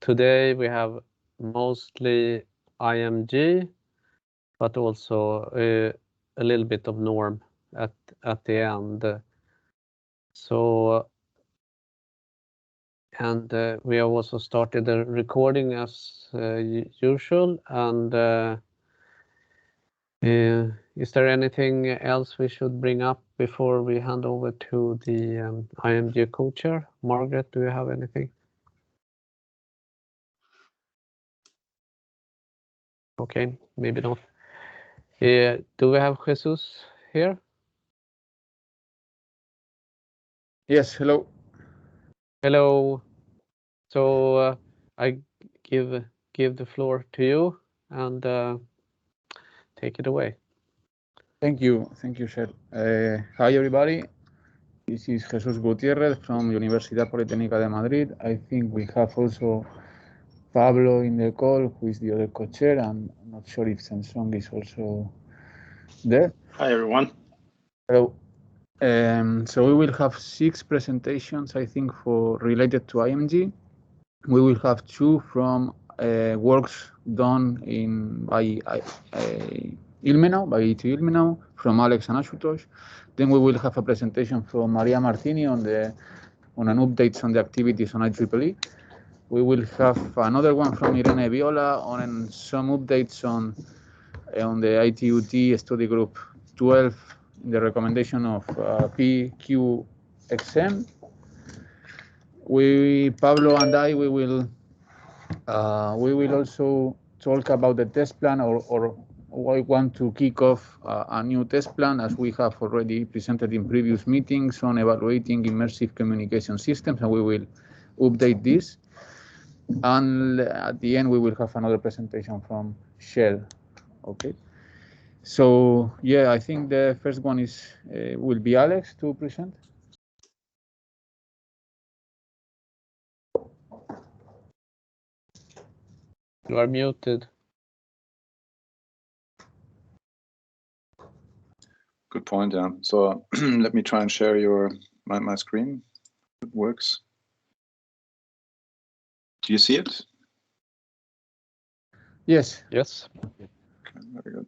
today we have mostly IMG, but also a little bit of norm at the end. So, and we have also started the recording as usual. And is there anything else we should bring up before we hand over to the IMG co-chair? Margaret, do you have anything? Okay, maybe not. Do we have Jesus here? Yes, hello. Hello. So I give the floor to you and take it away. Thank you, Shell. Hi, everybody. This is Jesus Gutierrez from Universidad Politécnica de Madrid. I think we have also Pablo in the call, who is the other co-chair. I'm not sure if Samsung is also there. Hi, everyone. Hello. So we will have 6 presentations, I think, related to IMG. We will have 2 from works done by Ilmenau, by IT Ilmenau, from Alex and Ashutosh. Then we will have a presentation from Maria Martini on an updates on the activities on IEEE. We will have another one from Irene Viola on some updates on the ITUT study group 12 in the recommendation of VQEG. Pablo and I, we will also talk about the test plan, or we want to kick off a new test plan, as we have already presented in previous meetings on evaluating immersive communication systems, and we will update this. And at the end, we will have another presentation from Shell. Okay. So yeah, I think the first one will be Alex to present. You are muted. Good point, yeah. So let me try and share my screen. It works. Do you see it? Yes. Yes. Okay, very good.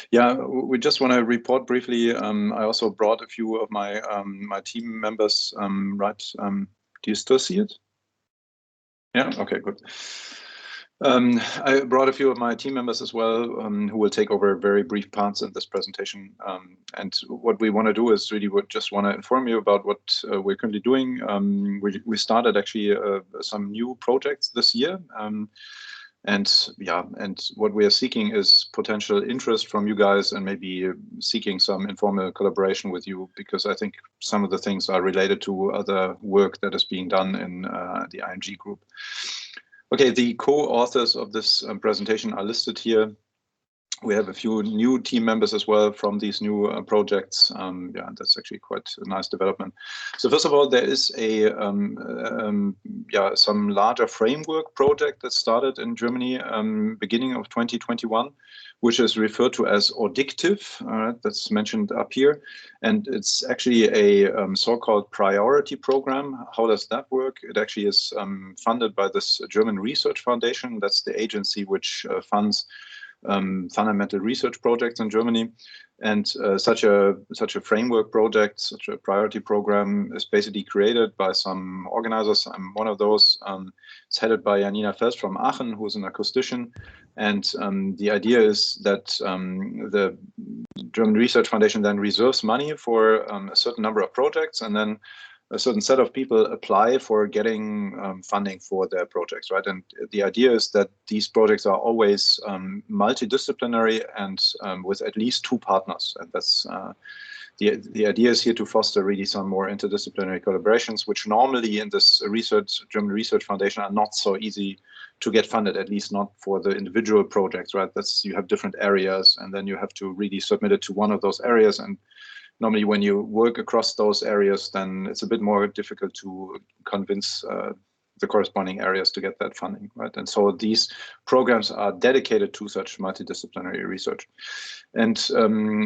Yeah, we just want to report briefly. I also brought a few of my my team members. Right? Do you still see it? Yeah. Okay. Good. I brought a few of my team members as well, who will take over very brief parts in this presentation. And what we want to do is really just want to inform you about what we're currently doing. We started actually some new projects this year. And what we are seeking is potential interest from you guys, and maybe seeking some informal collaboration with you, because I think some of the things are related to other work that is being done in the IMG group. Okay, the co-authors of this presentation are listed here. We have a few new team members as well from these new projects. Yeah, that's actually quite a nice development. So first of all, there is some larger framework project that started in Germany beginning of 2021, which is referred to as Audictive. That's mentioned up here, and it's actually a so-called priority program. How does that work? It actually is funded by this German Research Foundation. That's the agency which funds fundamental research projects in Germany, and such a framework project, such a priority program, is basically created by some organizers. I'm one of those. It's headed by Janina Fels from Aachen, who's an acoustician, and the idea is that the German Research Foundation then reserves money for a certain number of projects, and then a certain set of people apply for getting funding for their projects, right? And the idea is that these projects are always multidisciplinary and with at least 2 partners. And that's the idea is here to foster really some more interdisciplinary collaborations, which normally in this German Research Foundation are not so easy to get funded, at least not for the individual projects, right? You have different areas, and then you have to really submit it to one of those areas. And normally when you work across those areas, then it's a bit more difficult to convince the corresponding areas to get that funding, right? And so these programs are dedicated to such multidisciplinary research. And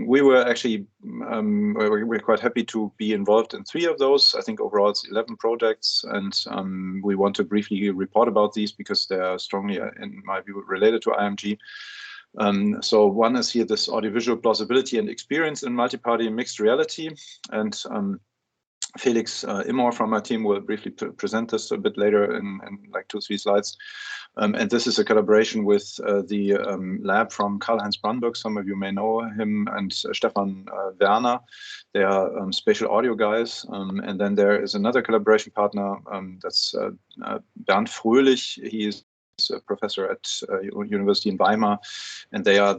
we were actually, we're quite happy to be involved in 3 of those. I think overall it's 11 projects, and we want to briefly report about these because they are strongly, in my view, related to IMG. So one is here this audiovisual plausibility and experience in multi-party and mixed reality. And Felix Immor from my team will briefly present this a bit later in like 2-3 slides. And this is a collaboration with the lab from Karl-Heinz Brandenburg. Some of you may know him, and Stefan Werner. They are spatial audio guys. And then there is another collaboration partner, that's Bernd Fröhlich. He is a professor at University in Weimar, and they are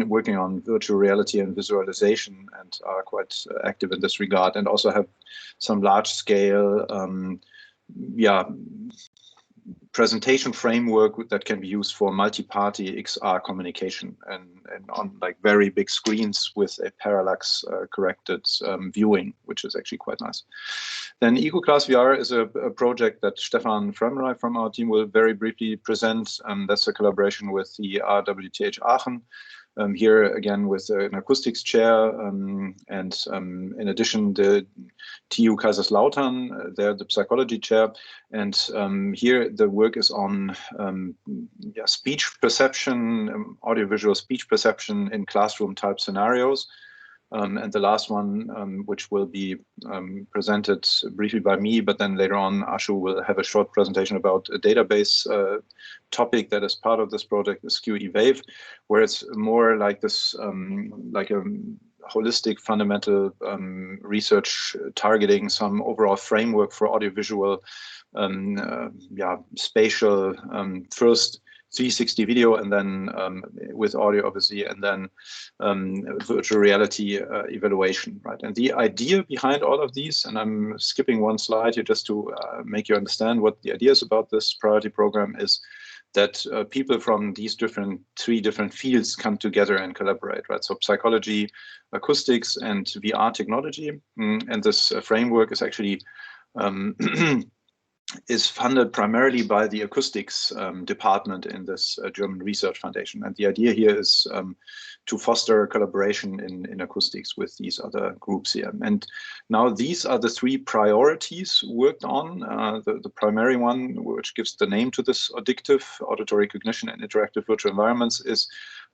working on virtual reality and visualization, and are quite active in this regard, and also have some large-scale presentation framework that can be used for multi-party XR communication and on like very big screens with a parallax corrected viewing, which is actually quite nice. Then EcoClass VR is a project that Stefan Fremrey from our team will very briefly present. That's a collaboration with the RWTH Aachen. Here again with an acoustics chair, and in addition the TU Kaiserslautern, they're the psychology chair, and here the work is on speech perception, audiovisual speech perception in classroom type scenarios. And the last one, which will be presented briefly by me, but then later on Ashu will have a short presentation about a database topic that is part of this project, is QE-Wave, where it's more like this, like a holistic fundamental research targeting some overall framework for audiovisual, spatial, first 360 video, and then with audio obviously, and then virtual reality evaluation, right? And the idea behind all of these, and I'm skipping one slide here just to make you understand what the idea is about this priority program, is that people from these 3 different fields come together and collaborate, right? So psychology, acoustics, and VR technology. And this framework is actually is funded primarily by the acoustics department in this German Research Foundation. And the idea here is to foster collaboration in acoustics with these other groups here. And now these are the 3 priorities worked on. The primary one, which gives the name to this addictive auditory cognition and interactive virtual environments, is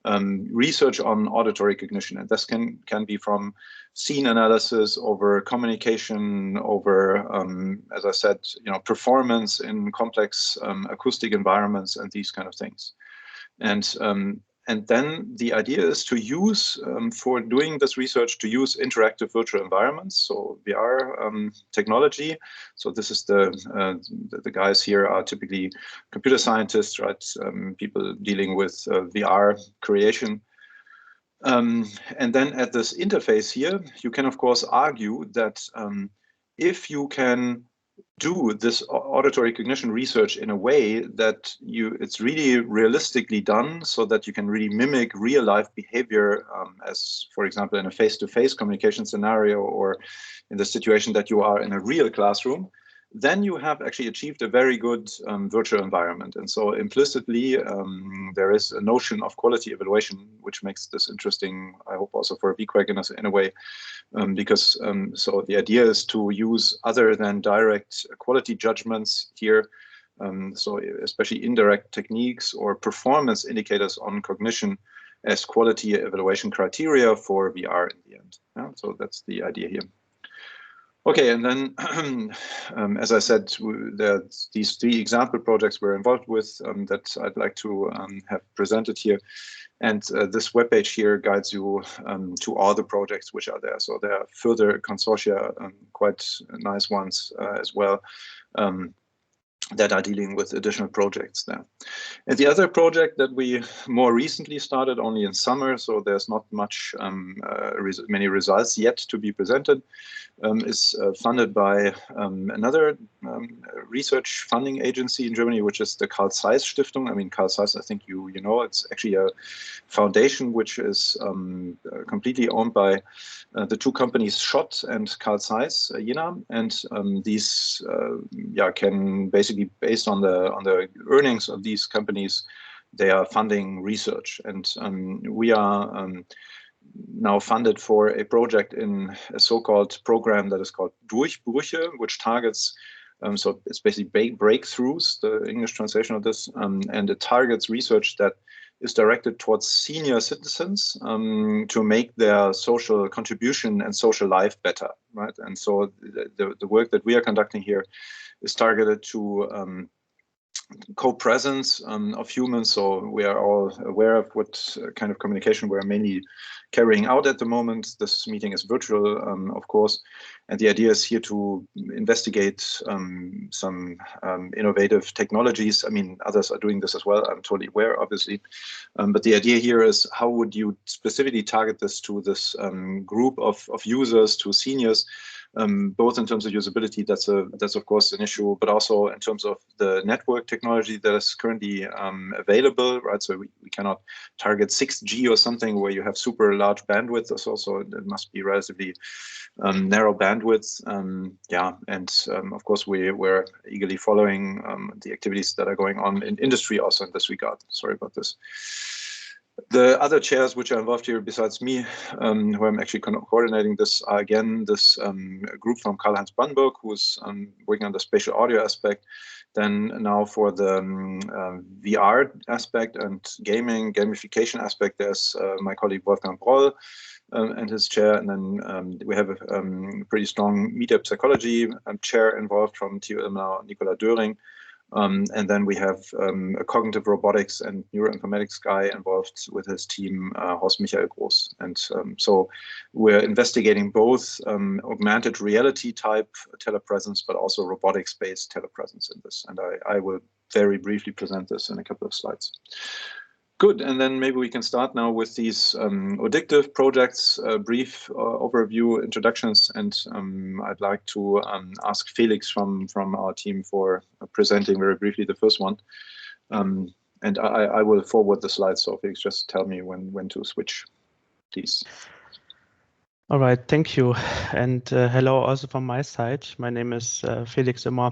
research on auditory cognition. And this can be from scene analysis over communication, over, as I said, performance in complex acoustic environments and these kind of things. And then the idea is to use, for doing this research, to use interactive virtual environments, so VR technology. So this is the guys here are typically computer scientists, right? People dealing with VR creation. And then at this interface here, you can of course argue that if you can do this auditory cognition research in a way that it's really realistically done, so that you can really mimic real life behavior, as for example in a face-to-face communication scenario, or in the situation that you are in a real classroom, then you have actually achieved a very good virtual environment. And so implicitly, there is a notion of quality evaluation, which makes this interesting, I hope also for VQEG in a way, because so the idea is to use other than direct quality judgments here, so especially indirect techniques or performance indicators on cognition as quality evaluation criteria for VR in the end. Yeah? So that's the idea here. Okay, and then, as I said, these 3 example projects we're involved with that I'd like to have presented here. And this webpage here guides you to all the projects which are there. So there are further consortia, quite nice ones as well, that are dealing with additional projects there. And the other project that we more recently started only in summer, so there's not much many results yet to be presented, is funded by another research funding agency in Germany, which is the Carl Zeiss Stiftung. I mean, Carl Zeiss, I think you know, it's actually a foundation which is completely owned by the two companies Schott and Carl Zeiss Jena, and these can basically, based on the earnings of these companies, they are funding research, and we are now funded for a project in a so-called program that is called Durchbrüche, which targets, so it's basically breakthroughs, the English translation of this, and it targets research that is directed towards senior citizens to make their social contribution and social life better, right? And so the work that we are conducting here is targeted to co-presence of humans. So we are all aware of what kind of communication we're mainly carrying out at the moment. This meeting is virtual, of course, and the idea is here to investigate some innovative technologies. I mean, others are doing this as well, I'm totally aware, obviously, but the idea here is how would you specifically target this to this group of users, to seniors, both in terms of usability, that's of course an issue, but also in terms of the network technology that is currently available, right? So we cannot target 6G or something where you have super large bandwidth. Also, it must be relatively narrow bandwidth. And of course we're eagerly following the activities that are going on in industry also in this regard. Sorry about this. The other chairs which are involved here, besides me, who I'm actually coordinating this, are again this group from Karl-Heinz Brandenburg, who's working on the spatial audio aspect. Then now for the VR aspect and gamification aspect, there's my colleague Wolfgang Broll and his chair. And then we have a pretty strong media psychology chair involved from TU Ilmenau, Nicola Döring. And then we have a cognitive robotics and neuroinformatics guy involved with his team, Horst Michael Groß. And so we're investigating both augmented reality type telepresence, but also robotics-based telepresence in this. And I will very briefly present this in a couple of slides. Good, and then maybe we can start now with these addictive projects, brief overview, introductions, and I'd like to ask Felix from our team for presenting very briefly the first one. And I will forward the slides, so Felix, just tell me when to switch, please. All right, thank you. And hello also from my side. My name is Felix Immer.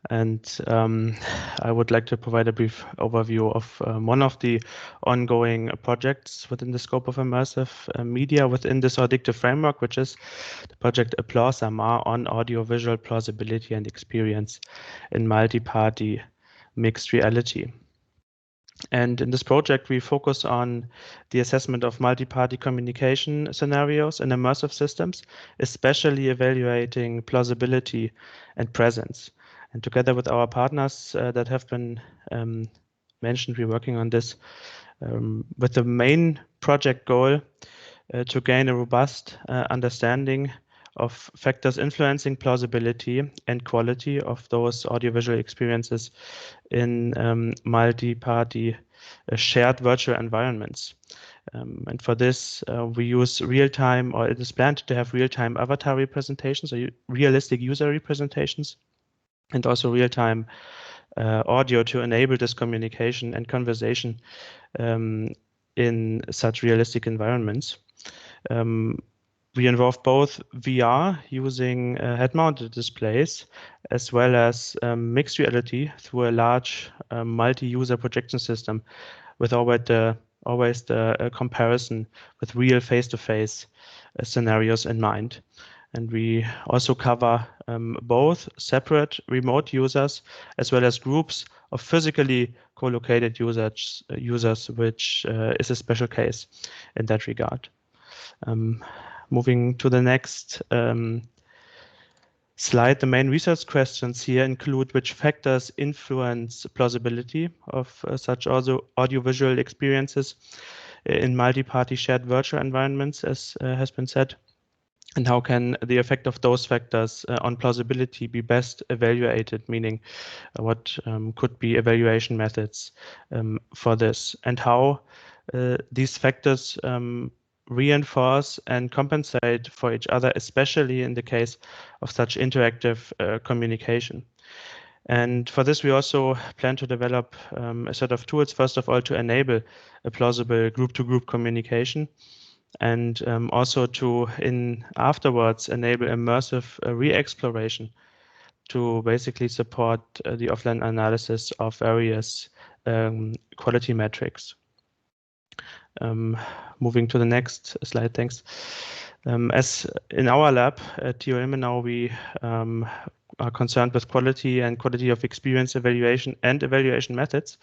And I would like to provide a brief overview of one of the ongoing projects within the scope of immersive media within this addictive framework, which is the project Applause-AMAR on audiovisual plausibility and experience in multi-party mixed reality. And in this project, we focus on the assessment of multi-party communication scenarios in immersive systems, especially evaluating plausibility and presence. And together with our partners that have been mentioned, we're working on this with the main project goal to gain a robust understanding of factors influencing plausibility and quality of those audiovisual experiences in multi-party shared virtual environments. And for this, we use real-time, or it is planned to have real-time avatar representations, or realistic user representations, and also real-time audio to enable this communication and conversation in such realistic environments. We involve both VR using head-mounted displays, as well as mixed reality through a large multi-user projection system with always the comparison with real face-to-face scenarios in mind. And we also cover both separate remote users as well as groups of physically co-located users, which is a special case in that regard. Moving to the next slide, the main research questions here include which factors influence plausibility of such audiovisual experiences in multi-party shared virtual environments, as has been said. And how can the effect of those factors on plausibility be best evaluated, meaning what could be evaluation methods for this, and how these factors reinforce and compensate for each other, especially in the case of such interactive communication. And for this, we also plan to develop a set of tools, first of all, to enable a plausible group-to-group communication, and also to, afterwards, enable immersive re-exploration to basically support the offline analysis of various quality metrics. Moving to the next slide, thanks. As in our lab at TU Ilmenau, we are concerned with quality and quality of experience evaluation and evaluation methods,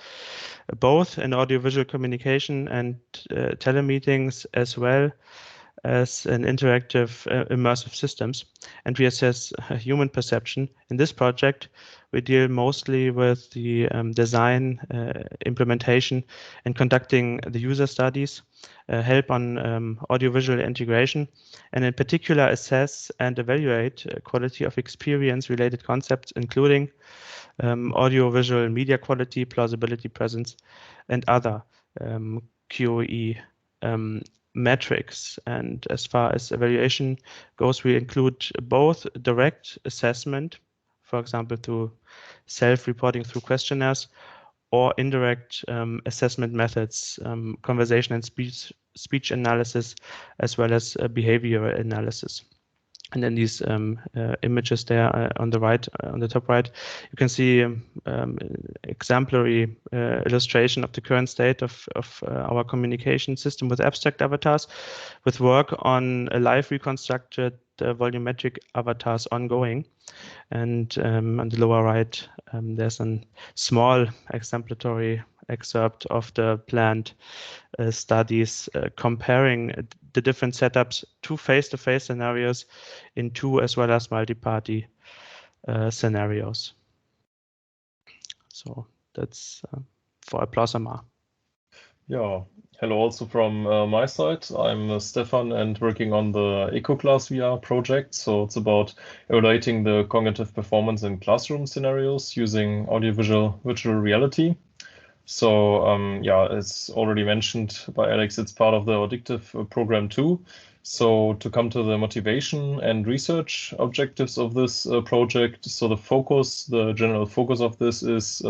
both in audiovisual communication and telemeetings, as well as in interactive immersive systems. And we assess human perception. In this project, we deal mostly with the design, implementation, and conducting the user studies, help on audiovisual integration, and in particular assess and evaluate quality of experience related concepts, including audiovisual media quality, plausibility, presence, and other QoE metrics. And as far as evaluation goes, we include both direct assessment, for example, through self-reporting through questionnaires, or indirect assessment methods, conversation and speech analysis, as well as behavioral analysis. And in these images there on the right, on the top right, you can see exemplary illustration of the current state of our communication system with abstract avatars, with work on a live reconstructed volumetric avatars ongoing. And on the lower right, there's a small exemplary excerpt of the planned studies comparing the different setups to face-to-face scenarios in two as well as multi-party scenarios. So that's for Applausama. Yeah, hello also from my side. I'm Stefan and working on the EcoClass VR project. So it's about evaluating the cognitive performance in classroom scenarios using audiovisual virtual reality. So yeah, as already mentioned by Alex, it's part of the Addictive program too. So to come to the motivation and research objectives of this project, so the general focus of this is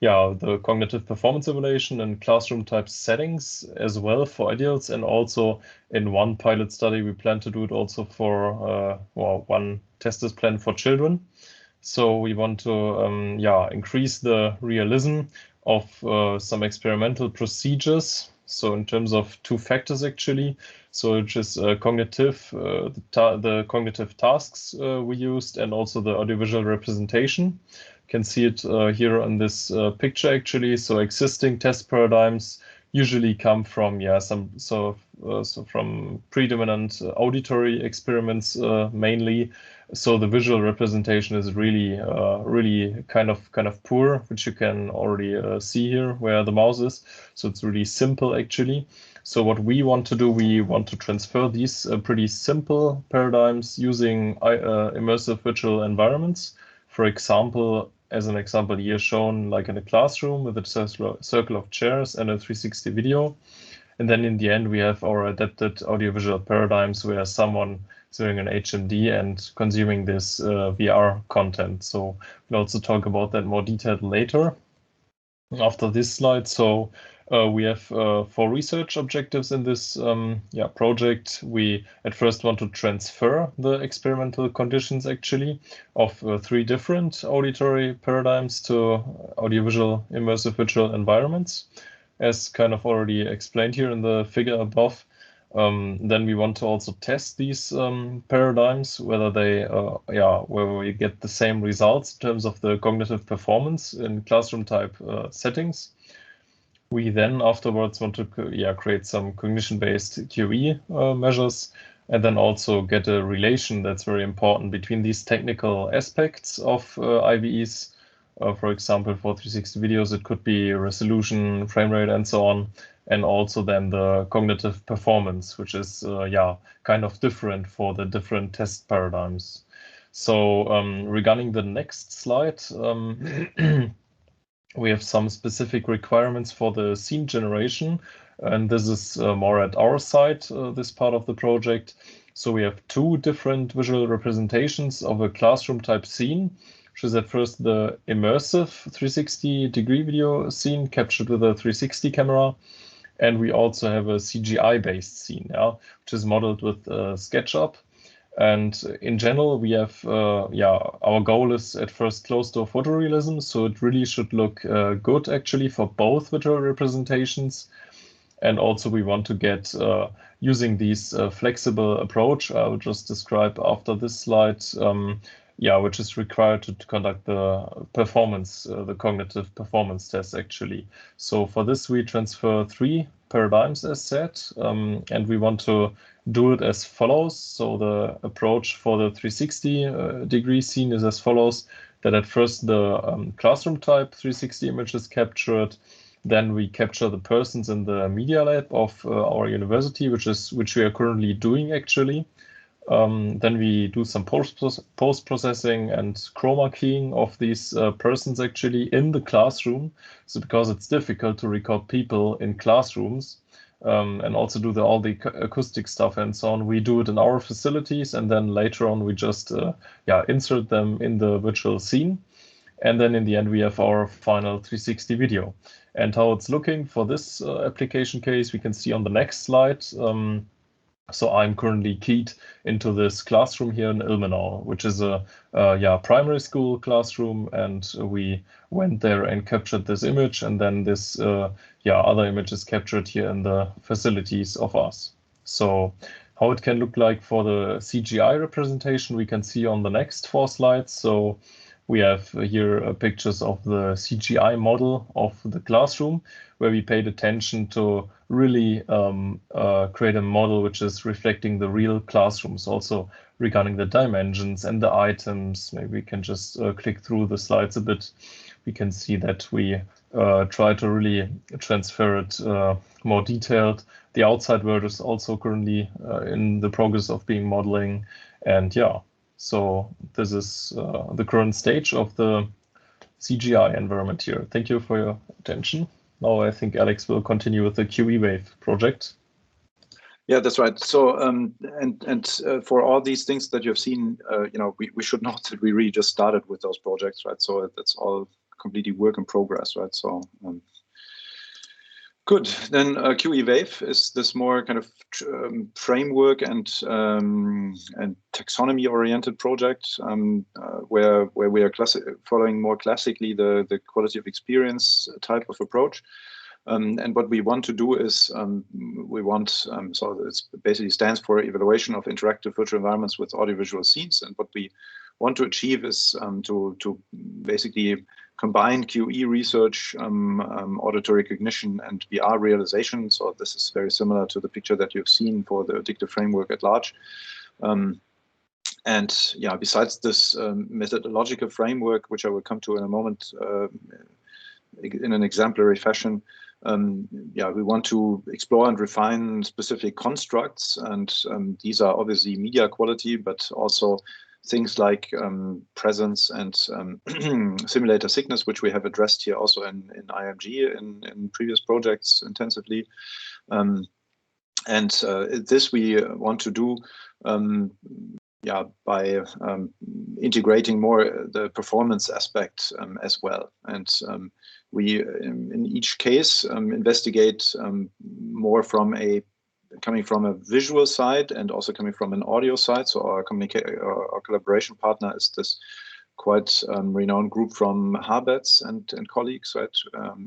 yeah, the cognitive performance evaluation in classroom type settings as well for adults, and also in one pilot study we plan to do it also for well, one test is planned for children. So we want to yeah, increase the realism of some experimental procedures. So in terms of two factors actually, so which is cognitive, the cognitive tasks we used, and also the audiovisual representation. You can see it here on this picture actually. So existing test paradigms usually come from some so from predominant auditory experiments mainly. So the visual representation is really really kind of poor, which you can already see here where the mouse is. So it's really simple actually. So what we want to do, we want to transfer these pretty simple paradigms using immersive virtual environments. For example, as an example here shown, like in a classroom with a circle of chairs and a 360 video. And then in the end, we have our adapted audiovisual paradigms where someone is doing an HMD and consuming this VR content. So we'll also talk about that more detailed later after this slide. So we have 4 research objectives in this project. We at first want to transfer the experimental conditions actually of 3 different auditory paradigms to audiovisual immersive virtual environments, as kind of already explained here in the figure above. Then we want to also test these paradigms, whether they, where we get the same results in terms of the cognitive performance in classroom type settings. We then afterwards want to create some cognition-based QoE measures, and then also get a relation that's very important between these technical aspects of IVEs. For example, for 360 videos, it could be resolution, frame rate, and so on, and also then the cognitive performance, which is kind of different for the different test paradigms. So regarding the next slide, we have some specific requirements for the scene generation, and this is more at our side, this part of the project. So we have 2 different visual representations of a classroom type scene. which is at first the immersive 360-degree video scene captured with a 360 camera. And we also have a CGI-based scene, which is modeled with SketchUp. And in general, we have, our goal is at first close-door photorealism, so it really should look good actually for both virtual representations. And also we want to get using these flexible approach I will just describe after this slide, which is required to conduct the performance, the cognitive performance test actually. So for this, we transfer 3 paradigms as said, and we want to do it as follows. So the approach for the 360-degree scene is as follows, that at first the classroom type 360 image is captured. Then we capture the persons in the media lab of our university, which we are currently doing actually. Then we do some post-processing and chroma keying of these persons actually in the classroom. So because it's difficult to record people in classrooms and also do all the acoustic stuff and so on, we do it in our facilities, and then later on we just insert them in the virtual scene. And then in the end, we have our final 360 video. And how it's looking for this application case, we can see on the next slide. So I'm currently keyed into this classroom here in Ilmenau, which is a primary school classroom. And we went there and captured this image. And then this other image is captured here in the facilities of us. So how it can look like for the CGI representation, we can see on the next 4 slides. So we have here pictures of the CGI model of the classroom, where we paid attention to really create a model which is reflecting the real classrooms, also regarding the dimensions and the items. Maybe we can just click through the slides a bit. We can see that we try to really transfer it more detailed. The outside world is also currently in the progress of being modeling. And so this is the current stage of the CGI environment here. Thank you for your attention. Now I think Alex will continue with the QE-Wave project. Yeah, that's right. So for all these things that you've seen, we should note that we really just started with those projects, right? So that's all completely work in progress, right? So good. Then QE-Wave is this more kind of framework and taxonomy-oriented project where we are following more classically the quality of experience type of approach. And what we want to do is so it basically stands for evaluation of interactive virtual environments with audiovisual scenes. And what we want to achieve is to basically combine QE research, auditory recognition, and VR realization. So this is very similar to the picture that you've seen for the addictive framework at large. Besides this methodological framework, which I will come to in a moment in an exemplary fashion, we want to explore and refine specific constructs, and these are obviously media quality, but also things like presence and simulator sickness, which we have addressed here also in IMG in previous projects intensively. This we want to do by integrating more the performance aspect as well. And we, in each case, investigate more coming from a visual side and also coming from an audio side. So our collaboration partner is this quite renowned group from Harberts and colleagues, right?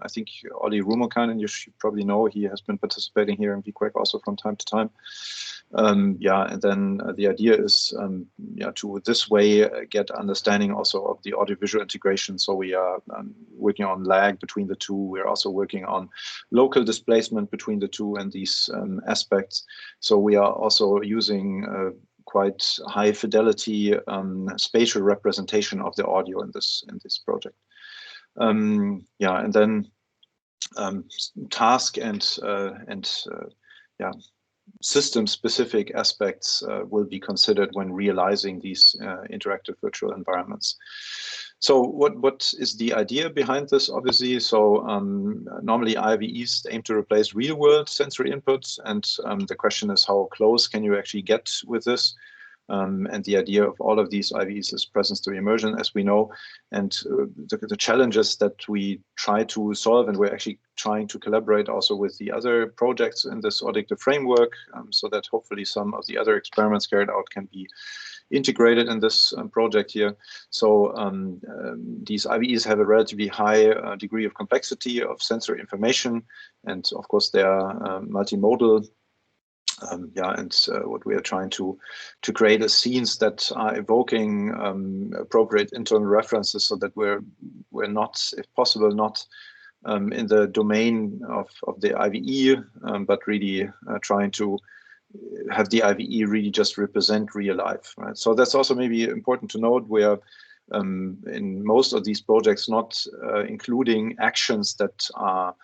I think Olli Rumokan, and you should probably know, he has been participating here in VQEG also from time to time. And then the idea is to this way get understanding also of the audiovisual integration. So we are working on lag between the two. We're also working on local displacement between the two and these aspects. So we are also using quite high fidelity spatial representation of the audio in this project. And then task and system-specific aspects will be considered when realizing these interactive virtual environments. So what is the idea behind this? Obviously, so normally IVEs aim to replace real-world sensory inputs, and the question is how close can you actually get with this? And the idea of all of these IVEs is presence to immersion, as we know. And the challenges that we try to solve, and we're actually trying to collaborate also with the other projects in this audictive framework, so that hopefully some of the other experiments carried out can be integrated in this project here. So these IVEs have a relatively high degree of complexity of sensor information, and of course they are multimodal. What we are trying to create is scenes that are evoking appropriate internal references, so that we're not, if possible, not in the domain of the IVE, but really trying to have the IVE really just represent real life, right? So that's also maybe important to note. We are in most of these projects not including actions that are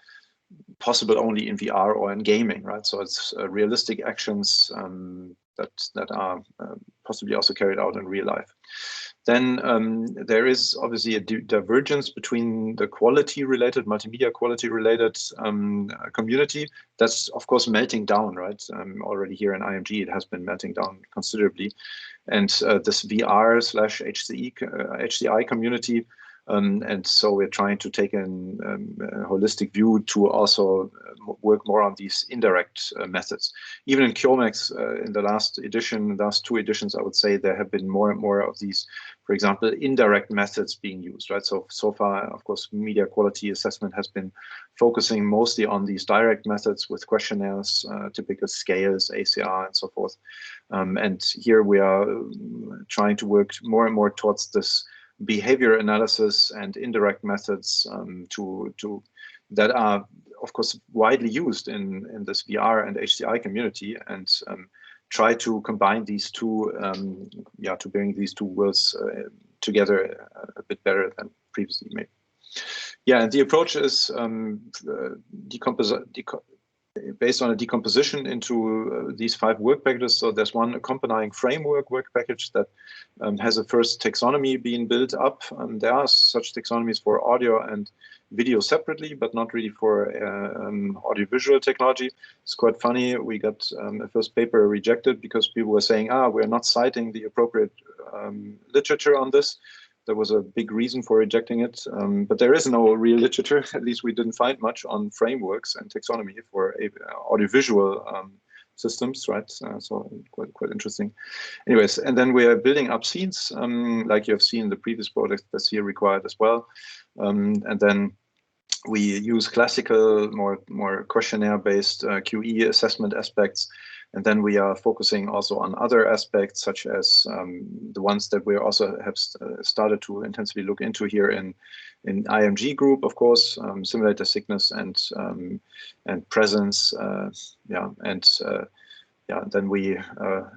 possible only in VR or in gaming, right? So it's realistic actions that are possibly also carried out in real life. Then there is obviously a divergence between the quality-related, multimedia quality-related community. That's of course melting down, right? Already here in IMG, it has been melting down considerably, and this VR/HCI community. And so we're trying to take a holistic view to also work more on these indirect methods. Even in QMX, in the last two editions, I would say there have been more and more of these, for example, indirect methods being used, right? So far, of course, media quality assessment has been focusing mostly on these direct methods with questionnaires, typical scales, ACR, and so forth. And here we are trying to work more and more towards this behavior analysis and indirect methods that are, of course, widely used in this VR and HCI community, and try to combine these two, to bring these two worlds together a bit better than previously made. Yeah, and the approach is based on a decomposition into these 5 work packages. So there's one accompanying framework work package that has a first taxonomy being built up. There are such taxonomies for audio and video separately, but not really for audiovisual technology. It's quite funny. We got a first paper rejected because people were saying, we're not citing the appropriate literature on this. There was a big reason for rejecting it, but there is no real literature. At least we didn't find much on frameworks and taxonomy for audiovisual systems, right? So quite interesting. Anyways, and then we are building up scenes, like you have seen in the previous project that's here required as well. And then we use classical, more questionnaire-based QE assessment aspects. And then we are focusing also on other aspects, such as the ones that we also have started to intensively look into here in IMG group, of course, simulator sickness and presence, then we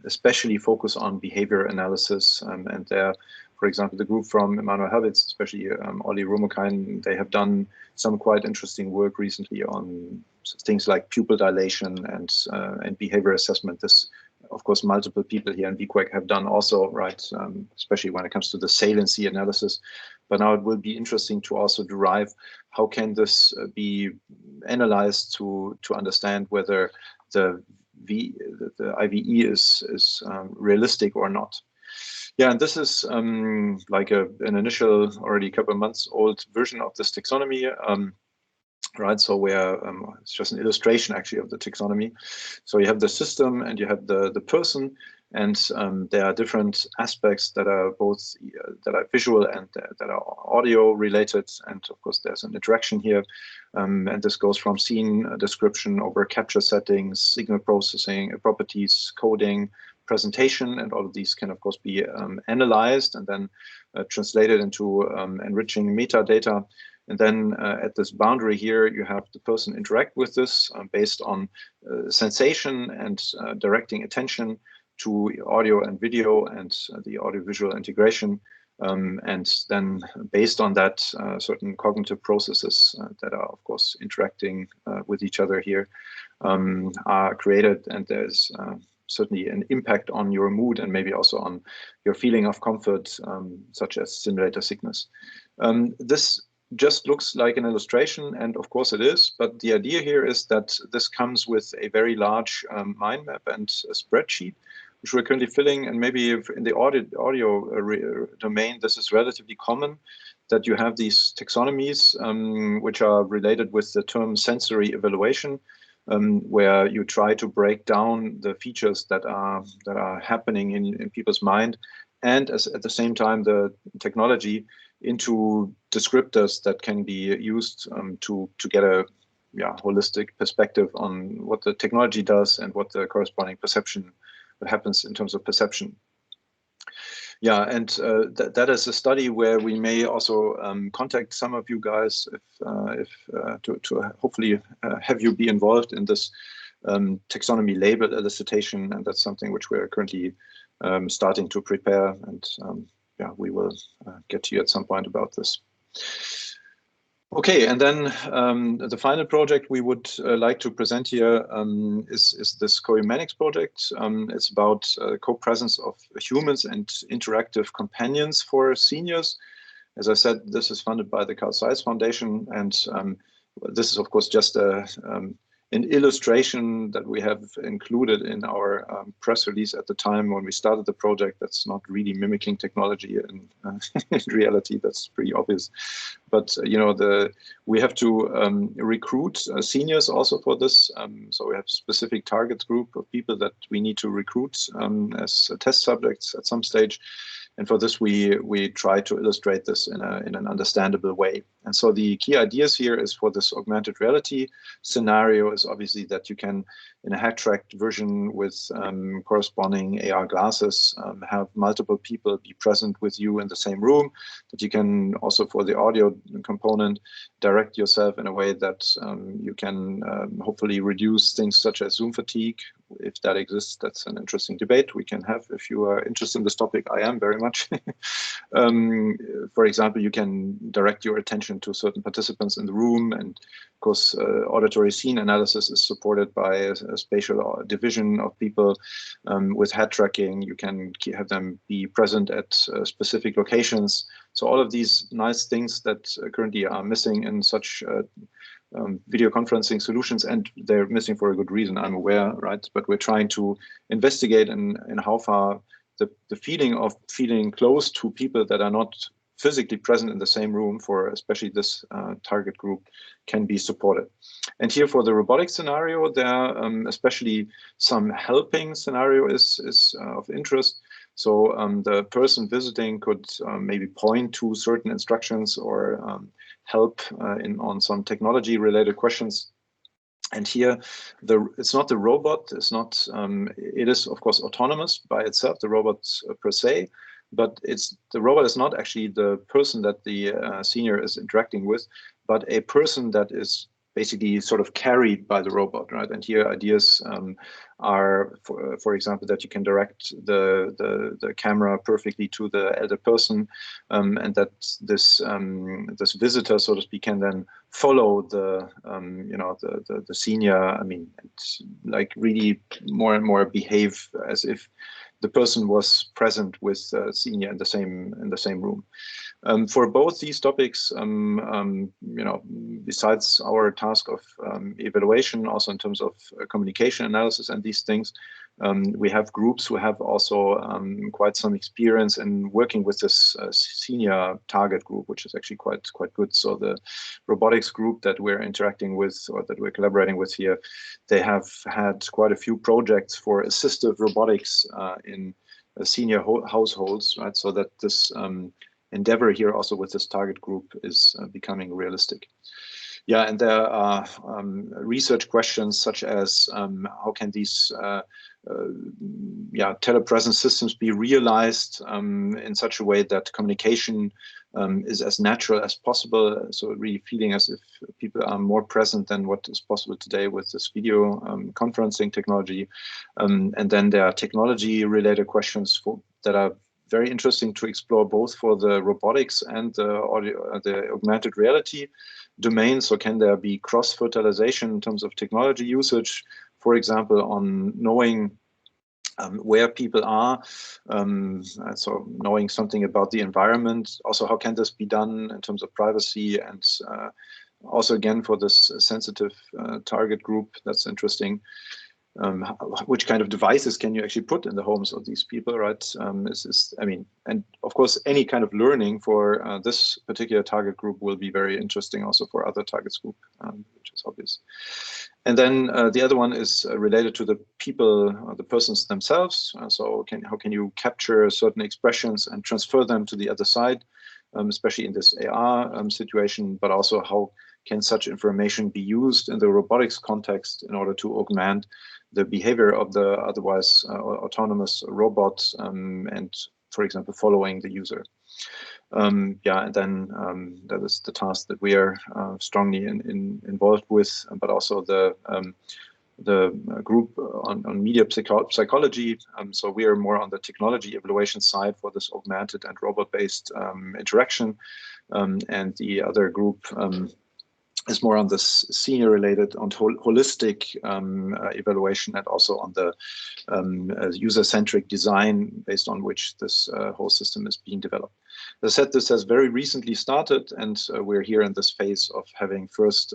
especially focus on behavior analysis, and there, for example, the group from Emanuel Havitz, especially Olli Rumekainen, they have done some quite interesting work recently on things like pupil dilation and behavior assessment. This, of course, multiple people here in VQEG have done also, right, especially when it comes to the saliency analysis. But now it will be interesting to also derive how can this be analyzed to understand whether the IVE is realistic or not. Yeah, and this is like an initial, already a couple of months old version of this taxonomy. Right, so where it's just an illustration actually of the taxonomy. So you have the system and you have the person, and there are different aspects that are both that are visual and that are audio related, and of course there's an interaction here, and this goes from scene description over capture settings, signal processing, properties, coding, presentation, and all of these can of course be analyzed and then translated into enriching metadata. And then at this boundary here, you have the person interact with this based on sensation and directing attention to audio and video and the audiovisual integration. And then based on that, certain cognitive processes that are, of course, interacting with each other here are created. And there's certainly an impact on your mood and maybe also on your feeling of comfort, such as simulator sickness. This just looks like an illustration, and of course it is, but the idea here is that this comes with a very large mind map and a spreadsheet which we're currently filling. And maybe if in the audio domain, this is relatively common, that you have these taxonomies which are related with the term sensory evaluation, where you try to break down the features that are happening in people's mind, and at the same time the technology into descriptors that can be used to get a holistic perspective on what the technology does and what the corresponding perception happens in terms of perception. Yeah, and that is a study where we may also contact some of you guys to hopefully have you be involved in this taxonomy label elicitation, and that's something which we're currently starting to prepare, and yeah, we will get to you at some point about this. Okay, and then the final project we would like to present here is this co-humanics project. It's about co-presence of humans and interactive companions for seniors. As I said, this is funded by the Carl Zeiss Foundation, and this is of course just an illustration that we have included in our press release at the time when we started the project. That's not really mimicking technology in reality. That's pretty obvious. But you know, we have to recruit seniors also for this. So we have a specific target group of people that we need to recruit as test subjects at some stage. And for this, we try to illustrate this in an understandable way. And so the key ideas here is for this augmented reality scenario is obviously that you can, in a hat-tracked version with corresponding AR glasses, have multiple people be present with you in the same room. That you can also, for the audio component, direct yourself in a way that you can hopefully reduce things such as Zoom fatigue. If that exists, that's an interesting debate we can have. If you are interested in this topic, I am very much. For example, you can direct your attention to certain participants in the room, and of course, auditory scene analysis is supported by a spatial division of people. With head tracking, you can have them be present at specific locations. So all of these nice things that currently are missing in such video conferencing solutions, and they're missing for a good reason, I'm aware, right? But we're trying to investigate in how far the feeling of feeling close to people that are not physically present in the same room for especially this target group can be supported. And here for the robotic scenario, there especially some helping scenario is of interest. So the person visiting could maybe point to certain instructions or help on some technology related questions. And here, it's not the robot, it's not, it is of course autonomous by itself, the robot per se, but the robot is not actually the person that the senior is interacting with, but a person that is basically sort of carried by the robot, right? And here ideas are, for example, that you can direct the camera perfectly to the elder person, and that this visitor, so to speak, can then follow the senior. I mean, like really more and more behave as if the person was present with senior in the same room. For both these topics, besides our task of evaluation, also in terms of communication analysis and these things, we have groups who have also quite some experience in working with this senior target group, which is actually quite good. So the robotics group that we're interacting with, or that we're collaborating with here, they have had quite a few projects for assistive robotics in senior households, right? So that this endeavor here also with this target group is becoming realistic. Yeah, and there are research questions such as how can these telepresence systems be realized in such a way that communication is as natural as possible, so really feeling as if people are more present than what is possible today with this video conferencing technology. And then there are technology related questions that are very interesting to explore, both for the robotics and the augmented reality domain. So can there be cross-fertilization in terms of technology usage, for example, on knowing where people are, so knowing something about the environment. Also, how can this be done in terms of privacy, and also again for this sensitive target group, that's interesting. which kind of devices can you actually put in the homes of these people, right? I mean, and of course, any kind of learning for this particular target group will be very interesting also for other targets group, which is obvious. And then the other one is related to the people, the persons themselves. So how can you capture certain expressions and transfer them to the other side, especially in this AR situation, but also how can such information be used in the robotics context in order to augment the behavior of the otherwise autonomous robot and, for example, following the user. Yeah, and then that is the task that we are strongly involved with, but also the group on media psychology. So we are more on the technology evaluation side for this augmented and robot-based interaction, and the other group is more on this senior related on holistic evaluation and also on the user-centric design based on which this whole system is being developed. As I said, this has very recently started, and we're here in this phase of having first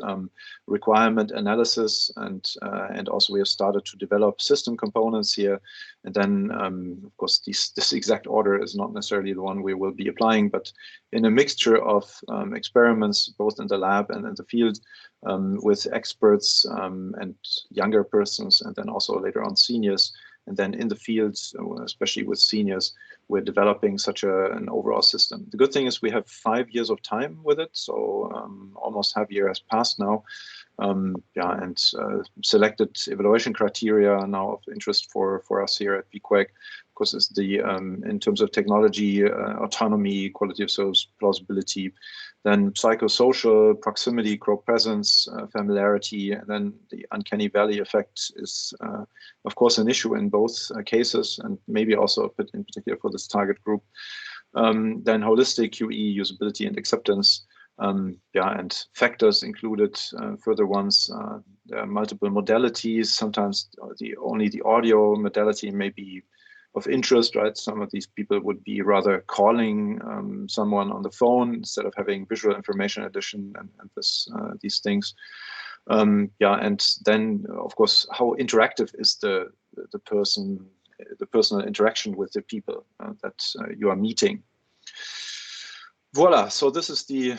requirement analysis, and also we have started to develop system components here. And then, of course, this exact order is not necessarily the one we will be applying, but in a mixture of experiments, both in the lab and in the field, with experts and younger persons, and then also later on seniors. And then in the field, especially with seniors, we're developing such an overall system. The good thing is we have 5 years of time with it, so almost half a year has passed now. Yeah, and selected evaluation criteria now of interest for us here at VQEG, of course, is the in terms of technology, autonomy, quality of service, plausibility, then psychosocial, proximity, co-presence, familiarity, and then the uncanny valley effect is, of course, an issue in both cases, and maybe also in particular for this target group. Then holistic QE, usability, and acceptance. Yeah, and factors included, further ones. There are multiple modalities. Sometimes only the audio modality may be of interest, right? Some of these people would be rather calling someone on the phone instead of having visual information addition and these things. Yeah, and then of course, how interactive is the personal interaction with the people that you are meeting. Voila, so this is the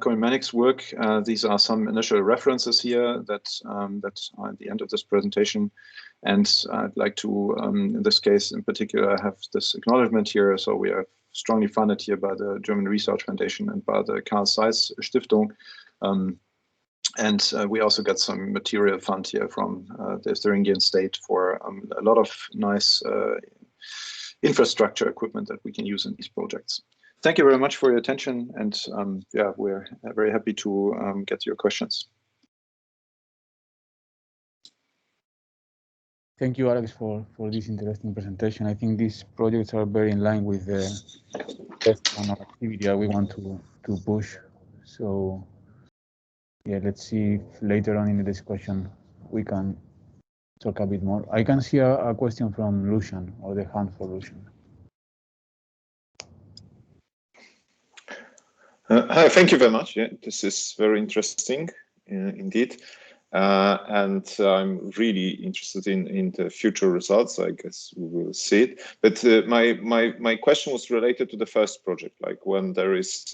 Coimanics work. These are some initial references here that are at the end of this presentation. And I'd like to, in this case in particular, have this acknowledgement here. So we are strongly funded here by the German Research Foundation and by the Carl Zeiss Stiftung. And we also got some material fund here from the Thuringian state for a lot of nice infrastructure equipment that we can use in these projects. Thank you very much for your attention, and yeah, we're very happy to get your questions. Thank you, Alex, for this interesting presentation. I think these projects are very in line with the test and activity that we want to push. So yeah, let's see if later on in the discussion we can talk a bit more. I can see a question from Lucian, or the hand for Lucian. Hi, thank you very much. Yeah, this is very interesting indeed. And I'm really interested in the future results. I guess we will see it. But my question was related to the first project, like when there is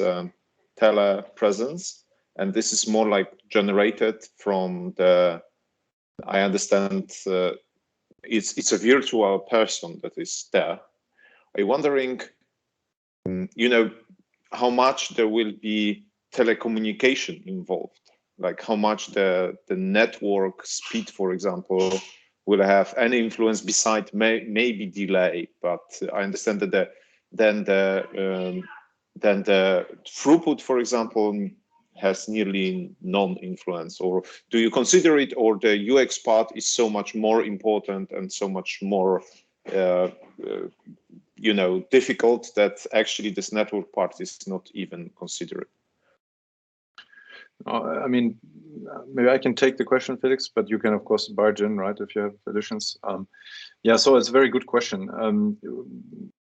telepresence, and this is more like generated from the, I understand it's a virtual person that is there. I'm wondering, you know, how much there will be telecommunication involved, like how much the network speed, for example, will have any influence beside maybe delay. But I understand that then the throughput, for example, has nearly non-influence. Or do you consider it, or the UX part is so much more important and so much more you know, difficult that actually this network part is not even considered? I mean, maybe I can take the question, Felix, but you can of course barge in, right, if you have additions. Yeah, so it's a very good question.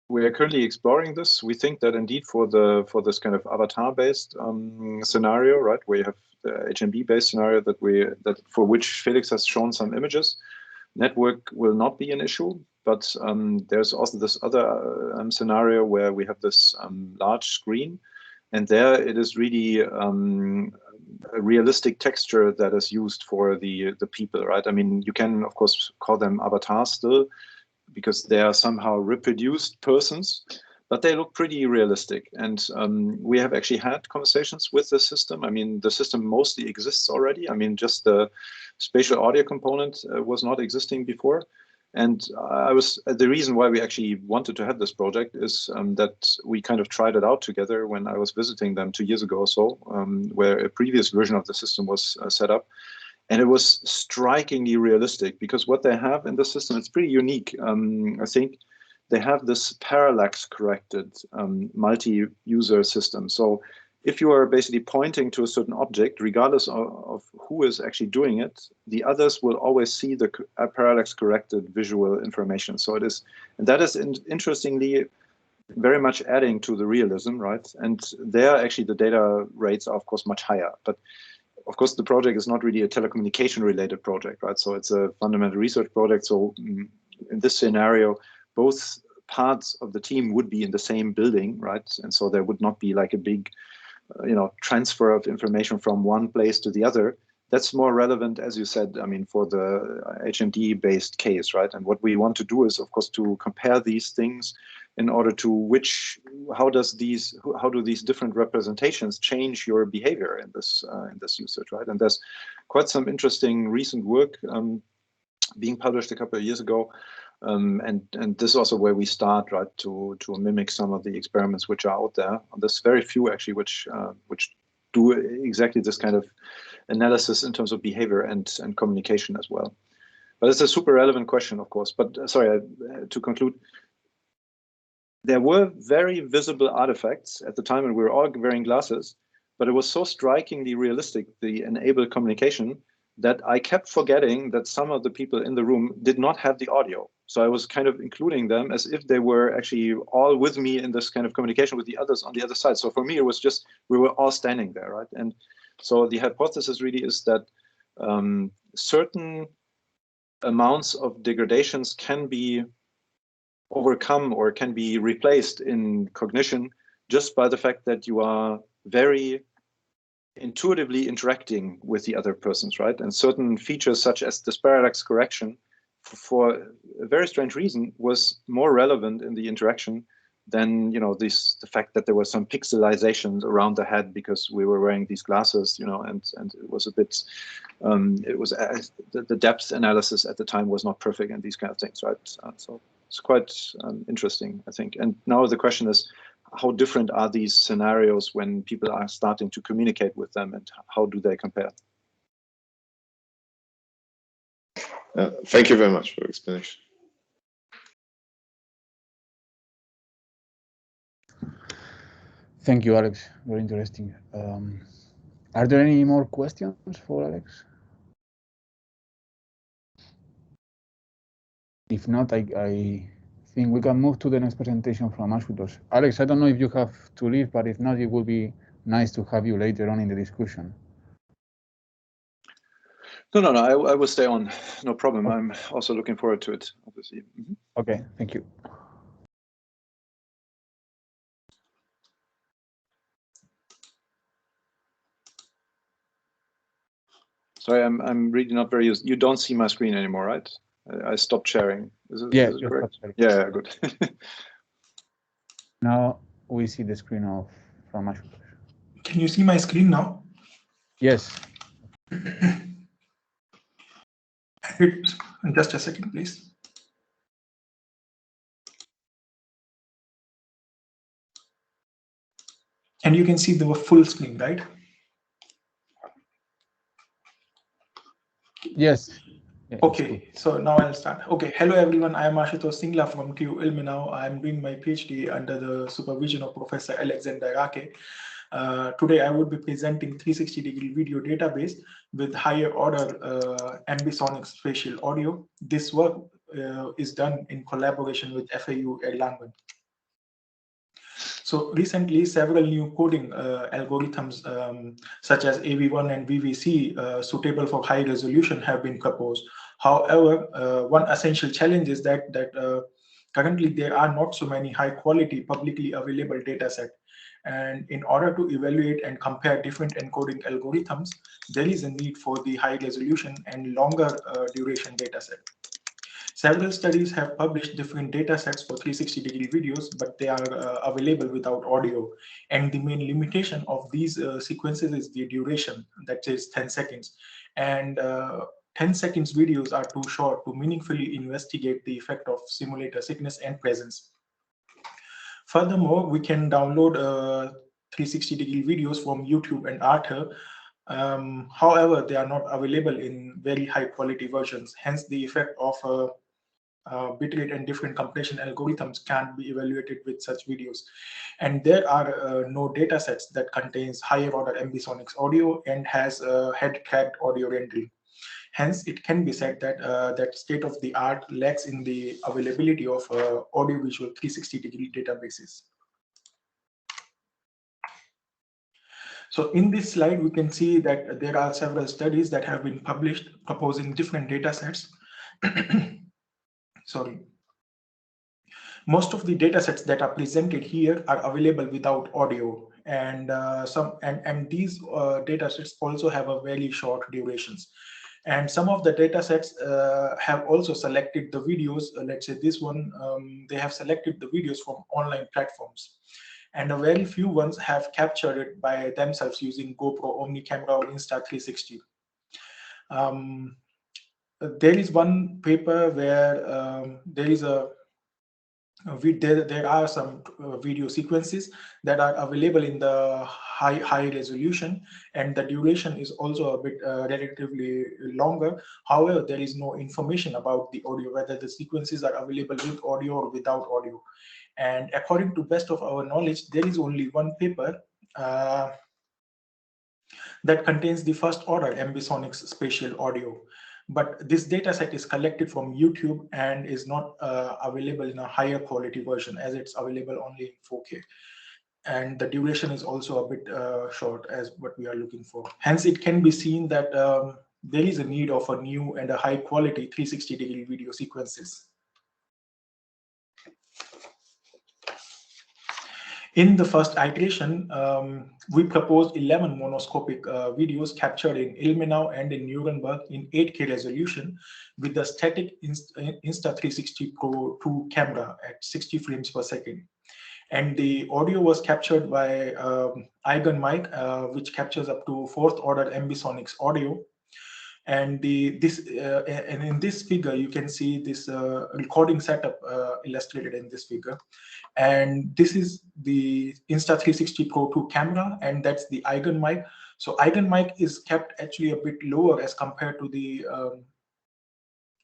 We are currently exploring this. We think that indeed for this kind of avatar-based scenario, right, where you have the HMB-based scenario that for which Felix has shown some images. Network will not be an issue, but there's also this other scenario where we have this large screen, and there it is really a realistic texture that is used for the people, right? I mean, you can of course call them avatars still, because they are somehow reproduced persons, but they look pretty realistic. And we have actually had conversations with the system. I mean, the system mostly exists already. I mean, just the spatial audio component was not existing before. And the reason why we actually wanted to have this project is that we kind of tried it out together when I was visiting them 2 years ago or so, where a previous version of the system was set up. And it was strikingly realistic, because what they have in the system, it's pretty unique. I think they have this parallax corrected multi-user system. So if you are basically pointing to a certain object, regardless of who is actually doing it, the others will always see the parallax corrected visual information. So it is, and that is interestingly very much adding to the realism, right? And there actually the data rates are of course much higher. But of course, the project is not really a telecommunication related project, right? So it's a fundamental research project. So in this scenario, both parts of the team would be in the same building, right? And so there would not be like a big, transfer of information from one place to the other. That's more relevant, as you said, I mean, for the HMD-based case, right? And what we want to do is, of course, to compare these things in order to how do these different representations change your behavior in this usage, right? And there's quite some interesting recent work being published a couple of years ago. And this is also where we start, right, to mimic some of the experiments which are out there. There's very few actually which do exactly this kind of analysis in terms of behavior and communication as well. But it's a super relevant question, of course. But sorry, to conclude, there were very visible artifacts at the time, and we were all wearing glasses, but it was so strikingly realistic, the enabled communication, that I kept forgetting that some of the people in the room did not have the audio. So I was kind of including them as if they were actually all with me in this kind of communication with the others on the other side. So for me, it was just, we were all standing there, right? And so the hypothesis really is that certain amounts of degradations can be overcome or can be replaced in cognition just by the fact that you are very intuitively interacting with the other persons, right? And certain features such as this parallax correction, for a very strange reason, was more relevant in the interaction than the fact that there was some pixelization around the head because we were wearing these glasses, and it was a bit the depth analysis at the time was not perfect and these kind of things, right? So it's quite interesting, I think. And now the question is, how different are these scenarios when people are starting to communicate with them, and how do they compare? Thank you very much for your explanation. Thank you, Alex. Very interesting. Are there any more questions for Alex? If not, I think we can move to the next presentation from Ashutosh. Alex, I don't know if you have to leave, but if not, it would be nice to have you later on in the discussion. No, I will stay on. No problem. Okay. I'm also looking forward to it, obviously. Mm-hmm. Okay, thank you. Sorry, I'm really not very used. You don't see my screen anymore, right? I stopped sharing. Is it correct? Yeah, good. Now we see the screen from Ashutosh. Can you see my screen now? Yes. Just a second, please. And you can see the full screen, right? Yes. Okay, so now I'll start. Okay, hello everyone. I am Ashutosh Singla from TU Ilmenau. I am doing my PhD under the supervision of Professor Alexander Rake. Today I would be presenting 360-degree video database with higher order ambisonic spatial audio. This work is done in collaboration with FAU Erlangen. So recently, several new coding algorithms such as AV1 and VVC suitable for high resolution have been proposed. However, one essential challenge is that currently there are not so many high quality publicly available data sets. And in order to evaluate and compare different encoding algorithms, there is a need for the high resolution and longer duration data set. Several studies have published different data sets for 360-degree videos, but they are available without audio. And the main limitation of these sequences is the duration, that is 10 seconds. And 10 seconds videos are too short to meaningfully investigate the effect of simulator sickness and presence. Furthermore, we can download 360-degree videos from YouTube and Arthur. However, they are not available in very high quality versions. Hence, the effect of bitrate and different compression algorithms can't be evaluated with such videos. And there are no data sets that contains higher order ambisonics audio and has head tracked audio rendering. Hence, it can be said that that state of the art lacks in the availability of audiovisual 360-degree databases. So in this slide, we can see that there are several studies that have been published proposing different data sets. Sorry. Most of the data sets that are presented here are available without audio, and these data sets also have a very short durations. And some of the data sets have also selected the videos, let's say this one, they have selected the videos from online platforms. And a very few ones have captured it by themselves using GoPro Omni camera or Insta360. There is one paper where there is there are some video sequences that are available in the high resolution, and the duration is also a bit relatively longer. However, there is no information about the audio, whether the sequences are available with audio or without audio. And according to best of our knowledge, there is only one paper that contains the first order ambisonics spatial audio. But this data set is collected from YouTube and is not available in a higher quality version, as it's available only in 4K. And the duration is also a bit short as what we are looking for. Hence, it can be seen that there is a need of a new and a high quality 360-degree video sequences. In the first iteration, we proposed 11 monoscopic videos captured in Ilmenau and in Nuremberg in 8K resolution with the static Insta360 Pro 2 camera at 60 frames per second. And the audio was captured by Eigen mic, which captures up to 4th order ambisonics audio. And and in this figure, you can see this recording setup illustrated in this figure. And this is the Insta360 Pro 2 camera, and that's the Eigen mic. So Eigen mic is kept actually a bit lower as compared to the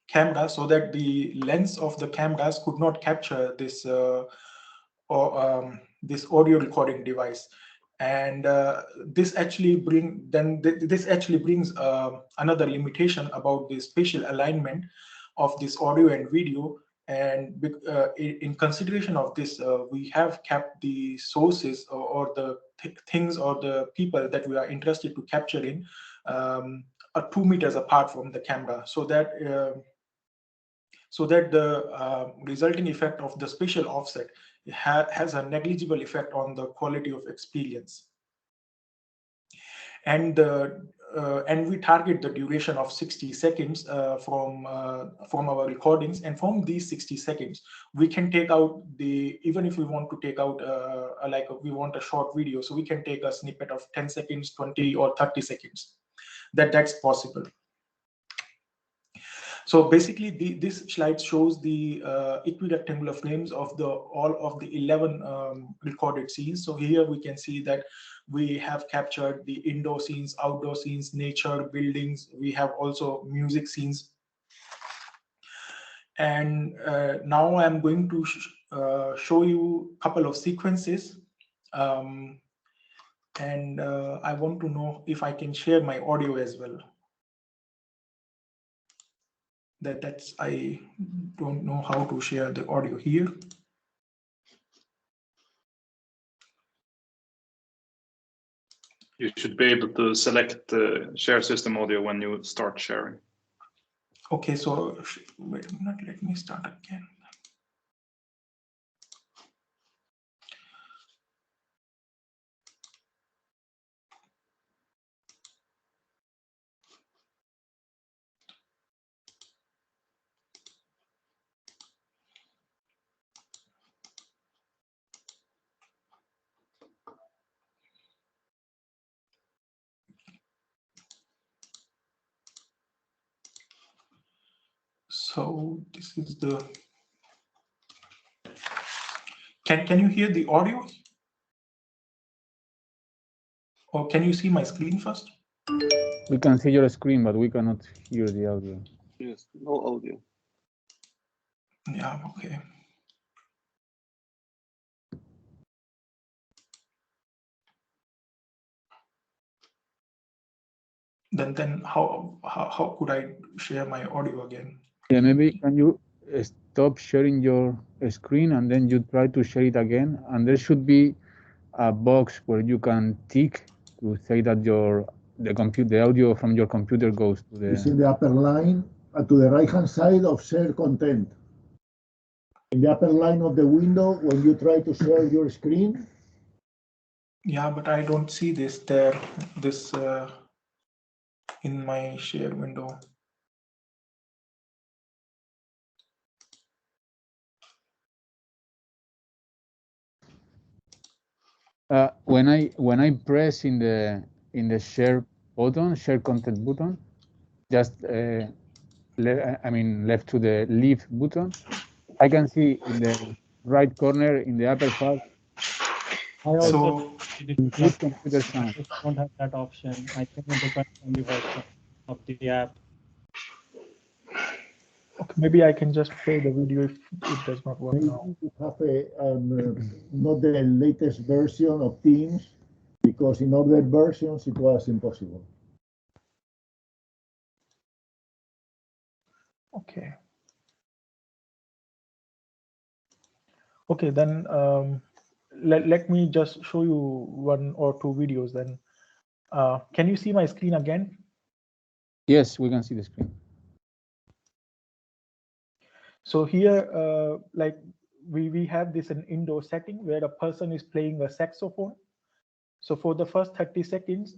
camera, so that the lens of the cameras could not capture this this audio recording device. And this actually brings another limitation about the spatial alignment of this audio and video. And in consideration of this, we have kept the sources or the things or the people that we are interested to capture in 2 meters apart from the camera, so that the resulting effect of the spatial offset has a negligible effect on the quality of experience. And we target the duration of 60 seconds from our recordings. And from these 60 seconds, we can take out even if we want to take out we want a short video, so we can take a snippet of 10 seconds, 20 or 30 seconds. That's possible. So basically, this slide shows the equirectangular frames of all of the 11 recorded scenes. So here we can see that we have captured the indoor scenes, outdoor scenes, nature, buildings. We have also music scenes. And now I'm going to show you a couple of sequences. And I want to know if I can share my audio as well. I don't know how to share the audio here. You should be able to select the share system audio when you start sharing. Okay, so wait a minute, let me start again. So this is the, can you hear the audio? Or can you see my screen first? We can see your screen, but we cannot hear the audio. Yes, no audio. Yeah, okay. Then how could I share my audio again? Yeah, maybe can you stop sharing your screen and then you try to share it again? And there should be a box where you can tick to say that the audio from your computer goes to the. It's in the upper line to the right hand side of share content. In the upper line of the window, when you try to share your screen. Yeah, but I don't see this there, this in my share window. When I press in the share button, share content button, just left to the leave button, I can see in the right corner in the upper part. I also So include computer sound. don't have that option. I think it depends on the version of the app. okay, maybe I can just play the video if it does not work Maybe now. you have not the latest version of Teams, because in other versions it was impossible. Okay. Okay, then let me just show you one or two videos then. Can you see my screen again? Yes, we can see the screen. So here, like we have this an indoor setting where a person is playing a saxophone. So for the first 30 seconds,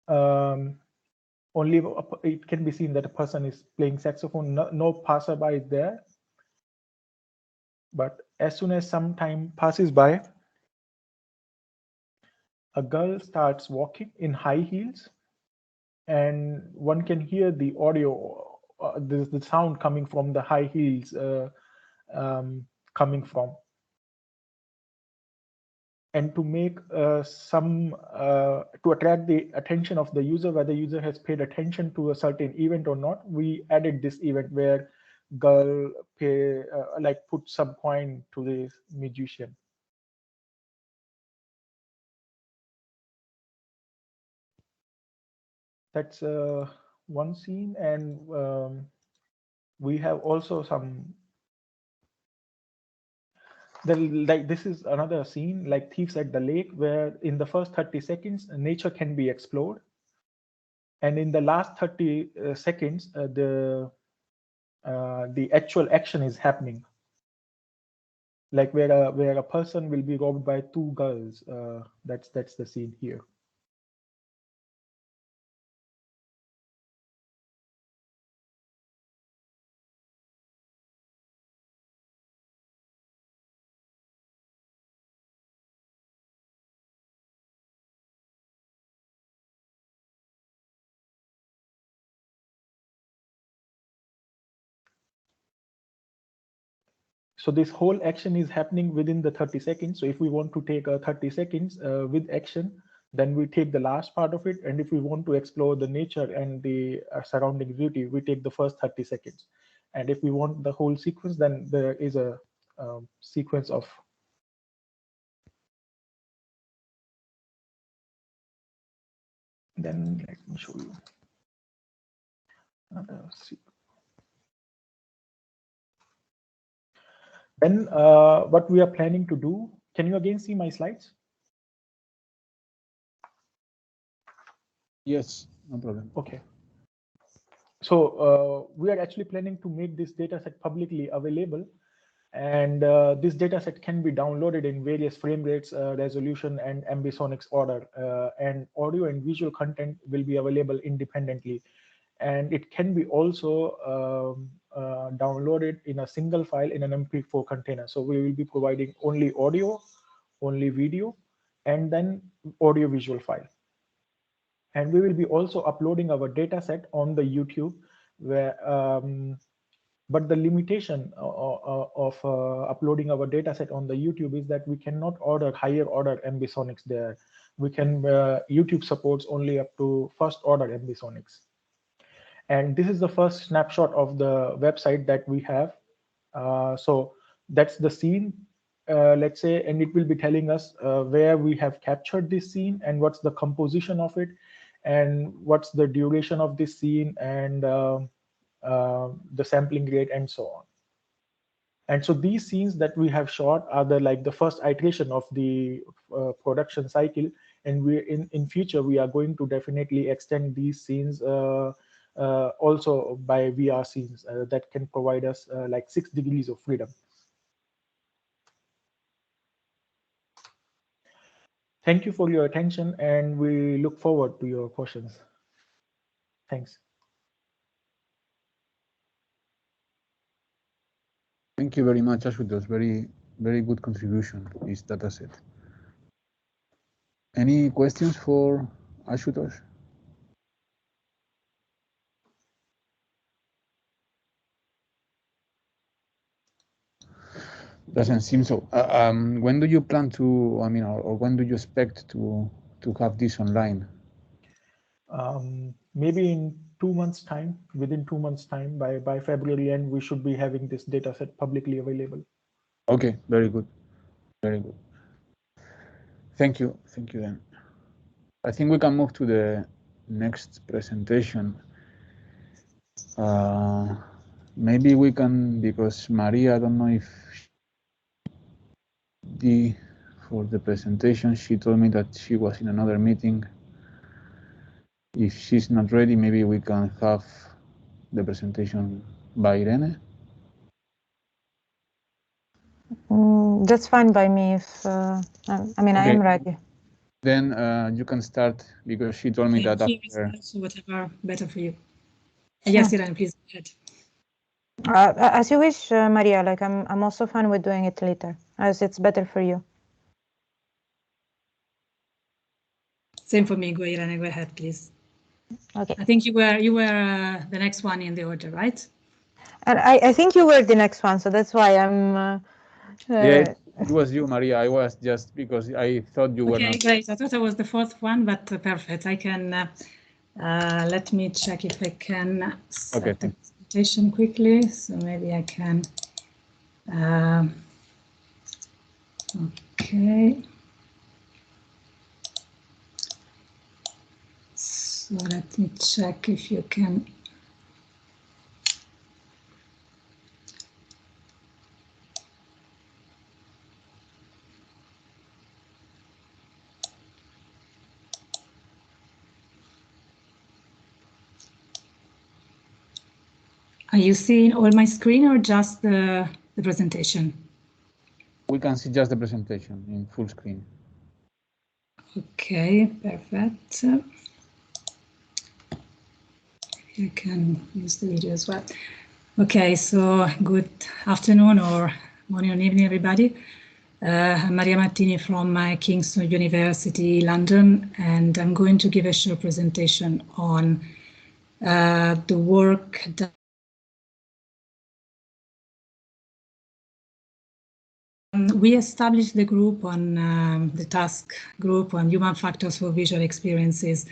only it can be seen that a person is playing saxophone. No passerby is there. But as soon as some time passes by, a girl starts walking in high heels, and one can hear the audio, the sound coming from the high heels coming from. And to make to attract the attention of the user, whether the user has paid attention to a certain event or not, we added this event where girl put some coin to the musician. That's one scene, and we have also some. This is another scene, like Thieves at the Lake, where in the first 30 seconds nature can be explored, and in the last 30 seconds the actual action is happening, like where a person will be robbed by two girls. That's the scene here. So this whole action is happening within the 30 seconds. So if we want to take 30 seconds with action, then we take the last part of it. And if we want to explore the nature and the surrounding beauty, we take the first 30 seconds. And if we want the whole sequence, then there is a sequence of. Then let me show you another sequence. Then what we are planning to do, can you again see my slides? Yes, no problem. Okay. So we are actually planning to make this dataset publicly available, and this dataset can be downloaded in various frame rates, resolution, and ambisonics order. And audio and visual content will be available independently, and it can be also downloaded in a single file in an MP4 container. So we will be providing only audio, only video, and then audio visual file. And we will be also uploading our data set on the YouTube, where but the limitation of uploading our data set on the YouTube is that we cannot order higher order ambisonics there. We can YouTube supports only up to first order ambisonics. And this is the first snapshot of the website that we have. So that's the scene, let's say, and it will be telling us where we have captured this scene and what's the composition of it, and what's the duration of this scene, and the sampling rate, and so on. And so these scenes that we have shot are the first iteration of the production cycle, and we in future we are going to definitely extend these scenes also by VR scenes that can provide us like 6 degrees of freedom. Thank you for your attention, and we look forward to your questions. Thanks. Thank you very much, Ashutosh. Very good contribution, this dataset. Any questions for Ashutosh? Doesn't seem so. When do you plan to, I mean, or when do you expect to have this online? Maybe in 2 months' time, within 2 months' time, by February end, we should be having this data set publicly available. Okay, very good. Very good. Thank you then. I think we can move to the next presentation. Maybe we can, because Maria, I don't know if for the presentation, she told me that she was in another meeting. If she's not ready, maybe we can have the presentation by Irene. That's fine by me. If I mean, okay. I am ready. Then you can start, because she told me that after. So whatever better for you. Yes, Irene, please go ahead. As you wish, Maria. Like I'm also fine with doing it later, as it's better for you. Same for me. Go, Irene. Go ahead, please. Okay. I think you were the next one in the order, right? And I think you were the next one, so that's why I'm. Yeah, it was you, Maria. I was just because I thought you were not. Okay, great. I thought I was the fourth one, but perfect. I can. Let me check if I can set the presentation quickly. So maybe I can. Okay. So let me check if you can. Are you seeing all my screen or just the presentation? We can see just the presentation in full screen. Okay, perfect. You can use the video as well. Okay, so good afternoon or morning or evening, everybody. I'm Maria Martini from Kingston University, London, and I'm going to give a short presentation on the work that we established the group on the task group on human factors for visual experiences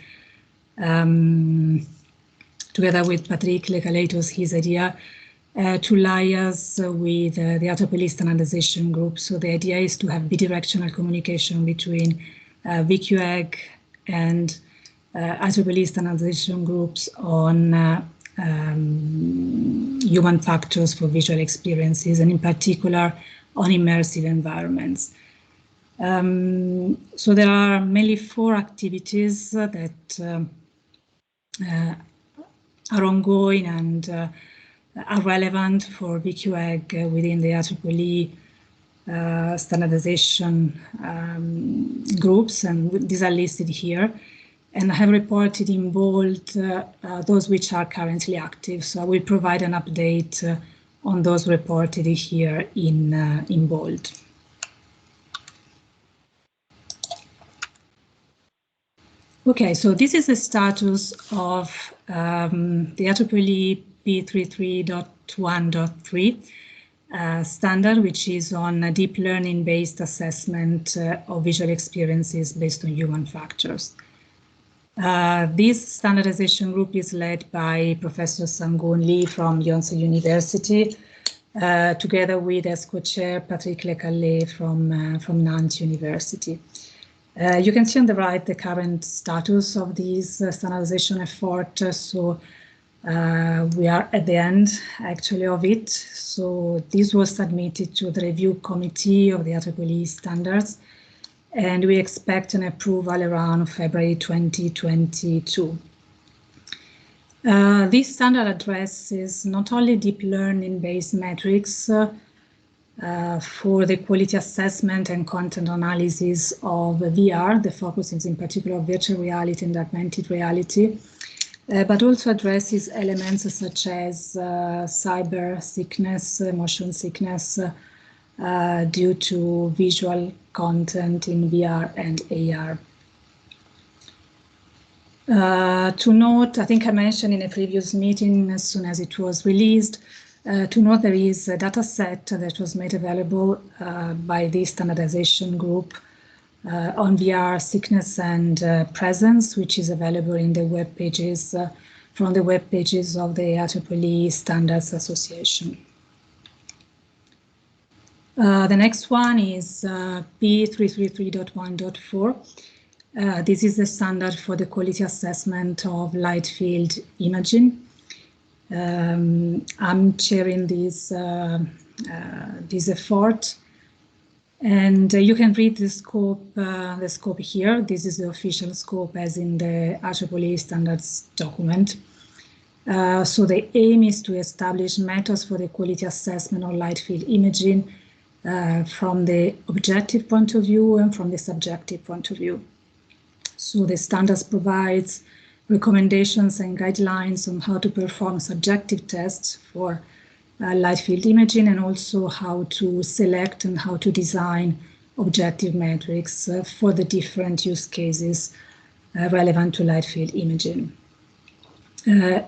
together with Patrick Lecaleitos, his idea, to liaise with the ATOPELI standardization group. So the idea is to have bidirectional communication between VQEG and ATOPELI standardization groups on human factors for visual experiences, and in particular on immersive environments. So there are mainly 4 activities that are ongoing and are relevant for VQEG within the IEEE standardization groups, and these are listed here. And I have reported in bold those which are currently active. So I will provide an update on those reported here in bold. Okay, so this is the status of the IEEE P33.1.3 standard, which is on deep learning-based assessment of visual experiences based on human factors. This standardization group is led by Professor Sang-Hoon Lee from Yonsei University, together with as co-chair Patrick Lecallet from Nantes University. You can see on the right the current status of this standardization effort. So we are at the end actually of it. So this was submitted to the review committee of the IEEE standards, and we expect an approval around February 2022. This standard addresses not only deep learning-based metrics for the quality assessment and content analysis of VR, the focus is in particular virtual reality and augmented reality, but also addresses elements such as cyber sickness, motion sickness, due to visual content in VR and AR. To note, I think I mentioned in a previous meeting as soon as it was released, to note there is a data set that was made available by the standardization group on VR sickness and presence, which is available in the web pages, from the web pages of the IEEE Standards Association. The next one is P333.1.4. This is the standard for the quality assessment of light field imaging. I'm chairing this effort, and you can read the scope here. This is the official scope as in the IEEE standards document. So the aim is to establish methods for the quality assessment of light field imaging from the objective point of view and from the subjective point of view. So the standards provides recommendations and guidelines on how to perform subjective tests for light field imaging, and also how to select and how to design objective metrics for the different use cases relevant to light field imaging.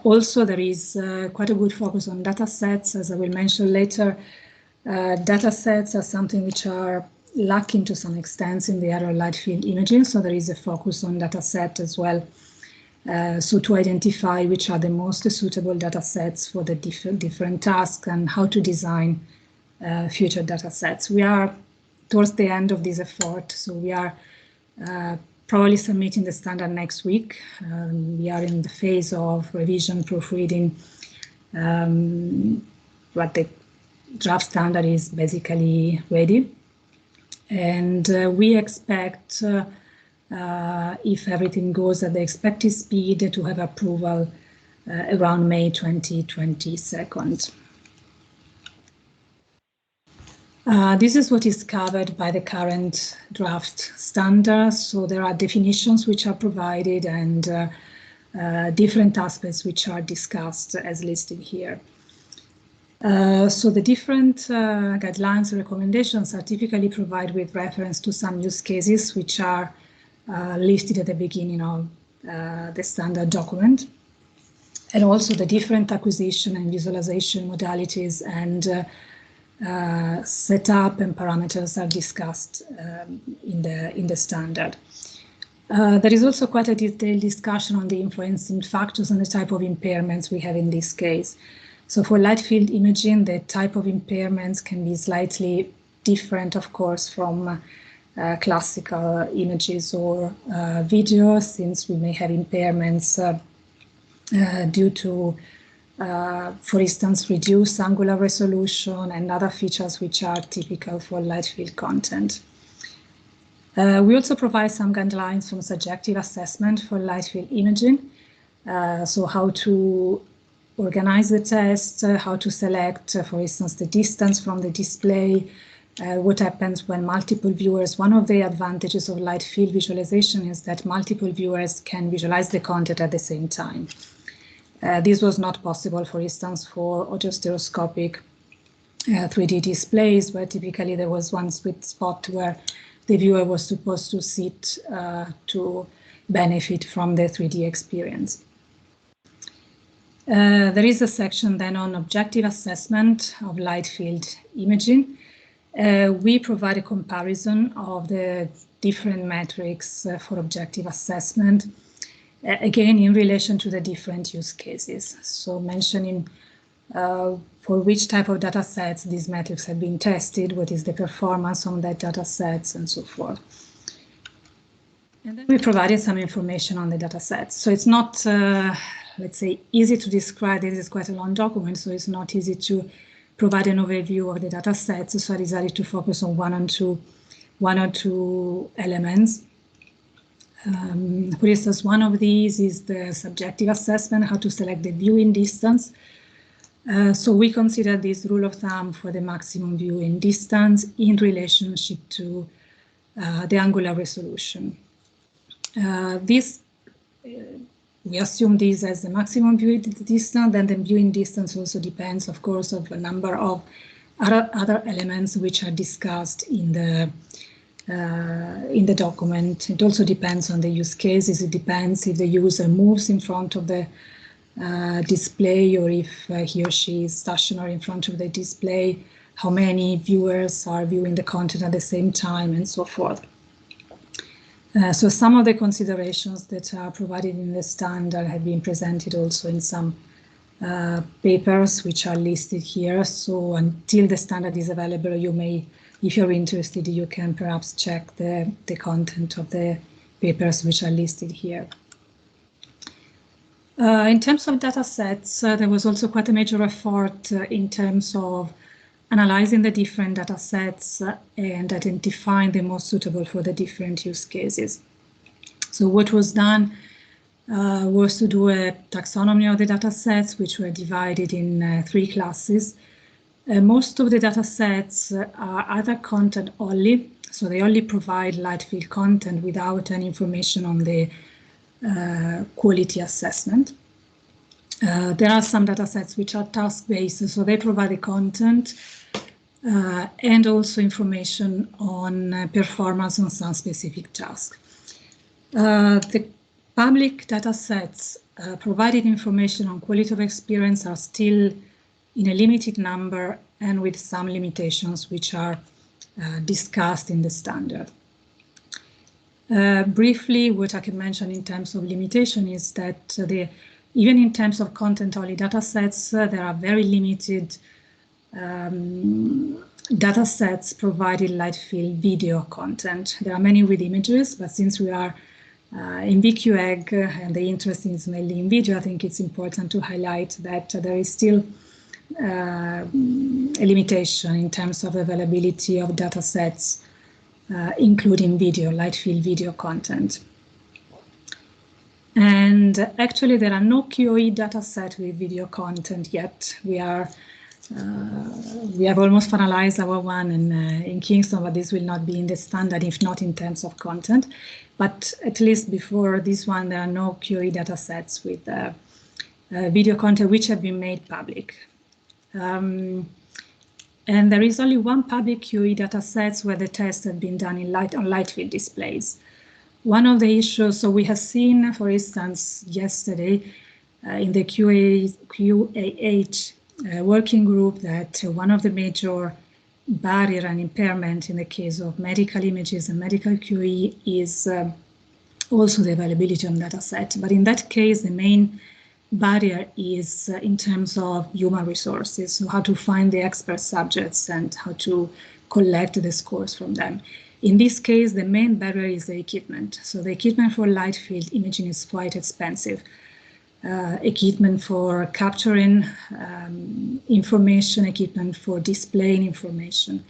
Also, there is quite a good focus on data sets, as I will mention later. Data sets are something which are lacking to some extent in the other light field imaging, so there is a focus on data set as well. So to identify which are the most suitable data sets for the different tasks and how to design future data sets. We are towards the end of this effort, so we are probably submitting the standard next week. We are in the phase of revision, proofreading, but the draft standard is basically ready. And we expect, if everything goes at the expected speed, to have approval around May 2022. This is what is covered by the current draft standards. So there are definitions which are provided and different aspects which are discussed as listed here. So the different guidelines and recommendations are typically provided with reference to some use cases which are listed at the beginning of the standard document, and also the different acquisition and visualization modalities and setup and parameters are discussed in the standard. There is also quite a detailed discussion on the influencing factors and the type of impairments we have in this case. So for light field imaging, the type of impairments can be slightly different, of course, from classical images or video, since we may have impairments due to, for instance, reduced angular resolution and other features which are typical for light field content. We also provide some guidelines from subjective assessment for light field imaging. So how to organize the test, how to select, for instance, the distance from the display, what happens when multiple viewers. One of the advantages of light field visualization is that multiple viewers can visualize the content at the same time. This was not possible, for instance, for autostereoscopic 3D displays, where typically there was one sweet spot where the viewer was supposed to sit to benefit from the 3D experience. There is a section then on objective assessment of light field imaging. We provide a comparison of the different metrics for objective assessment, again in relation to the different use cases. So mentioning for which type of data sets these metrics have been tested, what is the performance on that data sets, and so forth. And then we provided some information on the data sets. So it's not, let's say, easy to describe. This is quite a long document, so it's not easy to provide an overview of the data sets. So I decided to focus on one or two elements. For instance, one of these is the subjective assessment, how to select the viewing distance. So we consider this rule of thumb for the maximum viewing distance in relationship to the angular resolution. We assume this as the maximum viewing distance, then the viewing distance also depends, of course, of a number of other elements which are discussed in the document. It also depends on the use cases. It depends if the user moves in front of the display, or if he or she is stationary in front of the display, how many viewers are viewing the content at the same time, and so forth. So some of the considerations that are provided in the standard have been presented also in some papers which are listed here. So until the standard is available, you may, if you're interested, you can perhaps check the content of the papers which are listed here. In terms of data sets, there was also quite a major effort in terms of analyzing the different data sets and identifying the most suitable for the different use cases. So what was done was to do a taxonomy of the data sets, which were divided in 3 classes. Most of the data sets are either content only, so they only provide light field content without any information on the quality assessment. There are some data sets which are task-based, so they provide the content and also information on performance on some specific task. The public data sets providing information on quality of experience are still in a limited number and with some limitations which are discussed in the standard. Briefly, what I can mention in terms of limitation is that even in terms of content-only data sets, there are very limited data sets providing light field video content. There are many with images, but since we are in VQEG and the interest is mainly in video, I think it's important to highlight that there is still a limitation in terms of availability of data sets, including video, light field video content. And actually, there are no QoE data set with video content yet. We have almost finalized our one in Kingston, but this will not be in the standard, if not in terms of content. But at least before this one, there are no QoE data sets with video content which have been made public. And there is only one public QoE data sets where the tests have been done on light field displays. One of the issues, so we have seen, for instance, yesterday in the QAH working group that one of the major barrier and impairment in the case of medical images and medical QoE is also the availability of data set. But in that case, the main barrier is in terms of human resources, so how to find the expert subjects and how to collect the scores from them. In this case, the main barrier is the equipment. So the equipment for light field imaging is quite expensive. Equipment for capturing information, equipment for displaying information.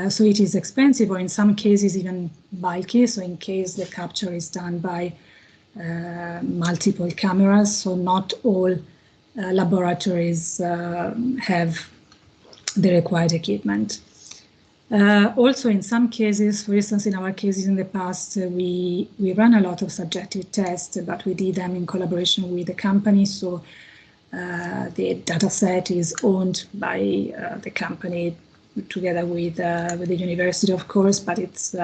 So it is expensive, or in some cases even bulky. So in case the capture is done by multiple cameras, so not all laboratories have the required equipment. Also, in some cases, for instance, in our cases in the past, we ran a lot of subjective tests, but we did them in collaboration with the company. So the data set is owned by the company together with the university, of course, but it's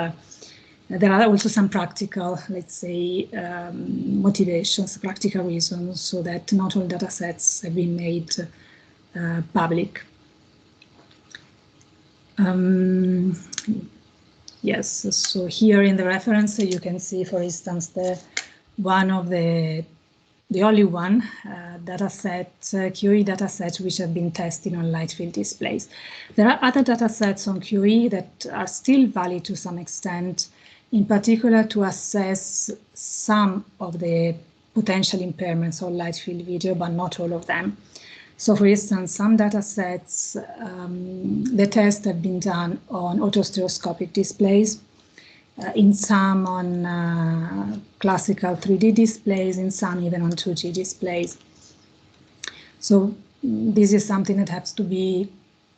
there are also some practical, let's say, motivations, practical reasons, so that not all data sets have been made public. Yes, so here in the reference you can see, for instance, the only one data set, QE data sets which have been tested on light field displays. There are other data sets on QE that are still valid to some extent, in particular to assess some of the potential impairments of light field video, but not all of them. So for instance, some data sets, the tests have been done on autostereoscopic displays, in some on classical 3D displays, in some even on 2G displays. So this is something that has to be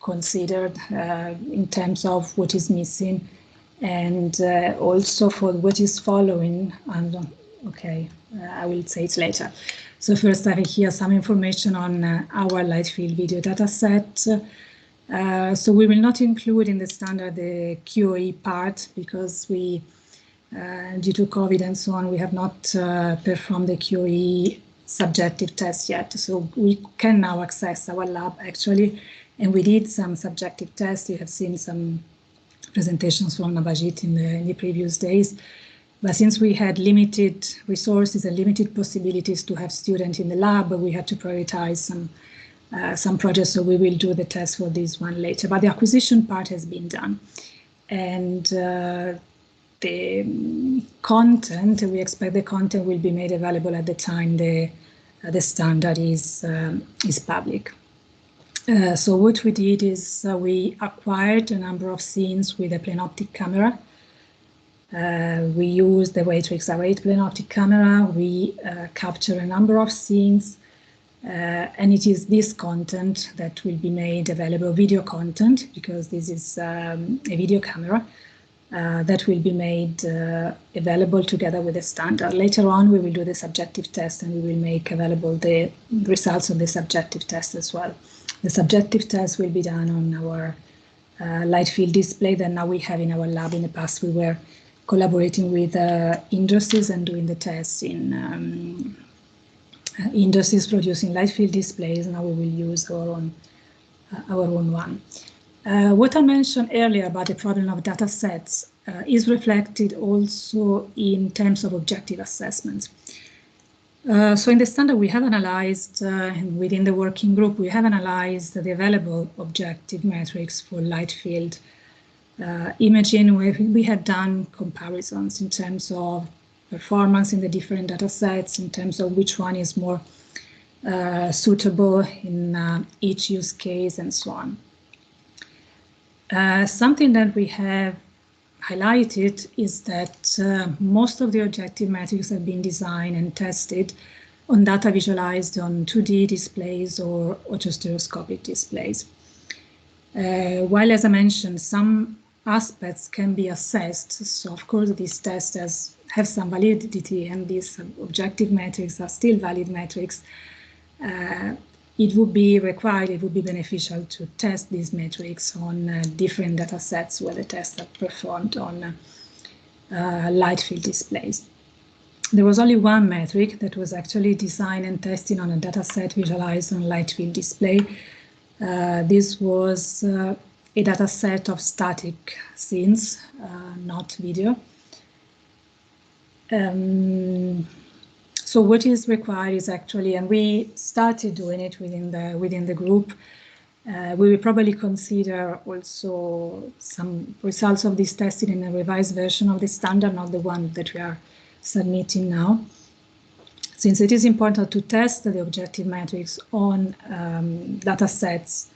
considered in terms of what is missing, and also for what is following. And okay, I will say it later. So first I have here some information on our light field video data set. So we will not include in the standard the QE part because we, due to COVID and so on, we have not performed the QE subjective test yet. So we can now access our lab actually, and we did some subjective tests. You have seen some presentations from Nabajit in the previous days. But since we had limited resources and limited possibilities to have students in the lab, we had to prioritize some projects, so we will do the test for this one later. But the acquisition part has been done. And the content, we expect the content will be made available at the time the standard is public. So what we did is we acquired a number of scenes with a plane optic camera. We used the Matrix R8 plane optic camera. We capture a number of scenes, and it is this content that will be made available, video content, because this is a video camera that will be made available together with the standard. Later on, we will do the subjective test and we will make available the results of the subjective test as well. The subjective test will be done on our light field display that now we have in our lab. In the past, we were collaborating with industries and doing the tests in industries producing light field displays. Now we will use our own one. What I mentioned earlier about the problem of data sets is reflected also in terms of objective assessments. So in the standard we have analyzed, within the working group, we have analyzed the available objective metrics for light field imaging, where we have done comparisons in terms of performance in the different data sets, in terms of which one is more suitable in each use case and so on. Something that we have highlighted is that most of the objective metrics have been designed and tested on data visualized on 2D displays or autostereoscopic displays. While, as I mentioned, some aspects can be assessed, so of course these tests have some validity and these objective metrics are still valid metrics, it would be required, it would be beneficial to test these metrics on different data sets where the tests are performed on light field displays. There was only one metric that was actually designed and tested on a data set visualized on light field display. This was a data set of static scenes, not video. So what is required is actually, and we started doing it within the group, we will probably consider also some results of this testing in a revised version of the standard, not the one that we are submitting now. Since it is important to test the objective metrics on data sets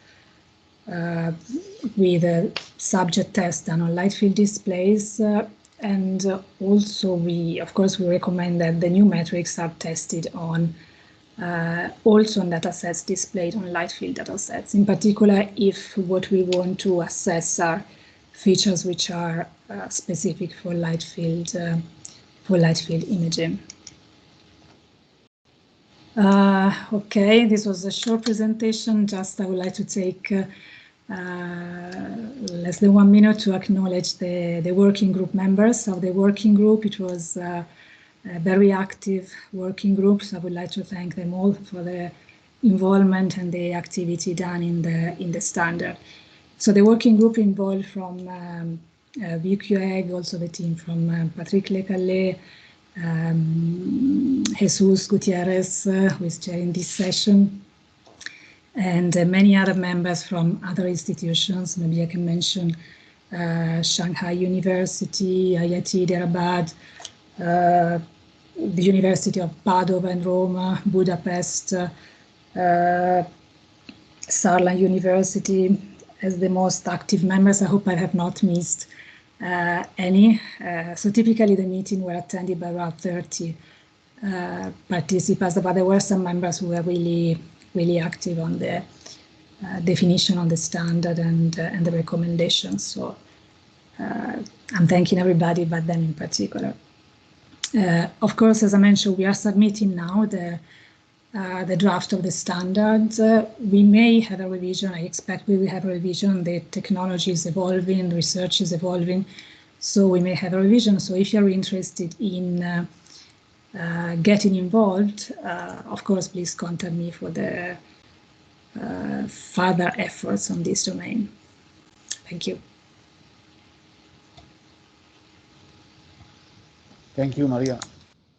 with a subject test done on light field displays, and also we recommend that the new metrics are tested on also on datasets displayed on light field datasets. In particular, if what we want to assess are features which are specific for light field imaging. Okay, this was a short presentation. Just I would like to take less than 1 minute to acknowledge the working group members of the working group. It was a very active working group, so I would like to thank them all for their involvement and the activity done in the standard. So the working group involved from VQEG, also the team from Patrick Lecallet, Jesus Gutierrez, who is chairing this session, and many other members from other institutions. Maybe I can mention Shanghai University, IIT Hyderabad, the University of Padova and Rome, Budapest, Saarland University as the most active members. I hope I have not missed any. So typically the meeting were attended by around 30 participants, but there were some members who were really active on the definition on the standard and the recommendations. So I'm thanking everybody, but them in particular. Of course, as I mentioned, we are submitting now the draft of the standard. We may have a revision. I expect we will have a revision. The technology is evolving, the research is evolving, so we may have a revision. So if you're interested in getting involved, of course, please contact me for the further efforts on this domain. Thank you. Thank you, Maria.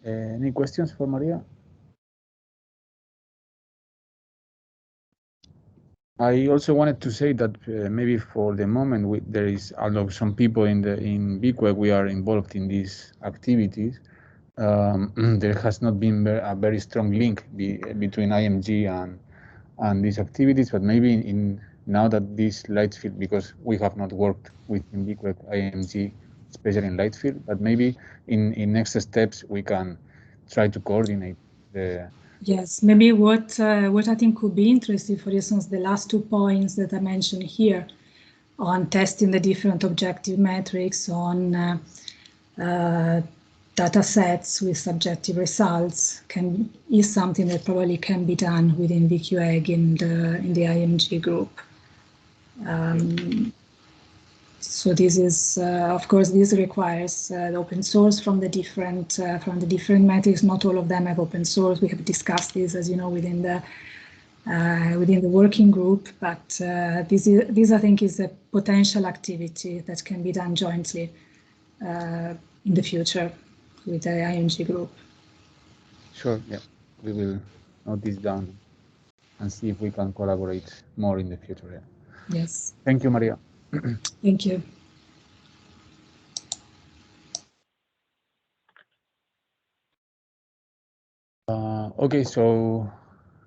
Any questions for Maria? I also wanted to say that maybe for the moment there is, although some people in VQEG we are involved in these activities, there has not been a very strong link between IMG and these activities. But maybe now that this light field, because we have not worked with VQEG IMG, especially in light field, but maybe in next steps we can try to coordinate the. Yes, maybe what I think could be interesting, for instance, the last 2 points that I mentioned here on testing the different objective metrics on data sets with subjective results is something that probably can be done within VQEG in the IMG group. So this is, of course, this requires the open source from the different metrics. Not all of them have open source. We have discussed this, as you know, within the working group. But this I think is a potential activity that can be done jointly in the future with the IMG group. Sure. Yeah, we will note this down and see if we can collaborate more in the future. Yeah. Yes. Thank you, Maria. Thank you. Okay, so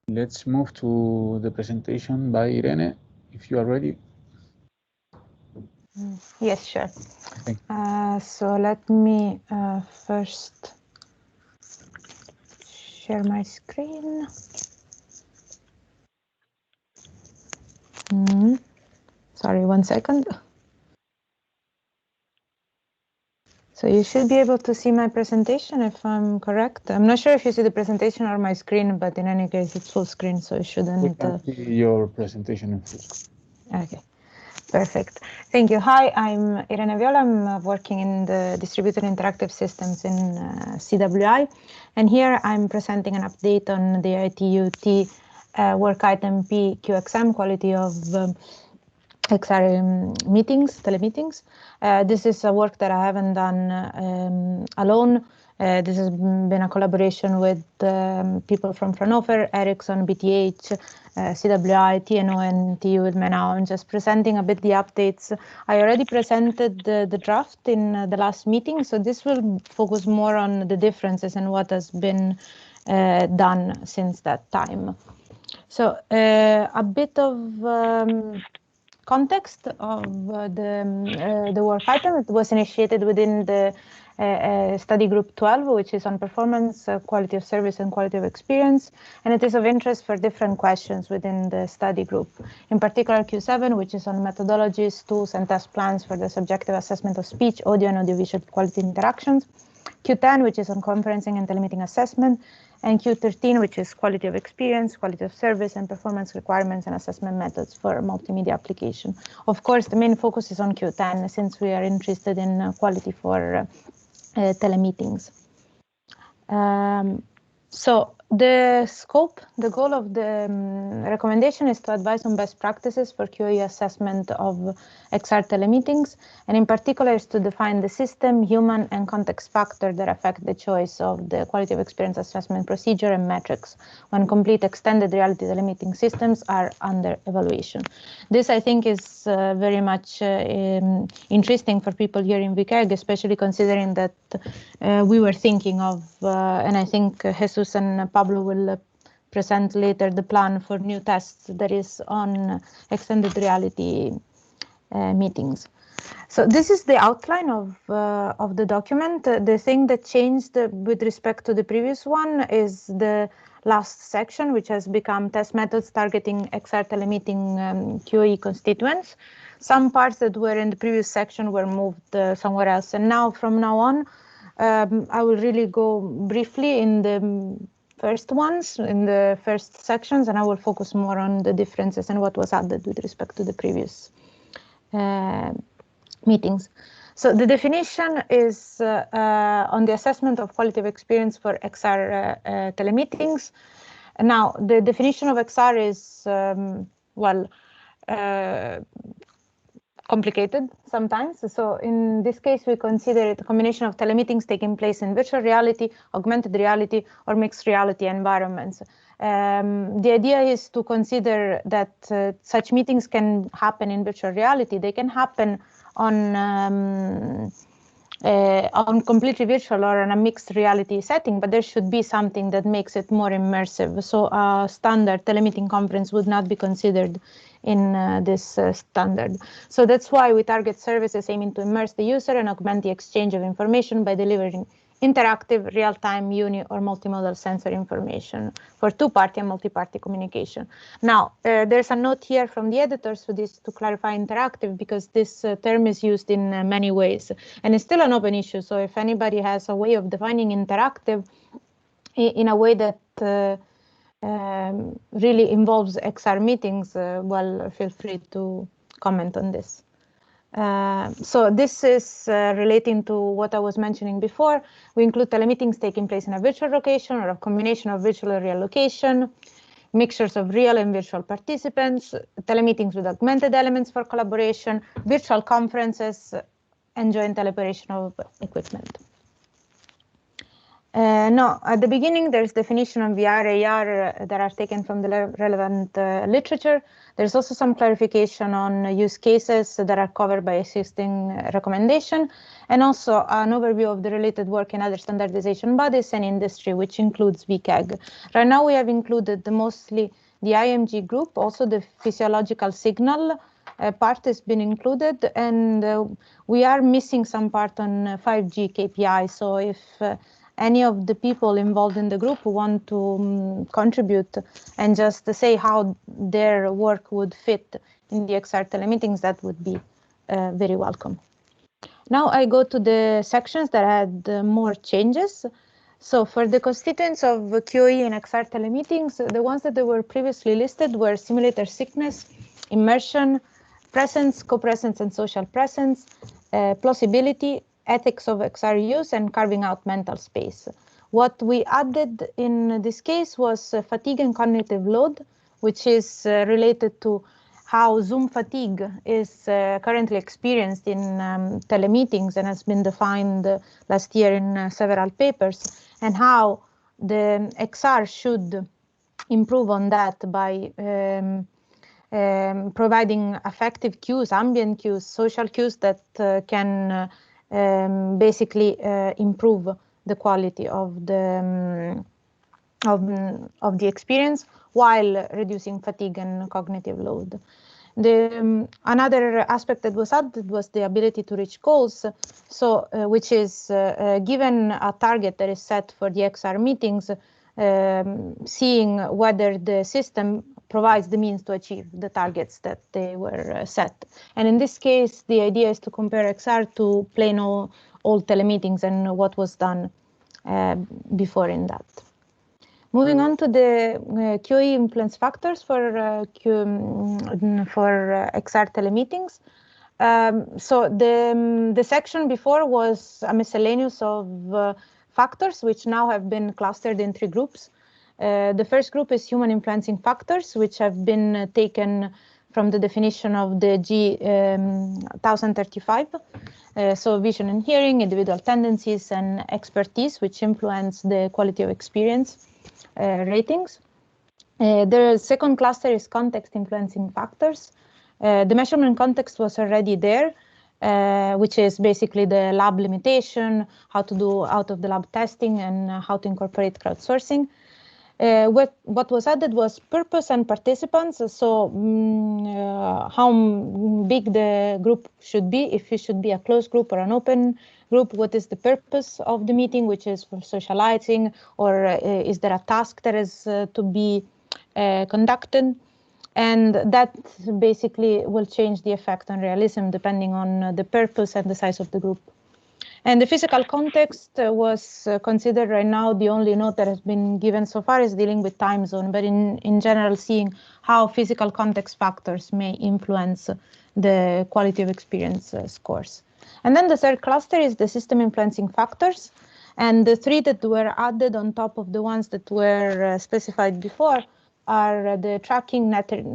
let's move to the presentation by Irene, if you are ready. Yes, sure. So let me first share my screen. Sorry, 1 second. So you should be able to see my presentation if I'm correct. I'm not sure if you see the presentation or my screen, but in any case, it's full screen, so you shouldn't. We can see your presentation in full screen. Okay, perfect. Thank you. Hi, I'm Irene Viola. I'm working in the distributed interactive systems in CWI. And here I'm presenting an update on the ITUT work item PQXM, quality of XR meetings, telemeetings. This is a work that I haven't done alone. This has been a collaboration with people from Fraunhofer, Ericsson, BTH, CWI, TNO, and TU Ilmenau. I'm just presenting a bit the updates. I already presented the draft in the last meeting, so this will focus more on the differences and what has been done since that time. So a bit of context of the work item. It was initiated within the study group 12, which is on performance, quality of service and quality of experience, and it is of interest for different questions within the study group. In particular, Q7, which is on methodologies, tools and test plans for the subjective assessment of speech, audio and audiovisual quality interactions, Q10, which is on conferencing and telemeeting assessment, and Q13, which is quality of experience, quality of service, and performance requirements and assessment methods for multimedia application. Of course, the main focus is on Q10, since we are interested in quality for telemeetings. So the scope, the goal of the recommendation is to advise on best practices for QA assessment of XR telemeetings, and in particular is to define the system, human, and context factor that affect the choice of the quality of experience assessment procedure and metrics when complete extended reality telemeeting systems are under evaluation. This, I think, is very much interesting for people here in VQEG, especially considering that we were thinking of, and I think Jesus and Pablo will present later the plan for new tests that is on extended reality meetings. So this is the outline of the document. The thing that changed with respect to the previous one is the last section, which has become test methods targeting XR telemeeting QE constituents. Some parts that were in the previous section were moved somewhere else, and now from now on I will really go briefly in the first ones, in the first sections, and I will focus more on the differences and what was added with respect to the previous meetings. So the definition is on the assessment of quality of experience for XR telemeetings. Now, the definition of XR is, complicated sometimes. So in this case, we consider it a combination of telemeetings taking place in virtual reality, augmented reality, or mixed reality environments. The idea is to consider that such meetings can happen in virtual reality. They can happen on completely virtual or on a mixed reality setting, but there should be something that makes it more immersive. So a standard telemeeting conference would not be considered in this standard. So that's why we target services aiming to immerse the user and augment the exchange of information by delivering interactive, real-time, uni or multimodal sensor information for two-party and multi-party communication. Now, there's a note here from the editors for this to clarify interactive, because this term is used in many ways, and it's still an open issue. So if anybody has a way of defining interactive in a way that really involves XR meetings, well, feel free to comment on this. So this is relating to what I was mentioning before. We include telemeetings taking place in a virtual location or a combination of virtual and real location, mixtures of real and virtual participants, telemeetings with augmented elements for collaboration, virtual conferences, and joint operation of equipment. No, at the beginning, there's definition of VR, AR that are taken from the relevant literature. There's also some clarification on use cases that are covered by existing recommendation, and also an overview of the related work in other standardization bodies and industry, which includes VQEG. Right now, we have included mostly the IMG group, also the physiological signal part has been included, and we are missing some part on 5G KPI. So if any of the people involved in the group who want to contribute and just say how their work would fit in the XR telemeetings, that would be very welcome. Now I go to the sections that had more changes. So for the constituents of QoE and XR telemeetings, the ones that were previously listed were simulator sickness, immersion, presence, co-presence and social presence, plausibility, ethics of XR use, and carving out mental space. What we added in this case was fatigue and cognitive load, which is related to how Zoom fatigue is currently experienced in telemeetings and has been defined last year in several papers, and how the XR should improve on that by providing affective cues, ambient cues, social cues that can basically improve the quality of the experience while reducing fatigue and cognitive load. Another aspect that was added was the ability to reach goals. So, which is given a target that is set for the XR meetings, seeing whether the system provides the means to achieve the targets that they were set. And in this case, the idea is to compare XR to plain old telemeetings and what was done before in that. Moving on to the QoE influence factors for XR telemeetings. So the section before was a miscellaneous of factors, which now have been clustered in 3 groups. The first group is human influencing factors, which have been taken from the definition of the G 1035. So vision and hearing, individual tendencies, and expertise, which influence the quality of experience ratings. The second cluster is context influencing factors. The measurement context was already there, which is basically the lab limitation, how to do out of the lab testing, and how to incorporate crowdsourcing. What was added was purpose and participants. So how big the group should be, if it should be a closed group or an open group, what is the purpose of the meeting, which is for socializing, or is there a task that is to be conducted? And that basically will change the effect on realism depending on the purpose and the size of the group. And the physical context was considered right now. The only note that has been given so far is dealing with time zone, but in general, seeing how physical context factors may influence the quality of experience scores. And then the third cluster is the system influencing factors. And the 3 that were added on top of the ones that were specified before are the tracking,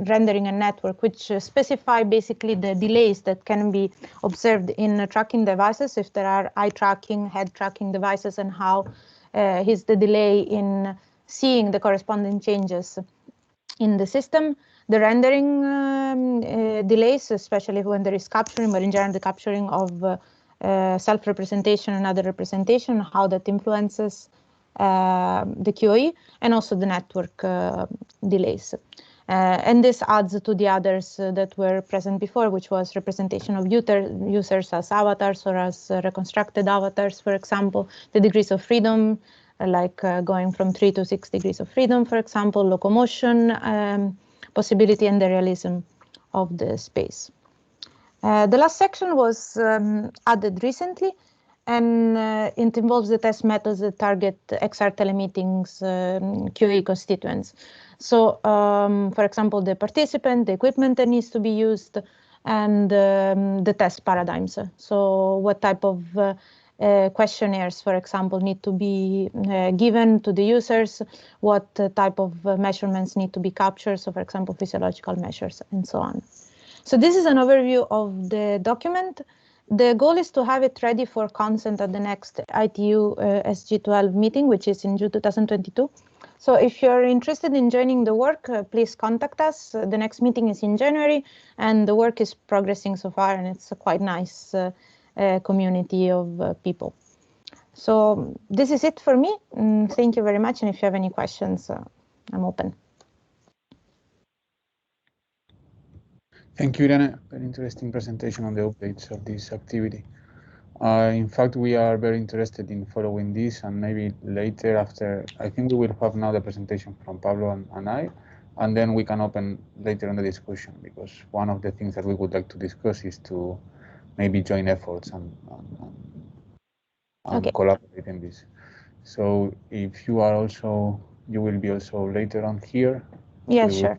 rendering, and network, which specify basically the delays that can be observed in tracking devices, if there are eye tracking, head tracking devices, and how is the delay in seeing the corresponding changes in the system. The rendering delays, especially when there is capturing, but in general the capturing of self-representation and other representation, how that influences the QoE, and also the network delays. And this adds to the others that were present before, which was representation of users as avatars or as reconstructed avatars, for example, the degrees of freedom, like going from 3 to 6 degrees of freedom, for example, locomotion possibility, and the realism of the space. The last section was added recently, and it involves the test methods that target XR telemeetings QoE constituents. So, for example, the participant, the equipment that needs to be used, and the test paradigms. So what type of questionnaires, for example, need to be given to the users, what type of measurements need to be captured, so for example, physiological measures, and so on. So this is an overview of the document. The goal is to have it ready for consent at the next ITU SG12 meeting, which is in June 2022. So if you're interested in joining the work, please contact us. The next meeting is in January, and the work is progressing so far, and it's a quite nice community of people. So this is it for me. Thank you very much, and if you have any questions, I'm open. Thank you, Irene. Very interesting presentation on the updates of this activity. In fact, we are very interested in following this, and maybe later after, I think we will have now the presentation from Pablo and I, and then we can open later on the discussion, because one of the things that we would like to discuss is to maybe join efforts and Okay. collaborate in this. So if you are also, you will be also later on here. Yeah, sure.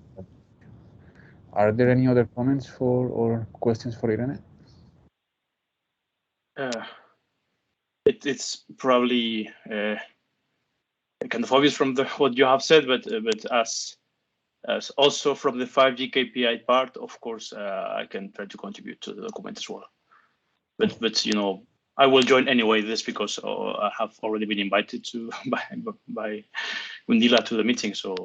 Are there any other comments for or questions for Irene? It's probably kind of obvious from what you have said, but as also from the 5G KPI part, of course, I can try to contribute to the document as well. But you know, I will join anyway this, because I have already been invited to by Gundila to the meeting, so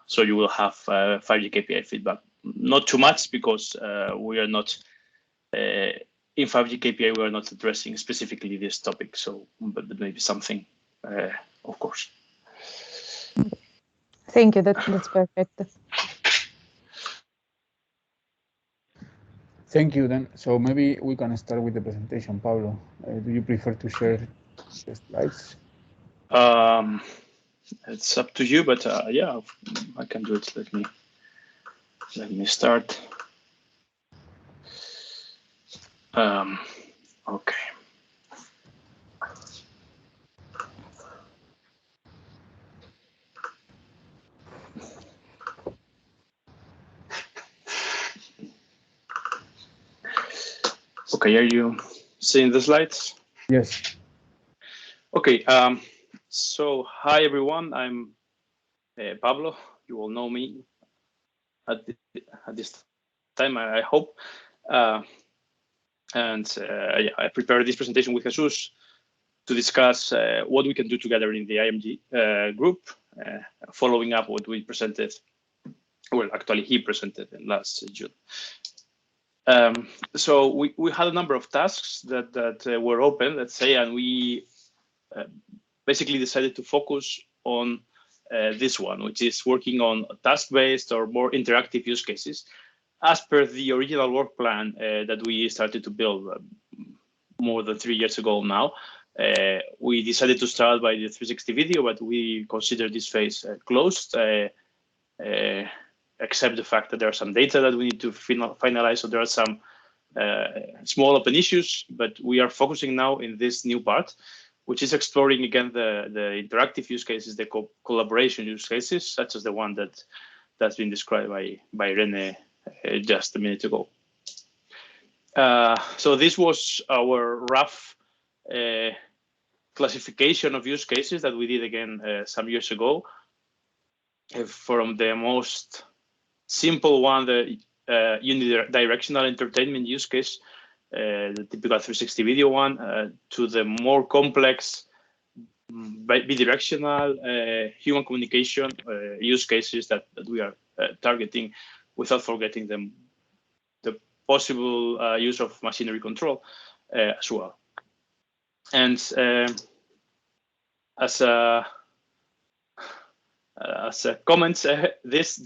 so you will have 5G KPI feedback. Not too much, because we are not in 5G KPI, we are not addressing specifically this topic. So, but maybe something, of course. Thank you. That's perfect. Thank you. Then, so maybe we can start with the presentation. Pablo, do you prefer to share the slides? It's up to you, but yeah, I can do it. Let me start. Okay. Okay, are you seeing the slides? Yes. Okay, so hi everyone, I'm Pablo. You all know me at this time, I hope. Yeah, I prepared this presentation with Jesus to discuss what we can do together in the IMG group, following up what we presented. Well, actually, he presented in last June. So we had a number of tasks that were open, let's say, and we basically decided to focus on this one, which is working on task-based or more interactive use cases, as per the original work plan that we started to build more than 3 years ago now. We decided to start by the 360 video, but we consider this phase closed, except the fact that there are some data that we need to finalize. So there are some small open issues, but we are focusing now in this new part, which is exploring again the interactive use cases, the collaboration use cases, such as the one that's been described by Rene just a minute ago. So this was our rough classification of use cases that we did again some years ago. From the most simple one, the unidirectional entertainment use case, the typical 360 video one, to the more complex bidirectional human communication use cases that we are targeting, without forgetting the possible use of machinery control as well. And as a comment, this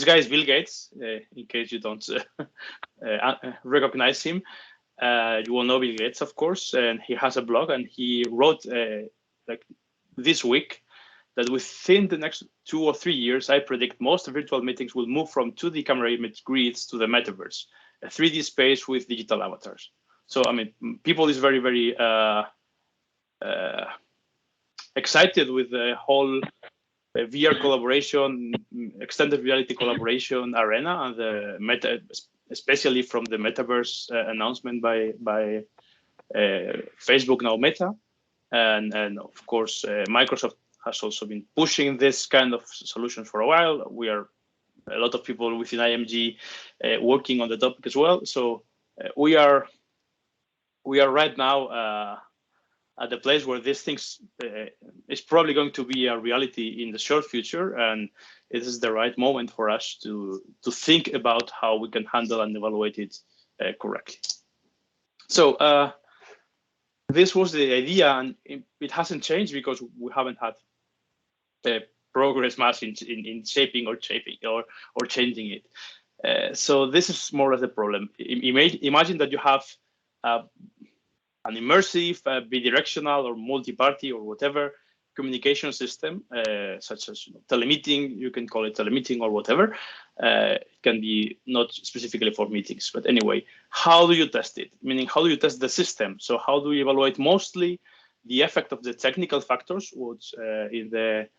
guy is Bill Gates, in case you don't recognize him. You will know Bill Gates, of course, and he has a blog, and he wrote like this week that within the next 2 or 3 years, I predict most virtual meetings will move from 2D camera image grids to the metaverse, a 3D space with digital avatars. So, I mean, people is very, very excited with the whole VR collaboration, extended reality collaboration arena, and the meta, especially from the metaverse announcement by Facebook, now Meta, and of course Microsoft has also been pushing this kind of solution for a while. We are a lot of people within IMG working on the topic as well. So we are right now at the place where this things is probably going to be a reality in the short future, and it is the right moment for us to think about how we can handle and evaluate it correctly. So this was the idea, and it hasn't changed because we haven't had progress much in shaping or changing it. So this is more or less the problem. Imagine that you have an immersive, bidirectional, or multi-party, or whatever communication system, such as telemeeting. You can call it telemeeting or whatever. It can be not specifically for meetings, but anyway, how do you test it? Meaning, how do you test the system? So how do you evaluate mostly the effect of the technical factors, which in the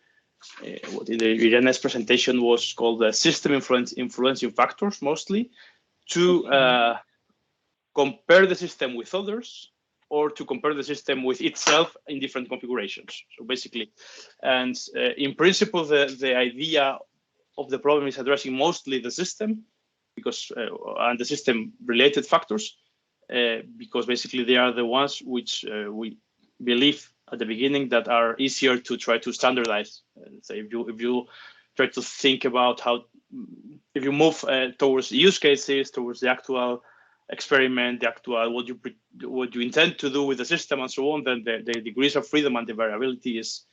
Irene's presentation was called the system influencing factors, mostly to compare the system with others, or to compare the system with itself in different configurations. So basically, and in principle, the idea of the problem is addressing mostly the system, because and the system related factors, because basically they are the ones which we believe at the beginning that are easier to try to standardize. So if you try to think about how, if you move towards use cases, towards the actual experiment, the actual what you intend to do with the system and so on, then the degrees of freedom and the variability is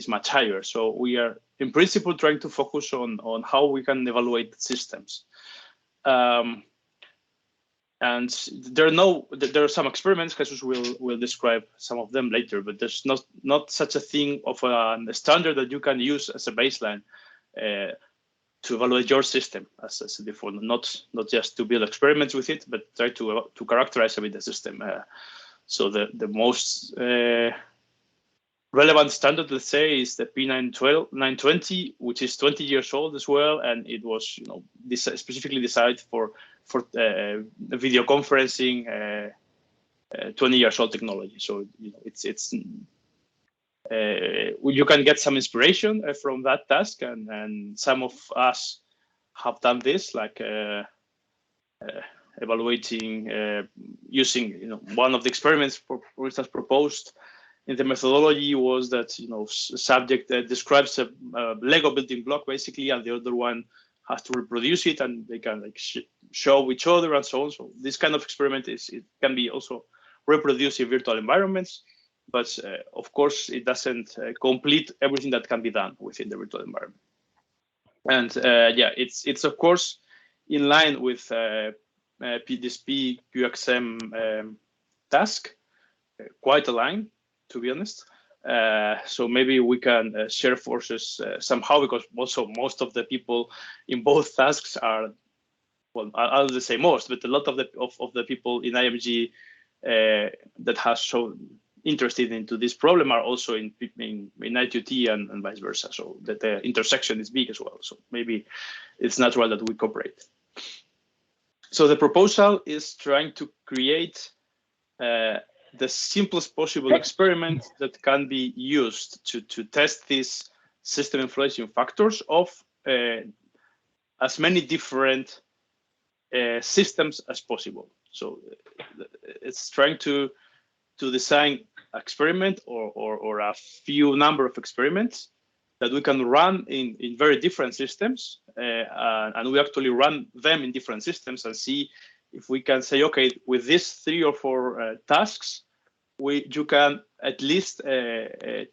much higher. So we are in principle trying to focus on how we can evaluate systems. And there are some experiments. Jesus will describe some of them later, but there's not such a thing of a standard that you can use as a baseline to evaluate your system, as I said before. Not just to build experiments with it, but try to characterize a bit the system. So the most relevant standard, let's say, is the P920, which is 20 years old as well, and it was specifically designed for video conferencing, 20 years old technology. So you can get some inspiration from that task, and some of us have done this, like evaluating using one of the experiments, for instance, proposed in the methodology was that subject describes a Lego building block basically, and the other one has to reproduce it, and they can show each other and so on. So this kind of experiment it can be also reproduced in virtual environments, but of course it doesn't complete everything that can be done within the virtual environment. And it's of course in line with this PQXM task, quite aligned, to be honest. So maybe we can share forces somehow, because also most of the people in both tasks are, well, I'll just say most, but a lot of the people in IMG that has shown interested into this problem are also in ITUT and vice versa. So that the intersection is big as well. So maybe it's natural that we cooperate. So the proposal is trying to create the simplest possible experiment that can be used to test these system influencing factors of as many different systems as possible. So it's trying to design experiment or a few number of experiments that we can run in very different systems, and we actually run them in different systems and see if we can say, okay, with these 3 or 4 tasks, you can at least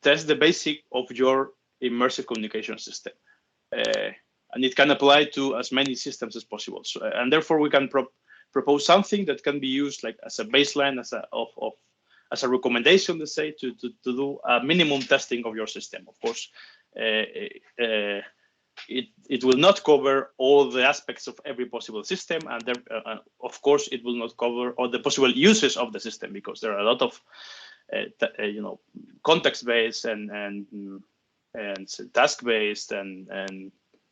test the basic of your immersive communication system, and it can apply to as many systems as possible. So, and therefore, we can propose something that can be used like as a baseline, as a recommendation, let's say, to do a minimum testing of your system. Of course, it will not cover all the aspects of every possible system, and of course, it will not cover all the possible uses of the system, because there are a lot of context-based and task-based and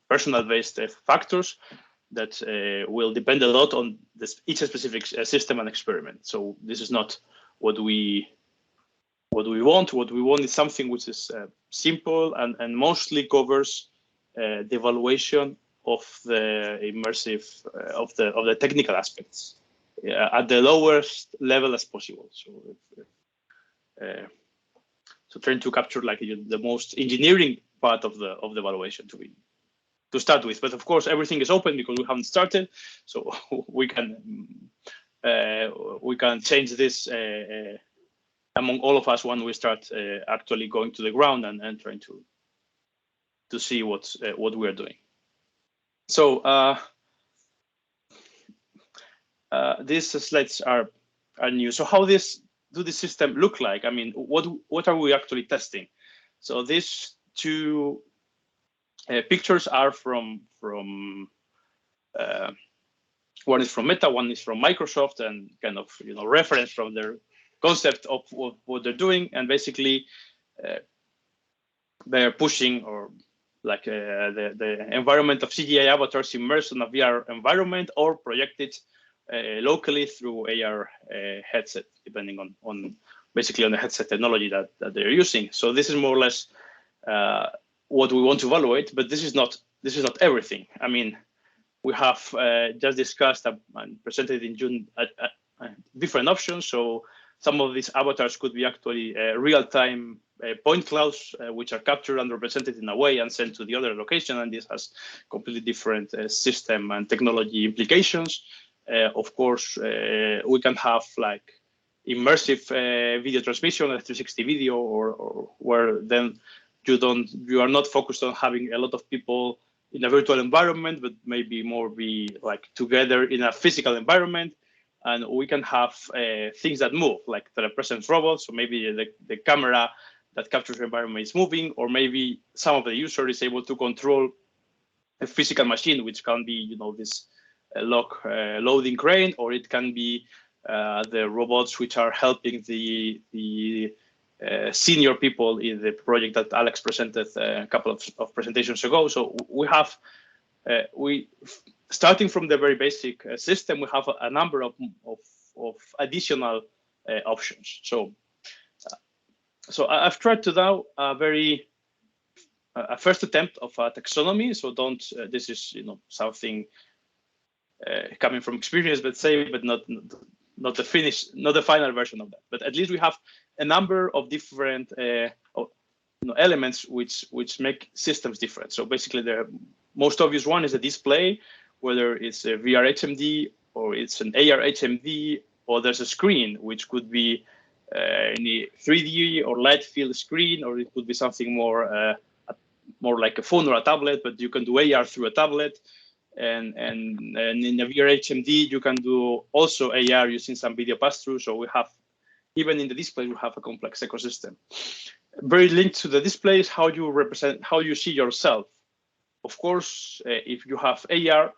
personal-based factors that will depend a lot on each specific system and experiment. So this is not what we want. What we want is something which is simple and mostly covers the evaluation of the immersive of the technical aspects at the lowest level as possible. So trying to capture like the most engineering part of the evaluation to start with. But of course, everything is open because we haven't started, so we can change this among all of us when we start actually going to the ground and trying to see what we are doing. So these slides are new. So how do this system look like? I mean, what are we actually testing? So these 2 pictures are from one is from Meta, one is from Microsoft, and kind of reference from their concept of what they're doing. And basically they're pushing or like the environment of CGI avatars immersed in a VR environment or projected locally through AR headset, depending on basically on the headset technology that they're using. So this is more or less what we want to evaluate, but this is not everything. I mean, we have just discussed and presented in June different options. So some of these avatars could be actually real-time point clouds, which are captured and represented in a way and sent to the other location. And this has completely different system and technology implications. Of course, we can have like immersive video transmission, 360 video, or where then you are not focused on having a lot of people in a virtual environment, but maybe more be like together in a physical environment. And we can have things that move, like telepresence robots. So maybe the camera that captures the environment is moving, or maybe some of the user is able to control a physical machine, which can be, this loading crane, or it can be the robots which are helping the senior people in the project that Alex presented a couple of presentations ago. So we have, starting from the very basic system, we have a number of additional options. So I've tried to do a first attempt of a taxonomy. So this is something coming from experience, but not the final version of that. But at least we have a number of different elements which make systems different. So basically, the most obvious one is a display, whether it's a VR HMD or it's an AR HMD, or there's a screen which could be any 3D or light field screen, or it could be something more like a phone or a tablet, but you can do AR through a tablet. And in a VR HMD, you can do also AR using some video pass-through. So we have, even in the display, we have a complex ecosystem. Very linked to the display is how you see yourself. Of course, if you have AR,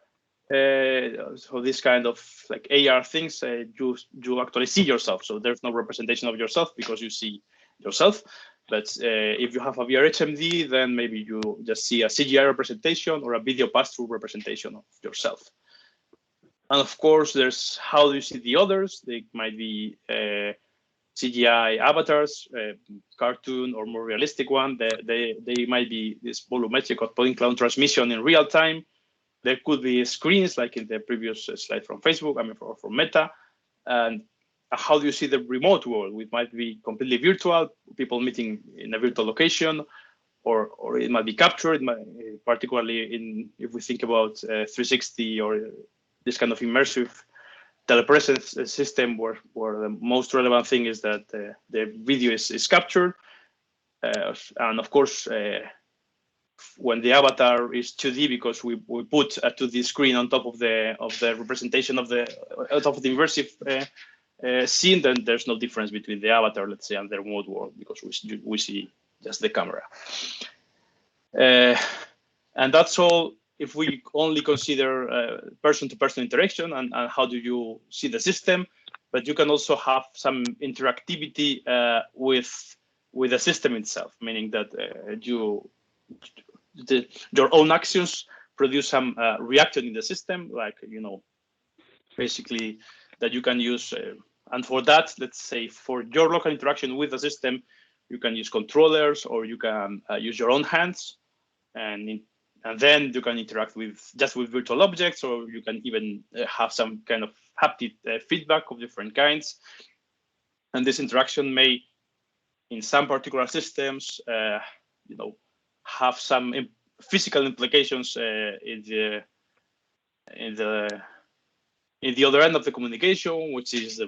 so this kind of like AR things, you actually see yourself. So there's no representation of yourself because you see yourself. But if you have a VR HMD, then maybe you just see a CGI representation or a video pass-through representation of yourself. And of course, there's how do you see the others? They might be CGI avatars, cartoon or more realistic one. They might be this volumetric or point cloud transmission in real time. There could be screens like in the previous slide from Facebook, from Meta. And how do you see the remote world? It might be completely virtual, people meeting in a virtual location, or it might be captured, particularly if we think about 360 or this kind of immersive telepresence system where the most relevant thing is that the video is captured. And of course, when the avatar is 2D, because we put a 2D screen on top of the representation of the immersive scene, then there's no difference between the avatar, let's say, and the remote world, because we see just the camera. And that's all if we only consider person-to-person interaction and how do you see the system. But you can also have some interactivity with the system itself, meaning that your own actions produce some reaction in the system, like, basically that you can use. And for that, let's say for your local interaction with the system, you can use controllers, or you can use your own hands, and then you can interact just with virtual objects, or you can even have some kind of haptic feedback of different kinds. And this interaction may, in some particular systems, have some physical implications in the other end of the communication, which is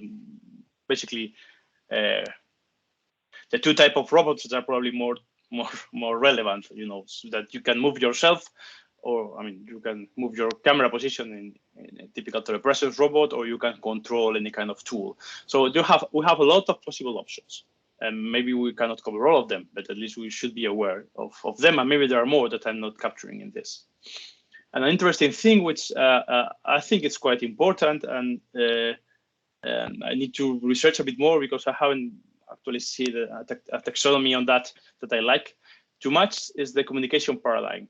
basically the two type of robots that are probably more relevant, so that you can move yourself, or you can move your camera position in a typical telepresence robot, or you can control any kind of tool. So we have a lot of possible options, and maybe we cannot cover all of them, but at least we should be aware of them, and maybe there are more that I'm not capturing in this. And an interesting thing, which I think it's quite important, and I need to research a bit more because I haven't actually seen a taxonomy on that I like too much, is the communication paradigm,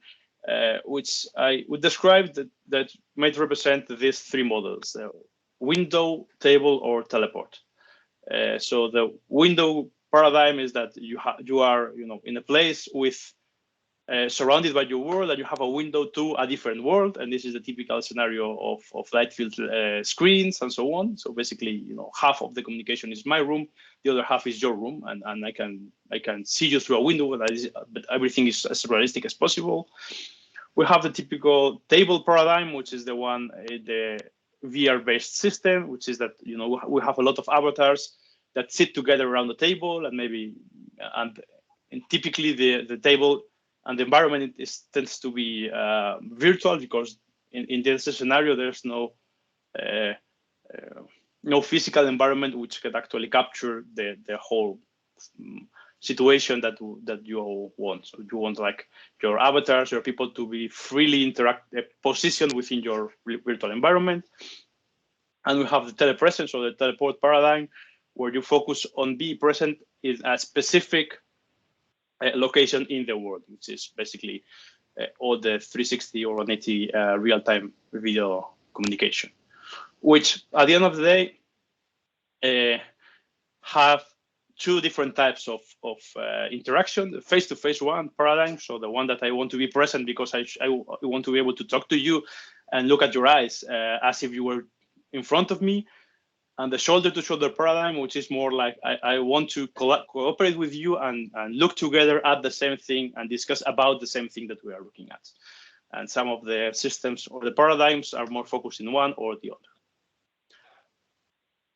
which I would describe that might represent these three models: window, table, or teleport. So the window paradigm is that you are in a place with surrounded by your world, and you have a window to a different world, and this is the typical scenario of light field screens and so on. So basically, half of the communication is my room, the other half is your room, and I can see you through a window, but everything is as realistic as possible. We have the typical table paradigm, which is the one the VR-based system, which is that we have a lot of avatars that sit together around the table, and typically the table and the environment tends to be virtual, because in this scenario there's no physical environment which can actually capture the whole situation that you want. So you want like your avatars, your people to be freely positioned within your virtual environment. And we have the telepresence, or the teleport paradigm, where you focus on being present in a specific location in the world, which is basically all the 360 or 180 real-time video communication, which at the end of the day have two different types of interaction. The face-to-face one paradigm, so the one that I want to be present because I want to be able to talk to you and look at your eyes as if you were in front of me. And the shoulder-to-shoulder paradigm, which is more like I want to cooperate with you and look together at the same thing and discuss about the same thing that we are looking at. And some of the systems or the paradigms are more focused in one or the other.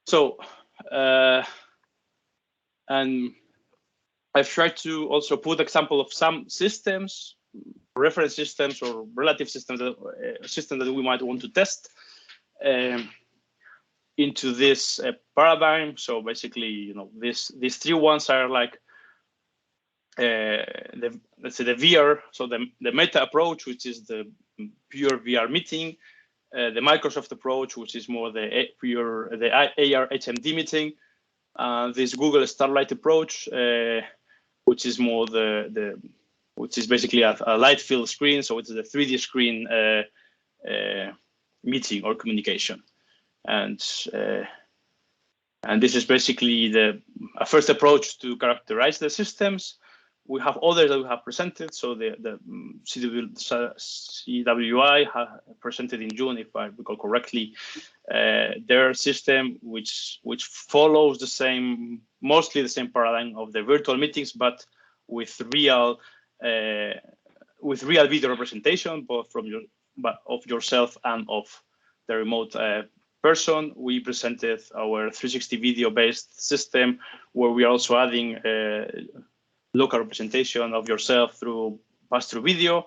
So, and I've tried to also put example of some systems, reference systems or relative systems that we might want to test into this paradigm. So basically, these three ones are like let's say the VR, so the Meta approach, which is the pure VR meeting, the Microsoft approach, which is more the AR HMD meeting, this Google Starlight approach, which is more which is basically a light field screen, so it's a 3D screen meeting or communication. And this is basically a first approach to characterize the systems. We have others that we have presented. So the CWI presented in June, if I recall correctly, their system, which follows mostly the same paradigm of the virtual meetings, but with real video representation, both of yourself and of the remote person. We presented our 360 video-based system, where we are also adding local representation of yourself through pass-through video.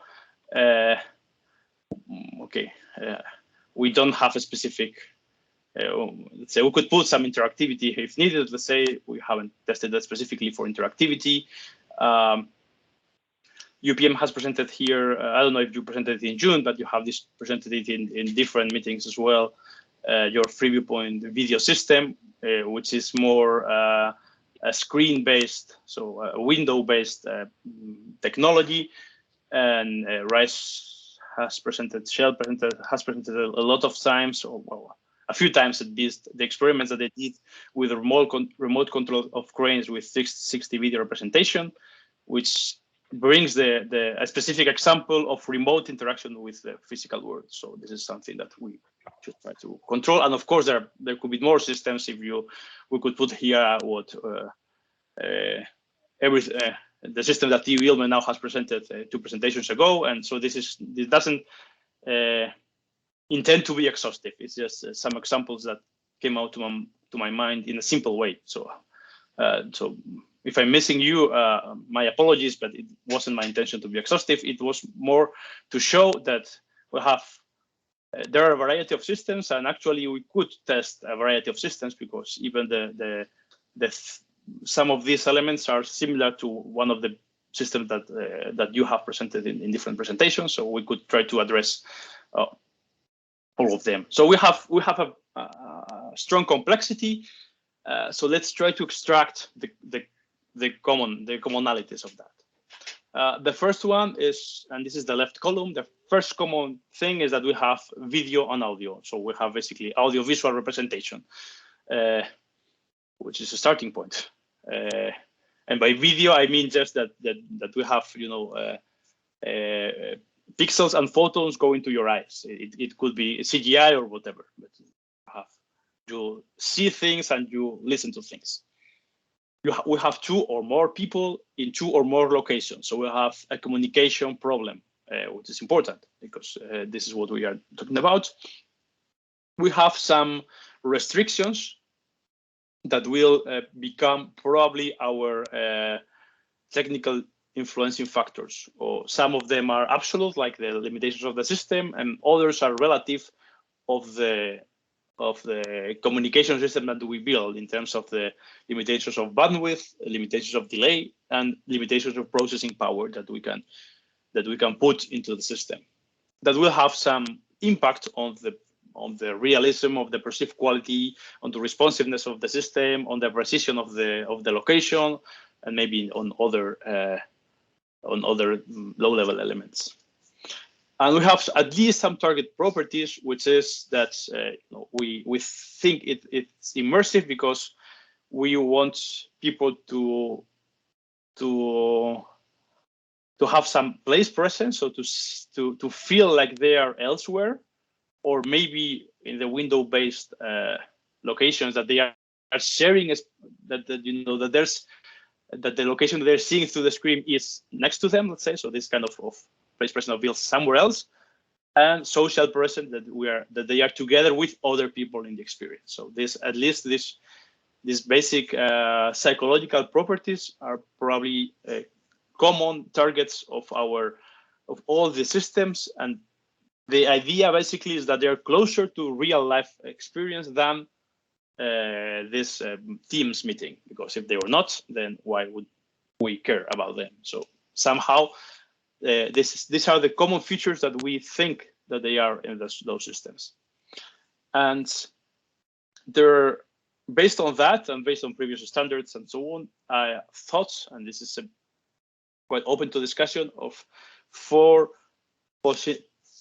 We don't have a specific, let's say we could put some interactivity if needed. Let's say we haven't tested that specifically for interactivity. UPM has presented here, I don't know if you presented it in June, but you have this presented it in different meetings as well, your free viewpoint video system, which is more a screen-based, so a window-based technology. And Rice has presented, Shell has presented a lot of times, or well, a few times at least, the experiments that they did with remote control of cranes with 360 video representation, which brings a specific example of remote interaction with the physical world. So this is something that we should try to control. And of course, there could be more systems. We could put here what the system that TV Ilmen now has presented 2 presentations ago. And so this doesn't intend to be exhaustive. It's just some examples that came out to my mind in a simple way. So if I'm missing you, my apologies, but it wasn't my intention to be exhaustive. It was more to show that we have there are a variety of systems, and actually we could test a variety of systems, because even some of these elements are similar to one of the systems that you have presented in different presentations. So we could try to address all of them. So we have a strong complexity. So let's try to extract the commonalities of that. The first one is, and this is the left column, the first common thing is that we have video and audio. So we have basically audio-visual representation, which is a starting point. And by video, I mean just that we have, pixels and photons going to your eyes. It could be CGI or whatever, but you see things and you listen to things. We have 2 or more people in 2 or more locations. So we have a communication problem, which is important, because this is what we are talking about. We have some restrictions that will become probably our technical influencing factors, or some of them are absolute, like the limitations of the system, and others are relative of the communication system that we build in terms of the limitations of bandwidth, limitations of delay, and limitations of processing power that we can put into the system. That will have some impact on the realism of the perceived quality, on the responsiveness of the system, on the precision of the location, and maybe on other low-level elements. And we have at least some target properties, which is that we think it's immersive because we want people to have some place presence, so to feel like they are elsewhere, or maybe in the window-based locations that they are sharing, that the location they're seeing through the screen is next to them, let's say. So this kind of place presence of built somewhere else, and social presence that they are together with other people in the experience. So these basic psychological properties are probably common targets of all the systems, and the idea basically is that they're closer to real life experience than this Teams meeting, because if they were not, then why would we care about them? So somehow these are the common features that we think that they are in those systems. And they're based on that, and based on previous standards and so on, I thought, and this is quite open to discussion, of 4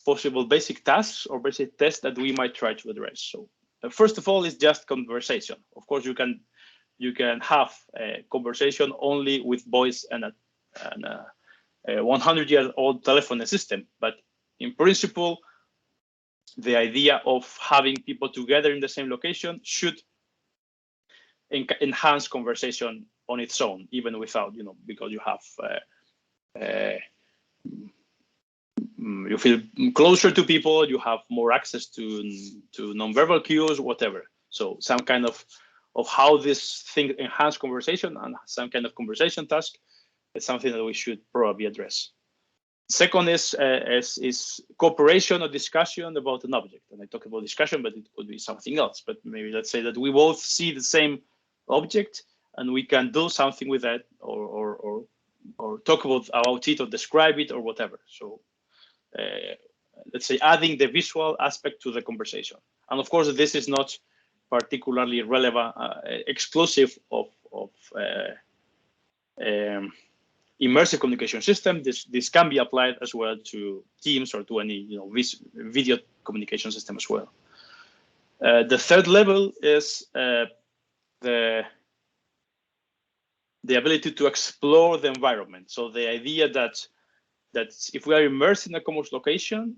possible basic tasks or basic tests that we might try to address. So first of all is just conversation. Of course, you can have a conversation only with voice and a 100-year-old telephone system, but in principle, the idea of having people together in the same location should enhance conversation on its own, even without, because you have you feel closer to people, you have more access to nonverbal cues, whatever. So some kind of how this thing enhance conversation, and some kind of conversation task is something that we should probably address. Second is cooperation or discussion about an object. And I talk about discussion, but it could be something else. But maybe let's say that we both see the same object and we can do something with that, or talk about it, or describe it, or whatever. So let's say adding the visual aspect to the conversation. And of course, this is not particularly relevant, exclusive of immersive communication system. This can be applied as well to Teams or to any video communication system as well. The third level is the ability to explore the environment. So the idea that if we are immersed in a common location,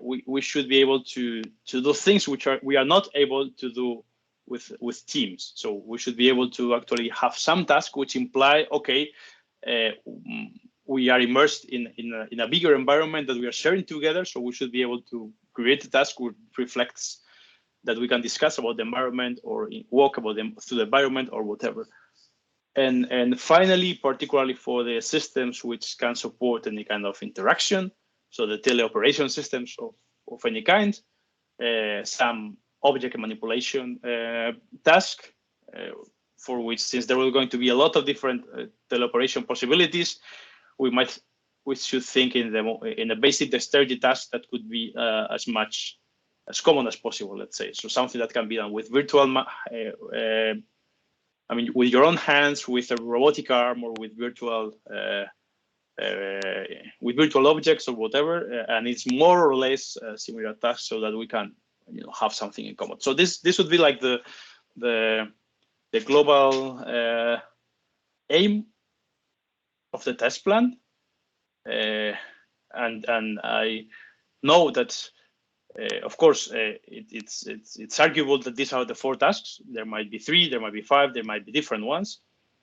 we should be able to do things which we are not able to do with Teams. So we should be able to actually have some tasks which imply, okay, we are immersed in a bigger environment that we are sharing together. So we should be able to create a task which reflects that we can discuss about the environment, or walk about them through the environment, or whatever. And finally, particularly for the systems which can support any kind of interaction, so the teleoperation systems of any kind, some object manipulation task, for which, since there are going to be a lot of different teleoperation possibilities, we should think in a basic dexterity task that could be as common as possible, let's say. So something that can be done with virtual, with your own hands, with a robotic arm, or with virtual objects or whatever, and it's more or less a similar task, so that we can have something in common. So this would be like the global aim of the test plan, and I know that of course it's arguable that these are the 4 tasks. There might be 3, there might be 5, there might be different ones,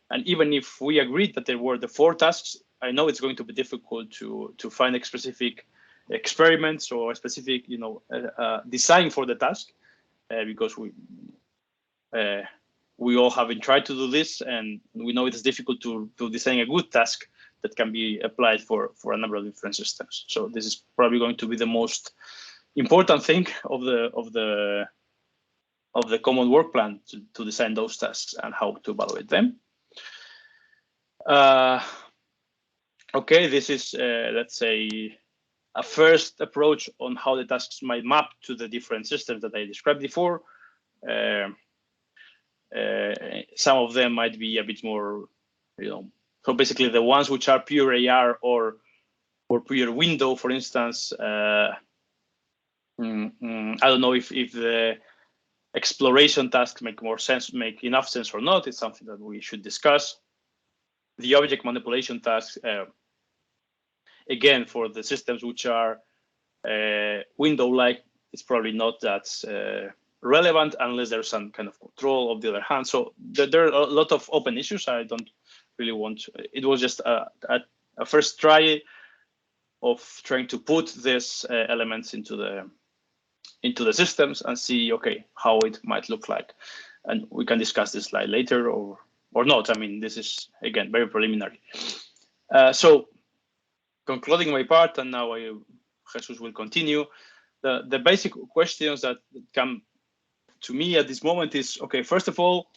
and even if we agreed that there were the 4 tasks, I know it's going to be difficult to find a specific experiments or a specific design for the task, because we all haven't tried to do this, and we know it's difficult to design a good task that can be applied for a number of different systems. So this is probably going to be the most important thing of the common work plan to design those tasks and how to evaluate them. Okay, this is let's say a first approach on how the tasks might map to the different systems that I described before. Some of them might be a bit more, so basically the ones which are pure AR or pure window, for instance. I don't know if the exploration tasks make enough sense or not. It's something that we should discuss. The object manipulation tasks, again, for the systems which are window-like, it's probably not that relevant unless there's some kind of control of the other hand. So there are a lot of open issues. I don't really want to, it was just a first try of trying to put these elements into the systems and see, okay, how it might look like. And we can discuss this slide later or not. I mean, this is, again, very preliminary. So concluding my part, and now Jesus will continue. The basic questions that come to me at this moment is, okay, first of all,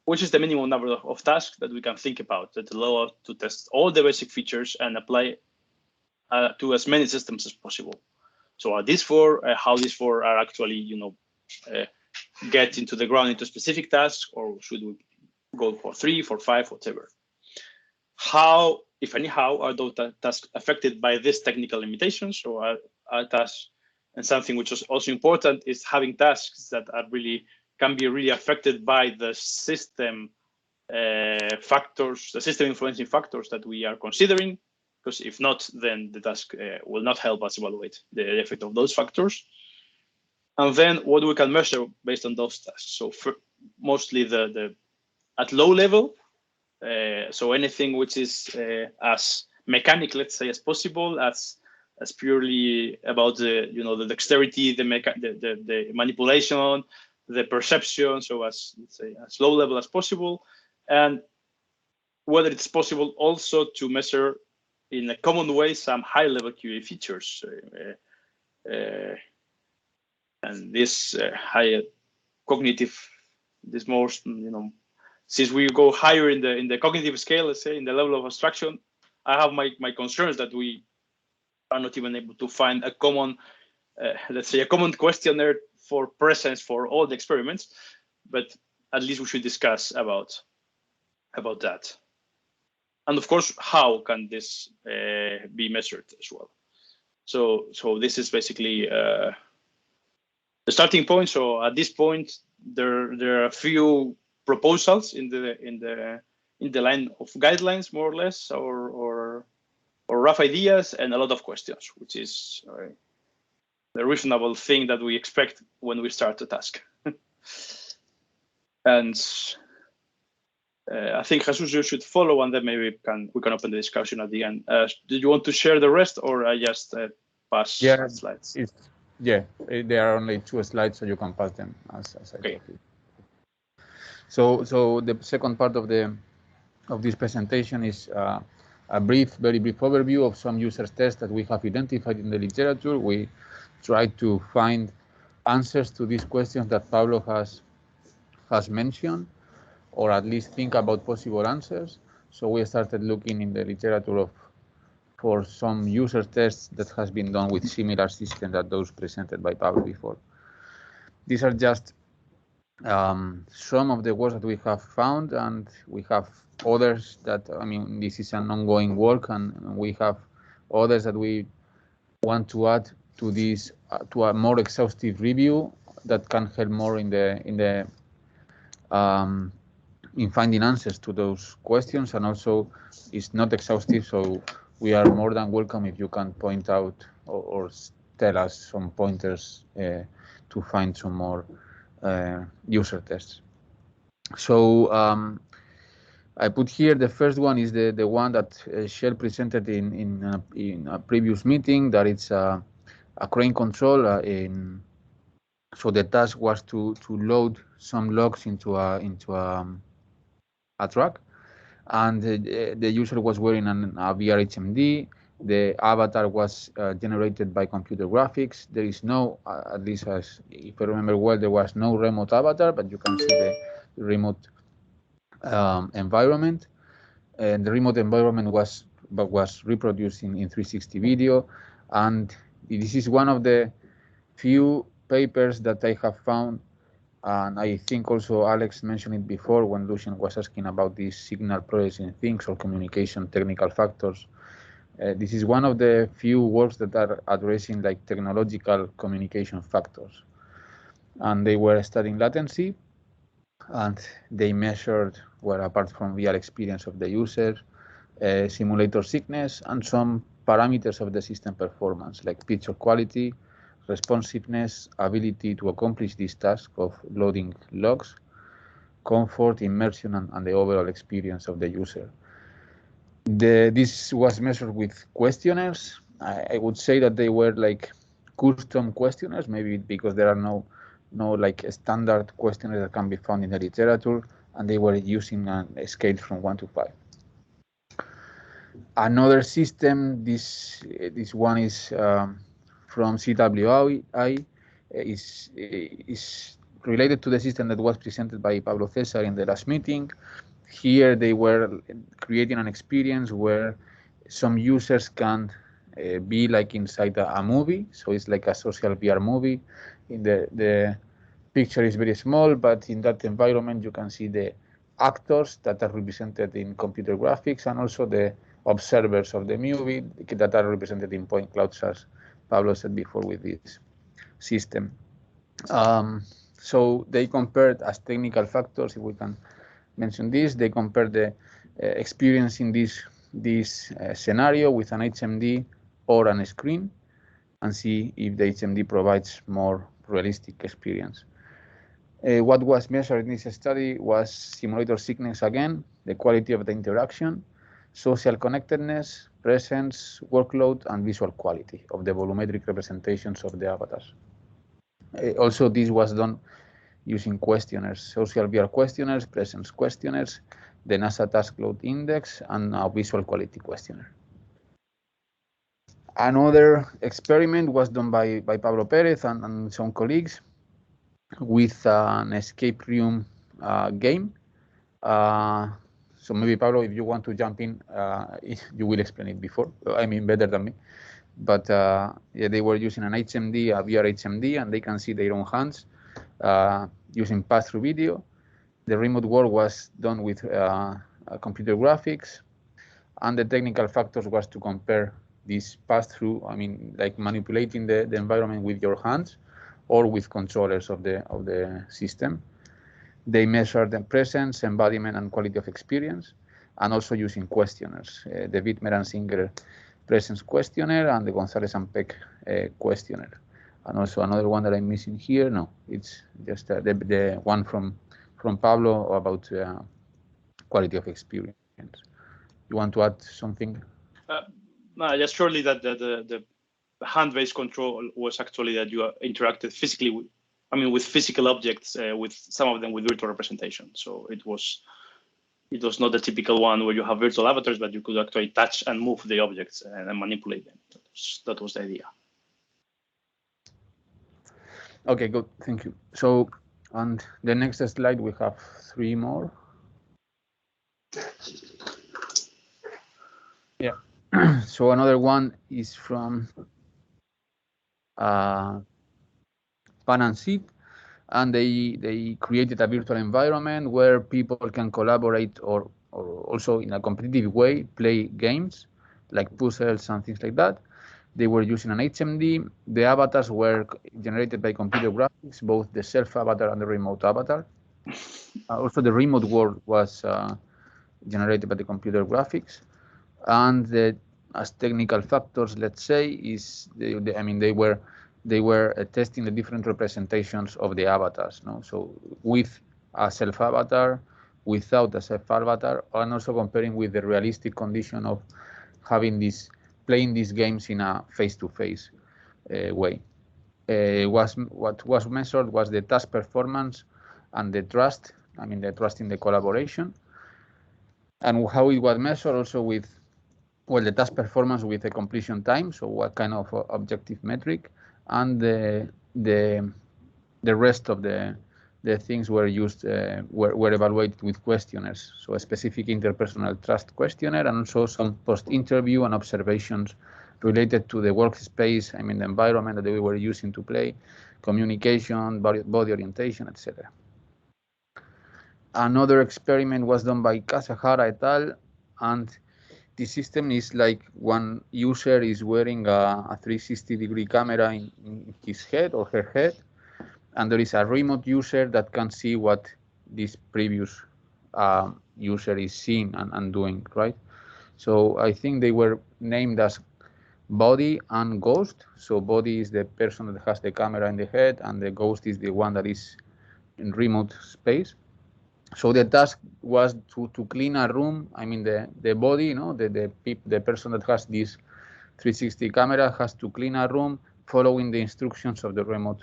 which is the minimum number of tasks that we can think about that allow us to test all the basic features and apply to as many systems as possible. So are these four, how these four are actually, get into the ground into specific tasks, or should we go for 3, for 5, whatever? How, if anyhow, are those tasks affected by these technical limitations, or are tasks? And something which is also important is having tasks that are can be really affected by the system factors, the system influencing factors that we are considering, because if not, then the task will not help us evaluate the effect of those factors. And then what we can measure based on those tasks. So mostly at low level, so anything which is as mechanic, let's say, as possible, as purely about the dexterity, the manipulation, the perception. So as, let's say, as low level as possible, and whether it's possible also to measure in a common way some high level QA features. And this higher cognitive, this most, since we go higher in the cognitive scale, let's say, in the level of abstraction, I have my concerns that we are not even able to find a common, let's say, a common questionnaire for presence for all the experiments, but at least we should discuss about that. And of course, how can this be measured as well? So this is basically the starting point. So at this point, there are a few proposals in the line of guidelines, more or less, or rough ideas, and a lot of questions, which is the reasonable thing that we expect when we start a task. And I think Jesus, you should follow, and then maybe we can open the discussion at the end. Do you want to share the rest, or I just pass slides? There are only 2 slides, so you can pass them as okay. I talk. So the second part of this presentation is a very brief overview of some user tests that we have identified in the literature. We tried to find answers to these questions that Pablo has mentioned, or at least think about possible answers. So we started looking in the literature for some user tests that has been done with similar systems that those presented by Pablo before. These are just some of the works that we have found, and we have others that, this is an ongoing work, and we have others that we want to add to this, to a more exhaustive review that can help more in finding answers to those questions. And also, it's not exhaustive, so we are more than welcome if you can point out or tell us some pointers to find some more user tests. So I put here the first one is the one that Shell presented in a previous meeting, that it's a crane control. So the task was to load some logs into a truck, and the user was wearing a VR HMD. The avatar was generated by computer graphics. There is no, at least as if I remember well, there was no remote avatar, but you can see the remote environment. And the remote environment was reproduced in 360 video. And this is one of the few papers that I have found, and I think also Alex mentioned it before when Lucian was asking about these signal processing things or communication technical factors. This is one of the few works that are addressing like technological communication factors. And they were studying latency, and they measured, well, apart from VR experience of the user, simulator sickness, and some parameters of the system performance, like picture quality, responsiveness, ability to accomplish this task of loading logs, comfort, immersion, and the overall experience of the user. This was measured with questionnaires. I would say that they were like custom questionnaires, maybe because there are no like standard questionnaires that can be found in the literature, and they were using a scale from 1 to 5. Another system, this one is from CWI, is related to the system that was presented by Pablo Cesar in the last meeting. Here they were creating an experience where some users can be like inside a movie, so it's like a social VR movie. In the picture is very small, but in that environment you can see the actors that are represented in computer graphics and also the observers of the movie that are represented in point clouds, as Pablo said before with this system. So they compared as technical factors, if we can mention this, they compared the experience in this scenario with an HMD or an screen and see if the HMD provides more realistic experience. What was measured in this study was simulator sickness again, the quality of the interaction, social connectedness, presence, workload, and visual quality of the volumetric representations of the avatars. Also, this was done using questionnaires, social VR questionnaires, presence questionnaires, the NASA task load index, and a visual quality questionnaire. Another experiment was done by Pablo Perez and some colleagues with an escape room game. So maybe Pablo, if you want to jump in, you will explain it before. I mean, better than me. But yeah, they were using an HMD, a VR HMD, and they can see their own hands using pass-through video. The remote work was done with computer graphics, and the technical factors was to compare this pass-through, I mean, like manipulating the environment with your hands or with controllers of the system. They measured the presence, embodiment, and quality of experience, and also using questionnaires, the Wittmer and Singer presence questionnaire and the Gonzalez and Peck questionnaire. And also another one that I'm missing here. No, it's just the one from Pablo about quality of experience. You want to add something? No, just surely that the hand-based control was actually that you interacted physically with physical objects, with some of them with virtual representation. So it was not the typical one where you have virtual avatars, but you could actually touch and move the objects and manipulate them. That was the idea. Okay, good. Thank you. So on the next slide, we have 3 more. Yeah. So another one is from Pan and Sid, and they created a virtual environment where people can collaborate or also in a competitive way play games like puzzles and things like that. They were using an HMD. The avatars were generated by computer graphics, both the self avatar and the remote avatar. Also, the remote world was generated by the computer graphics. And as technical factors, let's say, is they were testing the different representations of the avatars. No, so with a self avatar, without a self avatar, and also comparing with the realistic condition of having playing these games in a face-to-face way. What was measured was the task performance and the trust. I mean, the trust in the collaboration. and how it was measured also with, well, the task performance with the completion time, so what kind of objective metric, and the rest of the things were used, were evaluated with questionnaires, so a specific interpersonal trust questionnaire, and also some post-interview and observations related to the workspace, I mean the environment that we were using to play, communication, body orientation, etc. Another experiment was done by Kasahara et al. And the system is like one user is wearing a 360-degree camera in his head or her head, and there is a remote user that can see what this previous user is seeing and doing, right? So I think they were named as body and ghost. So body is the person that has the camera in the head, and the ghost is the one that is in remote space. So the task was to clean a room. I mean the body, you know, the person that has this 360 camera has to clean a room following the instructions of the remote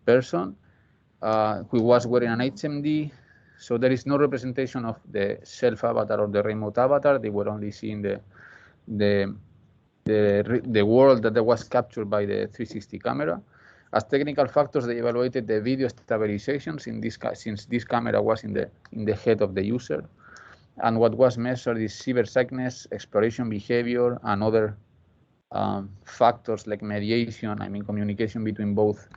person who was wearing an HMD. So there is no representation of the self avatar or the remote avatar. They were only seeing the world that was captured by the 360 camera. As technical factors, they evaluated the video stabilizations in this since this camera was in the head of the user, and what was measured is cyber sickness, exploration behavior, and other factors like mediation. I mean communication between both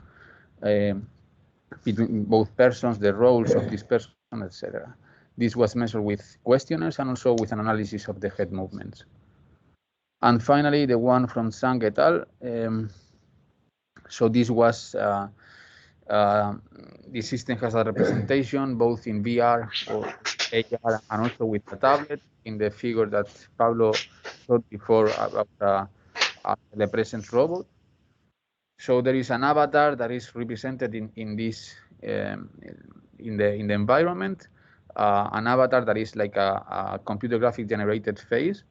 persons, the roles of this person, etc. This was measured with questionnaires and also with an analysis of the head movements. And finally, the one from Sang et al. So this was, the system has a representation both in VR or AR and also with a tablet in the figure that Pablo showed before about the present robot. So there is an avatar that is represented in this in the environment, an avatar that is like a computer graphic generated face,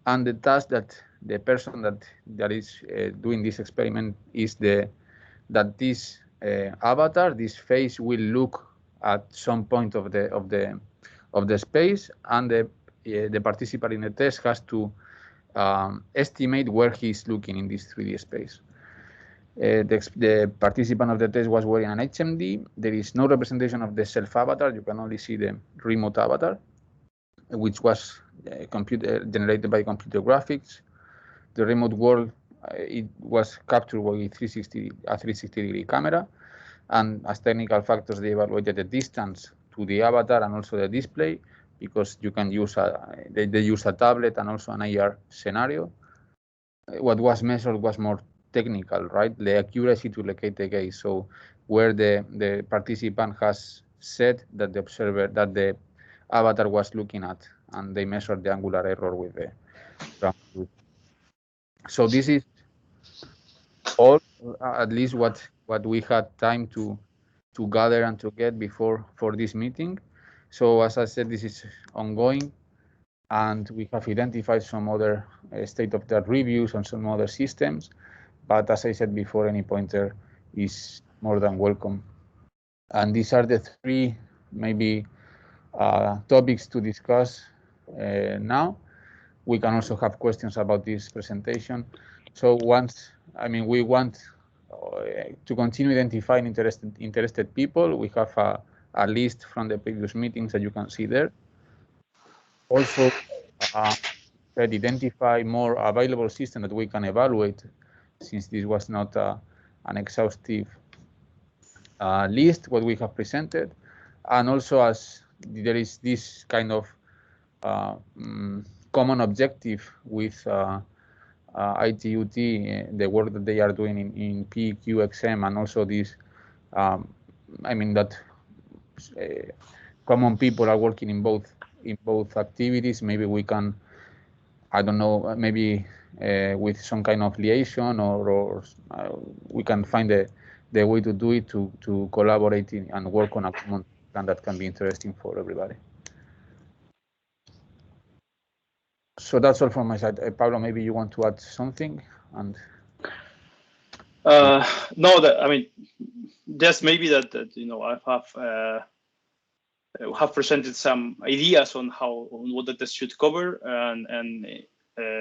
and the task that the person that is doing this experiment is that this avatar, this face, will look at some point of the space, and the participant in the test has to estimate where he is looking in this 3D space. The participant of the test was wearing an HMD. There is no representation of the self avatar. You can only see the remote avatar, which was computer generated by computer graphics. The remote world, it was captured with a 360-degree camera, and as technical factors, they evaluated the distance to the avatar and also the display, because you can use they use a tablet and also an AR scenario. What was measured was more technical, right? The accuracy to locate the gaze. So where the participant has said that the observer, that the avatar was looking at, and they measured the angular error with the ground truth. So this is all, at least what we had time to gather and to get for this meeting. So as I said, this is ongoing, and we have identified some other state-of-the-art reviews on some other systems. But as I said before, any pointer is more than welcome. And these are the three maybe topics to discuss now. We can also have questions about this presentation. So we want to continue identifying interested people. We have a list from the previous meetings that you can see there. Also, identify more available systems that we can evaluate, since this was not an exhaustive list, what we have presented. And also, as there is this kind of common objective with ITUT, the work that they are doing in PQXM, and also this, that common people are working in both activities. Maybe we can, I don't know, maybe with some kind of liaison, or we can find the way to do it, to collaborate and work on a common plan that can be interesting for everybody. So that's all from my side. Pablo, maybe you want to add something? And no, just maybe that I have have presented some ideas on what the test should cover, and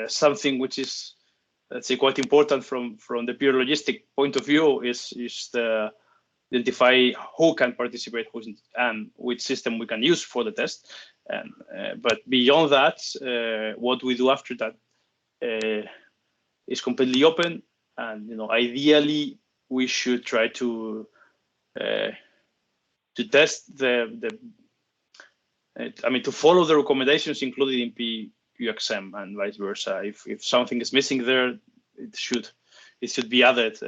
something which is, let's say, quite important from the pure logistic point of view is the identify who can participate, and which system we can use for the test. And but beyond that, what we do after that is completely open. And ideally, we should try to test to follow the recommendations included in PQXM and vice versa. If something is missing there, it should be added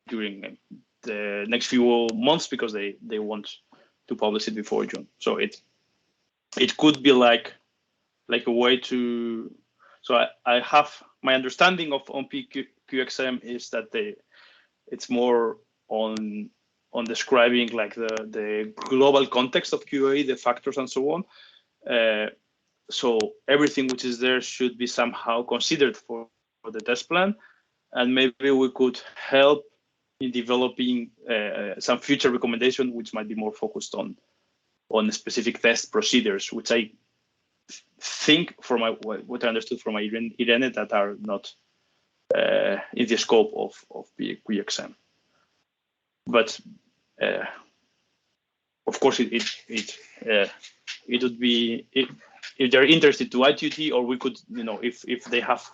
during the next few months, because they want to publish it before June. So it could be like a way to. So I have my understanding on PQXM is that it's more on describing like the global context of QA, the factors and so on. So everything which is there should be somehow considered for the test plan, and maybe we could help in developing some future recommendation which might be more focused on specific test procedures, which I think from what I understood from Irene that are not in the scope of PQXM. But of course, it would be if they're interested to ITUT, or we could, if they have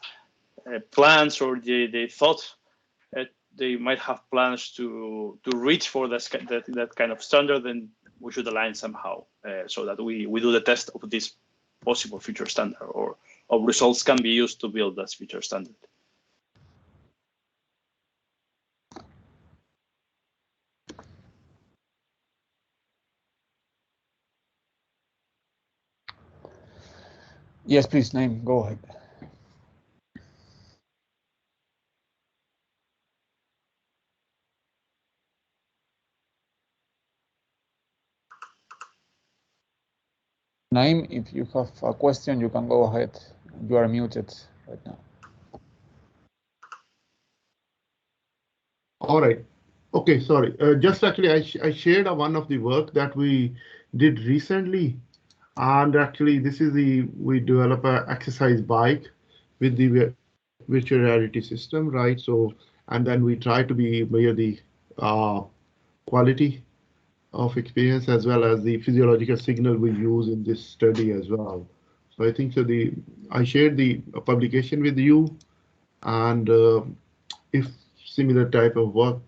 plans, or they thought they might have plans to reach for that kind of standard, then we should align somehow so that we do the test of this possible future standard, or results can be used to build that future standard. Yes, please, Naim, go ahead. Naim, if you have a question, you can go ahead. You are muted right now. All right. Okay, sorry. Just actually, I shared one of the work that we did recently. And actually, we develop an exercise bike with the virtual reality system, right? So, and then we try to measure the quality of experience as well as the physiological signal we use in this study as well. So I think I shared the publication with you, and if similar type of work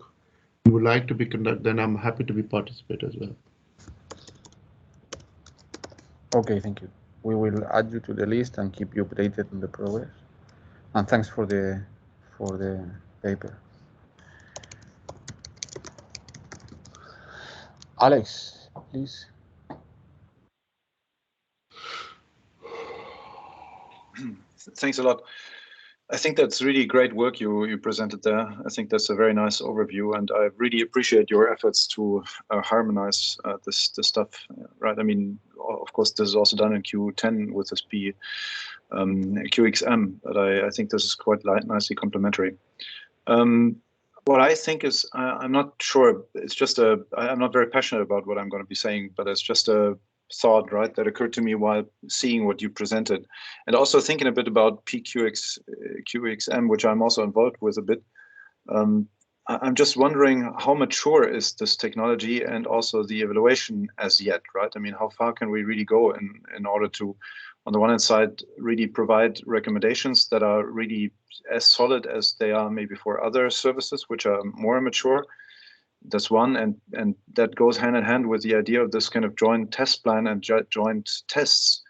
you would like to be conducted, then I'm happy to participate as well. Okay, thank you. We will add you to the list and keep you updated on the progress. And thanks for the paper. Alex, please. Thanks a lot. I think that's really great work you presented there. I think that's a very nice overview, and I really appreciate your efforts to harmonize this stuff, right? I mean, of course, this is also done in Q10 with this QXM, but I think this is quite nicely complementary. What I think is, I'm not sure, it's just I'm not very passionate about what I'm going to be saying, but it's just a thought, right, that occurred to me while seeing what you presented, and also thinking a bit about QXM, which I'm also involved with a bit. I'm just wondering how mature is this technology, and also the evaluation as yet, right? I mean, how far can we really go in order to, on the one hand side, really provide recommendations that are really as solid as they are maybe for other services which are more mature. That's one, and that goes hand in hand with the idea of this kind of joint test plan and joint tests.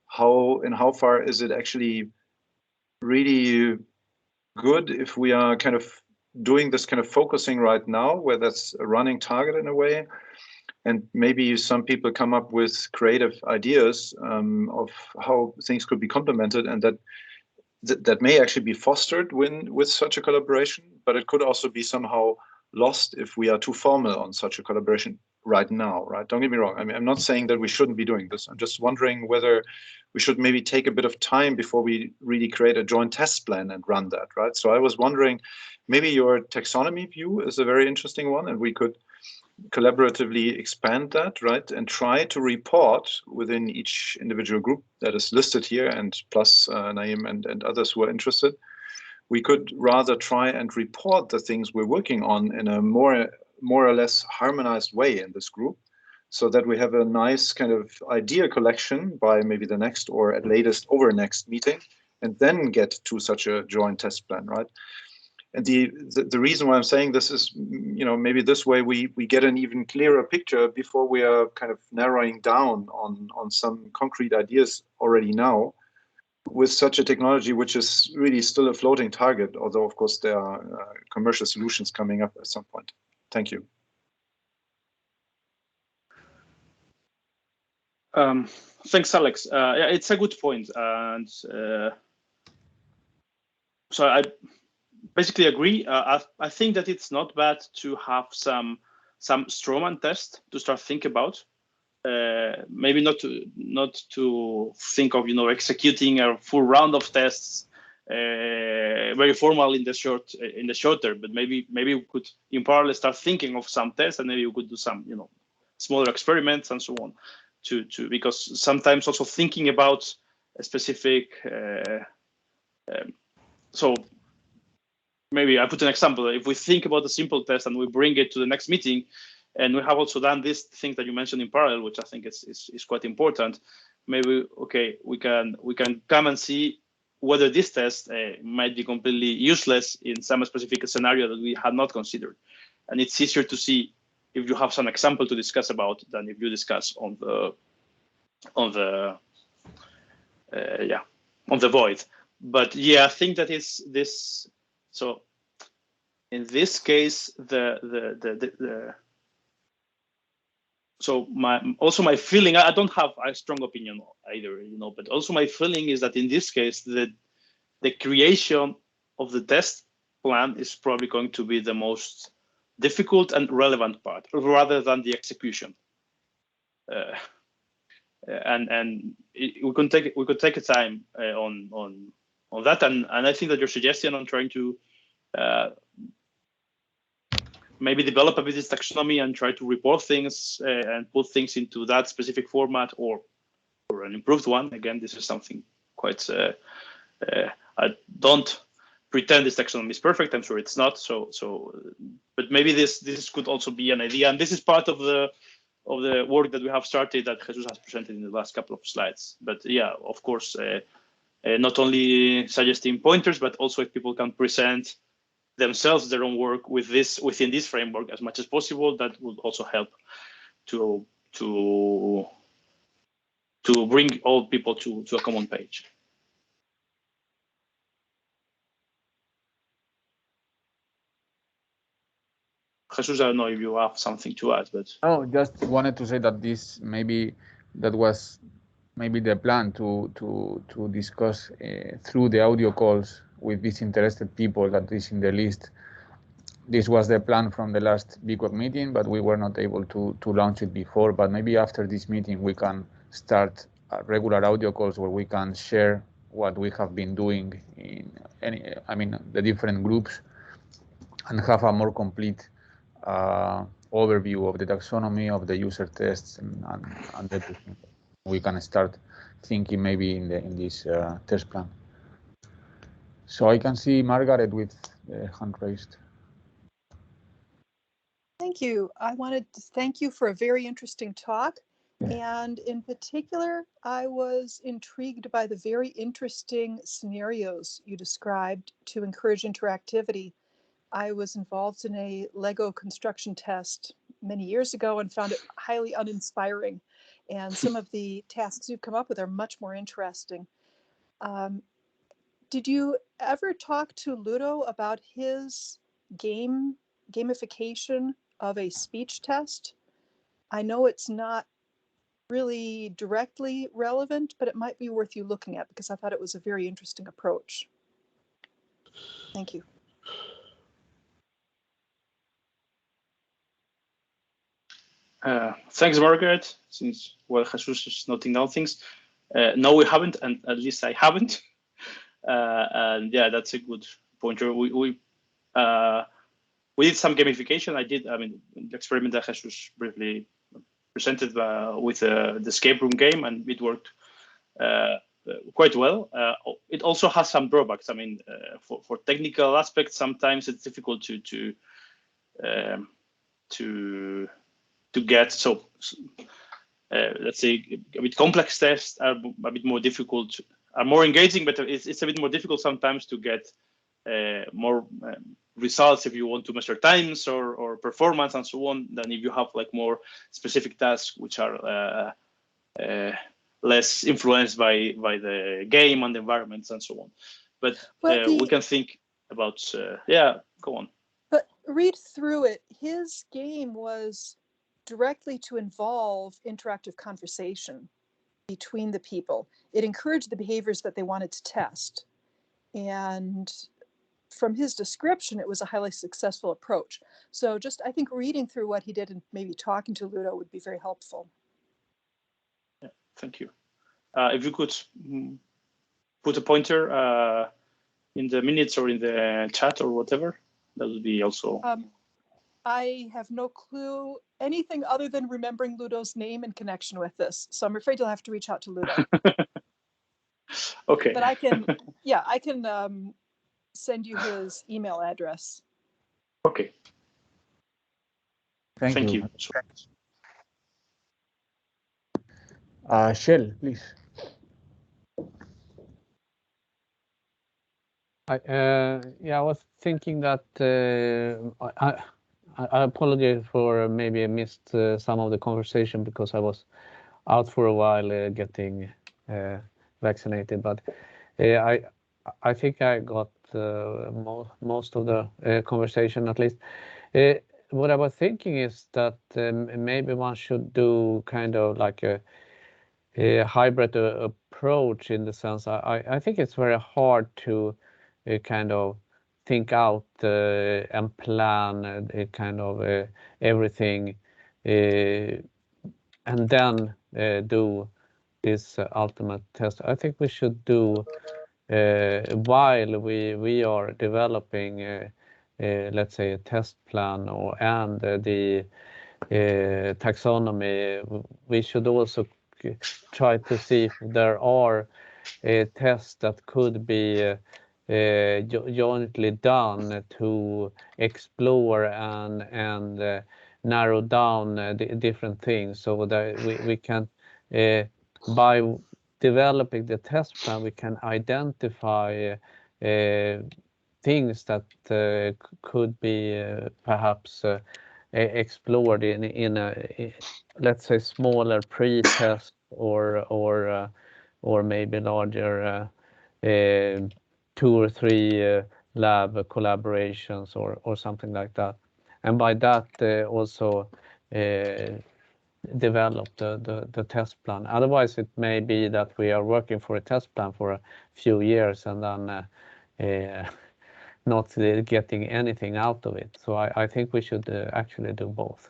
How far is it actually really good if we are kind of doing this kind of focusing right now, where that's a running target in a way, and maybe some people come up with creative ideas of how things could be complemented, and that may actually be fostered with such a collaboration, but it could also be somehow lost if we are too formal on such a collaboration right now, right? Don't get me wrong. I mean, I'm not saying that we shouldn't be doing this. I'm just wondering whether we should maybe take a bit of time before we really create a joint test plan and run that, right? So I was wondering, maybe your taxonomy view is a very interesting one, and we could collaboratively expand that, right, and try to report within each individual group that is listed here, and plus Naeem and others who are interested. We could rather try and report the things we're working on in a more or less harmonized way in this group, so that we have a nice kind of idea collection by maybe the next, or at latest over next meeting, and then get to such a joint test plan, right? And the reason why I'm saying this is, maybe this way we get an even clearer picture before we are kind of narrowing down on some concrete ideas already now, with such a technology which is really still a floating target, although of course there are commercial solutions coming up at some point. Thank you. Thanks, Alex. Yeah, it's a good point, and so I basically agree. I think that it's not bad to have some strawman test to start think about. Maybe not to think of executing a full round of tests, very formal in the short term, but maybe we could in parallel start thinking of some tests, and maybe we could do some smaller experiments and so on, because sometimes also thinking about a specific so maybe I put an example. If we think about a simple test and we bring it to the next meeting, and we have also done this thing that you mentioned in parallel, which I think is quite important, maybe we can come and see whether this test might be completely useless in some specific scenario that we had not considered. And it's easier to see if you have some example to discuss about than if you discuss on the void. But yeah, I think that is this. So in this case, so my feeling, I don't have a strong opinion either, but also my feeling is that in this case, the creation of the test plan is probably going to be the most difficult and relevant part, rather than the execution. We could take a time on that, and I think that your suggestion on trying to maybe develop a business taxonomy and try to report things and put things into that specific format, or an improved one. Again, this is something quite. I don't pretend this taxonomy is perfect. I'm sure it's not. But maybe this could also be an idea, and this is part of the work that we have started that Jesus has presented in the last couple of slides. But yeah, of course, not only suggesting pointers, but also if people can present themselves their own work within this framework as much as possible, that would also help to bring all people to a common page. Jesus, I don't know if you have something to add, but just wanted to say that that was the plan to discuss through the audio calls with these interested people that is in the list. This was the plan from the last VQEG meeting, but we were not able to launch it before. But maybe after this meeting, we can start regular audio calls where we can share what we have been doing in the different groups, and have a more complete overview of the taxonomy, of the user tests, and everything. We can start thinking maybe in this test plan. So I can see Margaret with the hand raised. Thank you. I wanted to thank you for a very interesting talk. And in particular, I was intrigued by the very interesting scenarios you described to encourage interactivity. I was involved in a Lego construction test many years ago and found it highly uninspiring. And some of the tasks you've come up with are much more interesting. Did you ever talk to Ludo about his gamification of a speech test? I know it's not really directly relevant, but it might be worth you looking at, because I thought it was a very interesting approach. Thank you. Thanks, Margaret. Since Jesus is noting down things, no, we haven't, and at least I haven't. And yeah, that's a good pointer. we did some gamification. I mean, the experiment that Jesus briefly presented with the escape room game, and it worked quite well. It also has some drawbacks. I mean, for technical aspects, sometimes it's difficult to get. So let's say a bit complex tests are a bit more difficult, are more engaging, but it's a bit more difficult sometimes to get more results if you want to measure times or performance and so on, than if you have like more specific tasks which are less influenced by the game and the environments and so on. But we can think about yeah, go on. But read through it. His game was directly to involve interactive conversation between the people. It encouraged the behaviors that they wanted to test. And from his description, it was a highly successful approach. So just, I think reading through what he did and maybe talking to Ludo would be very helpful. Yeah, thank you. If you could put a pointer in the minutes or in the chat or whatever, that would be also. I have no clue anything other than remembering Ludo's name in connection with this. So I'm afraid you'll have to reach out to Ludo. Okay. But I can, yeah, I can send you his email address. Okay. Thank you. Shell, please. Yeah, I was thinking that I apologize for maybe I missed some of the conversation because I was out for a while getting vaccinated, but I think I got most of the conversation at least. What I was thinking is that maybe one should do kind of like a hybrid approach, in the sense I think it's very hard to kind of think out and plan kind of everything and then do this ultimate test. I think we should do while we are developing let's say a test plan and the taxonomy, we should also try to see if there are tests that could be jointly done to explore and narrow down the different things, so that we can by developing the test plan we can identify things that could be perhaps explored in a let's say smaller pre-test or maybe larger 2 or 3 lab collaborations or something like that, and by that also develop the test plan. Otherwise it may be that we are working for a test plan for a few years and then not getting anything out of it. So I think we should actually do both.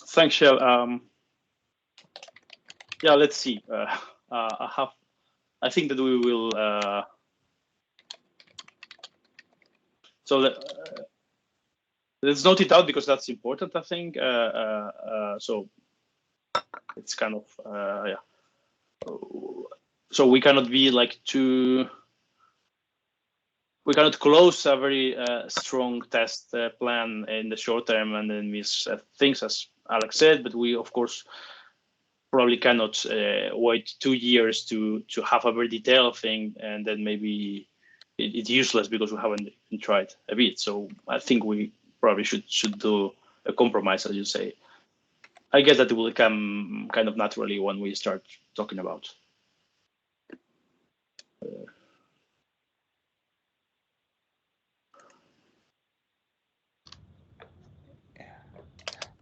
Thanks, Shell. Yeah, let's see. I think that we will. So let's note it out because that's important. I think. So it's kind of yeah. So we cannot be like too. We cannot close a very strong test plan in the short term and then miss things, as Alex said. But we, of course, probably cannot wait 2 years to have a very detailed thing, and then maybe it's useless because we haven't even tried a bit. So I think we probably should do a compromise, as you say. I guess that it will come kind of naturally when we start talking about.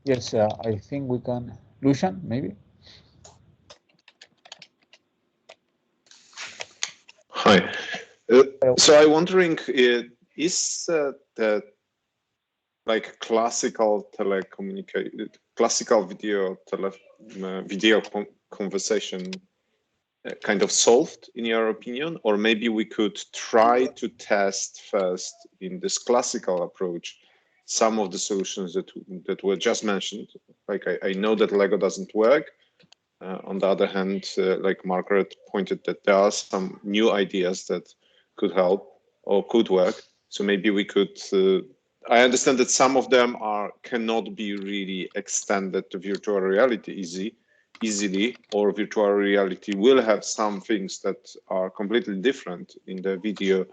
Yes, I think we can. Lucian, maybe? Hi. So I'm wondering, is the like classical classical video conversation kind of solved in your opinion, or maybe we could try to test first in this classical approach some of the solutions that were just mentioned. Like I know that Lego doesn't work. On the other hand, like Margaret pointed that there are some new ideas that could help or could work. So maybe we could, I understand that some of them cannot be really extended to virtual reality easily, or virtual reality will have some things that are completely different in the video,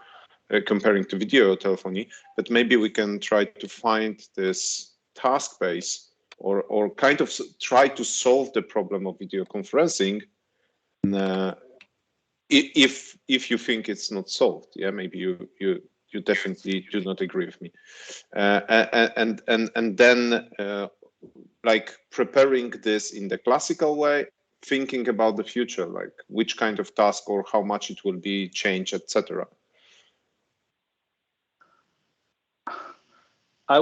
comparing to video telephony, but maybe we can try to find this task base or kind of try to solve the problem of video conferencing if you think it's not solved. Yeah, maybe you definitely do not agree with me. And then like preparing this in the classical way, thinking about the future, like which kind of task or how much it will be changed, etc. I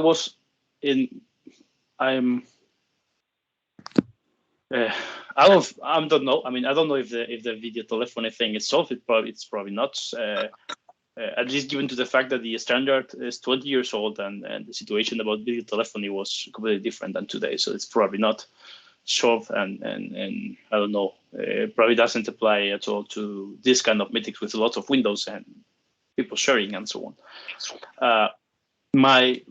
don't know. I mean, I don't know if the video telephony thing is solved. It's probably not. At least given to the fact that the standard is 20 years old and the situation about video telephony was completely different than today. So it's probably not solved, and I don't know. It probably doesn't apply at all to this kind of meetings with lots of windows and people sharing and so on. My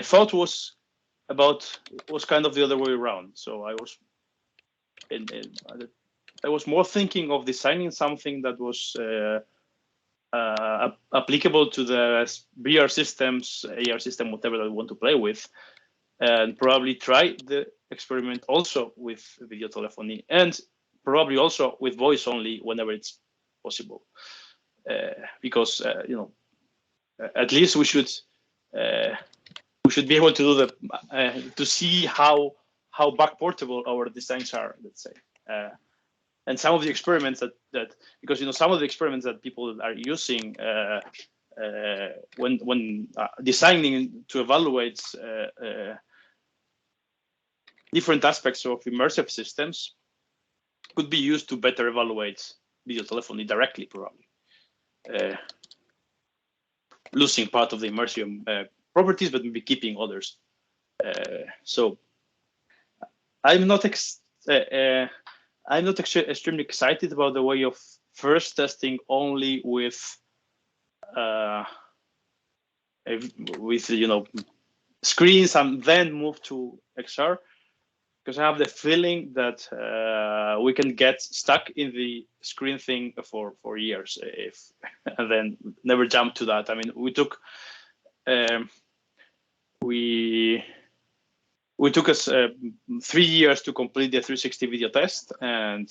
thought was kind of the other way around. So I was more thinking of designing something that was applicable to the VR systems, AR system, whatever that we want to play with, and probably try the experiment also with video telephony and probably also with voice only whenever it's possible, because at least we should be able to do to see how back portable our designs are, let's say. And some of the experiments that because some of the experiments that people are using when designing to evaluate different aspects of immersive systems could be used to better evaluate video telephony directly, probably losing part of the immersive properties, but maybe keeping others. So I'm not extremely excited about the way of first testing only with screens and then move to XR, because I have the feeling that we can get stuck in the screen thing for years and then never jump to that. I mean, we took us 3 years to complete the 360 video test, and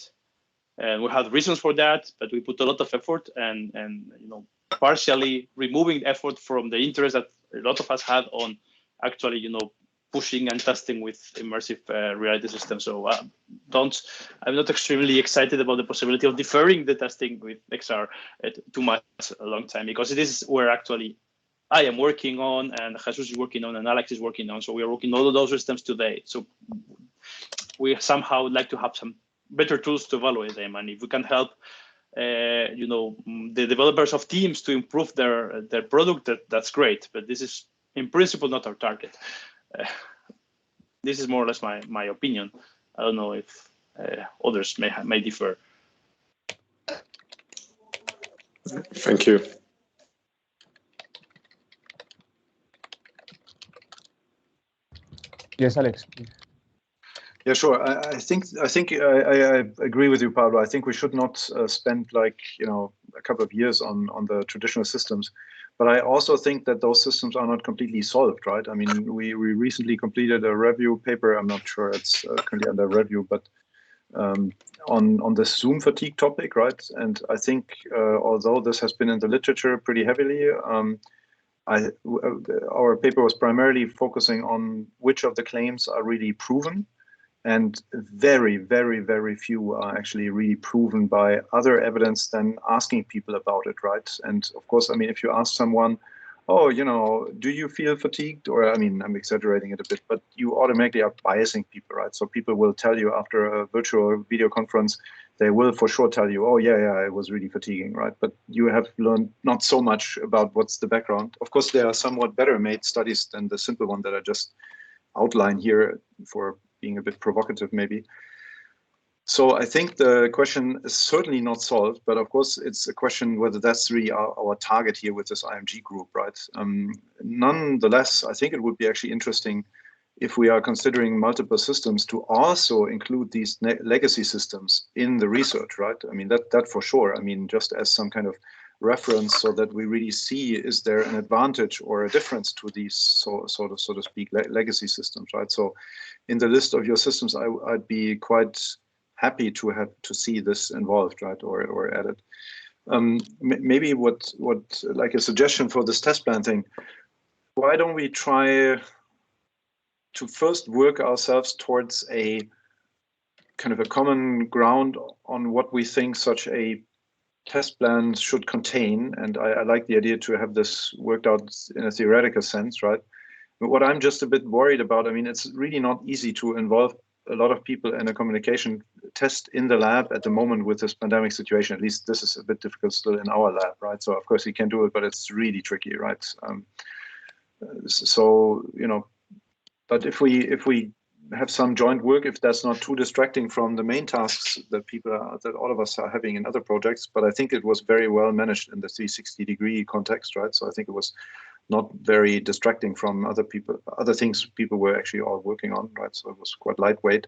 we had reasons for that, but we put a lot of effort and partially removing effort from the interest that a lot of us had on actually pushing and testing with immersive reality systems. So I'm not extremely excited about the possibility of deferring the testing with XR too much a long time, because it is where actually I am working on, and Jesus is working on, and Alex is working on. So we are working on all of those systems today. So we somehow would like to have some better tools to evaluate them. And if we can help, the developers of teams to improve their product, that's great. But this is in principle not our target. This is more or less my opinion. I don't know if others may differ. Thank you. Yes, Alex. Yeah, sure. I think I agree with you, Pablo. I think we should not spend a couple of years on the traditional systems, but I also think that those systems are not completely solved, right? I mean, we recently completed a review paper. I'm not sure it's currently under review, but on the Zoom fatigue topic, right? And I think although this has been in the literature pretty heavily, our paper was primarily focusing on which of the claims are really proven, and very, very, very few are actually really proven by other evidence than asking people about it, right? And of course, I mean, if you ask someone, oh, you know, do you feel fatigued? Or, I mean, I'm exaggerating it a bit, but you automatically are biasing people, right? So people will tell you after a virtual video conference, they will for sure tell you, oh, yeah, it was really fatiguing, right? But you have learned not so much about what's the background. Of course, there are somewhat better made studies than the simple one that I just outlined here for being a bit provocative, maybe. So I think the question is certainly not solved, but of course it's a question whether that's really our target here with this IMG group, right? Nonetheless, I think it would be actually interesting if we are considering multiple systems to also include these legacy systems in the research, right? I mean, that for sure. I mean, just as some kind of reference so that we really see, is there an advantage or a difference to these so to speak legacy systems, right? So in the list of your systems, I'd be quite happy to see this involved, right, or added. Maybe what like a suggestion for this test plan thing, why don't we try to first work ourselves towards a kind of a common ground on what we think such a test plan should contain. And I like the idea to have this worked out in a theoretical sense, right? But what I'm just a bit worried about, I mean, it's really not easy to involve a lot of people in a communication test in the lab at the moment with this pandemic situation. At least this is a bit difficult still in our lab, right? So of course we can do it, but it's really tricky, right? So, you know, but if we have some joint work, if that's not too distracting from the main tasks that all of us are having in other projects, but I think it was very well managed in the 360-degree context, right? So I think it was not very distracting from other things people were actually all working on, right? So it was quite lightweight.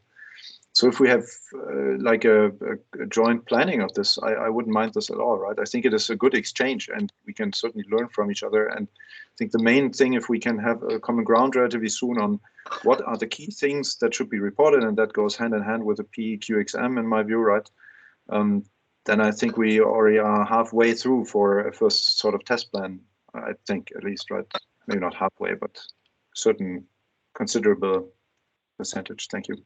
So if we have like a joint planning of this, I wouldn't mind this at all, right? I think it is a good exchange and we can certainly learn from each other. And I think the main thing, if we can have a common ground relatively soon on what are the key things that should be reported, and that goes hand in hand with the PQXM in my view, right? Then I think we already are halfway through for a first sort of test plan, I think, at least, right? Maybe not halfway, but certain considerable percentage. Thank you.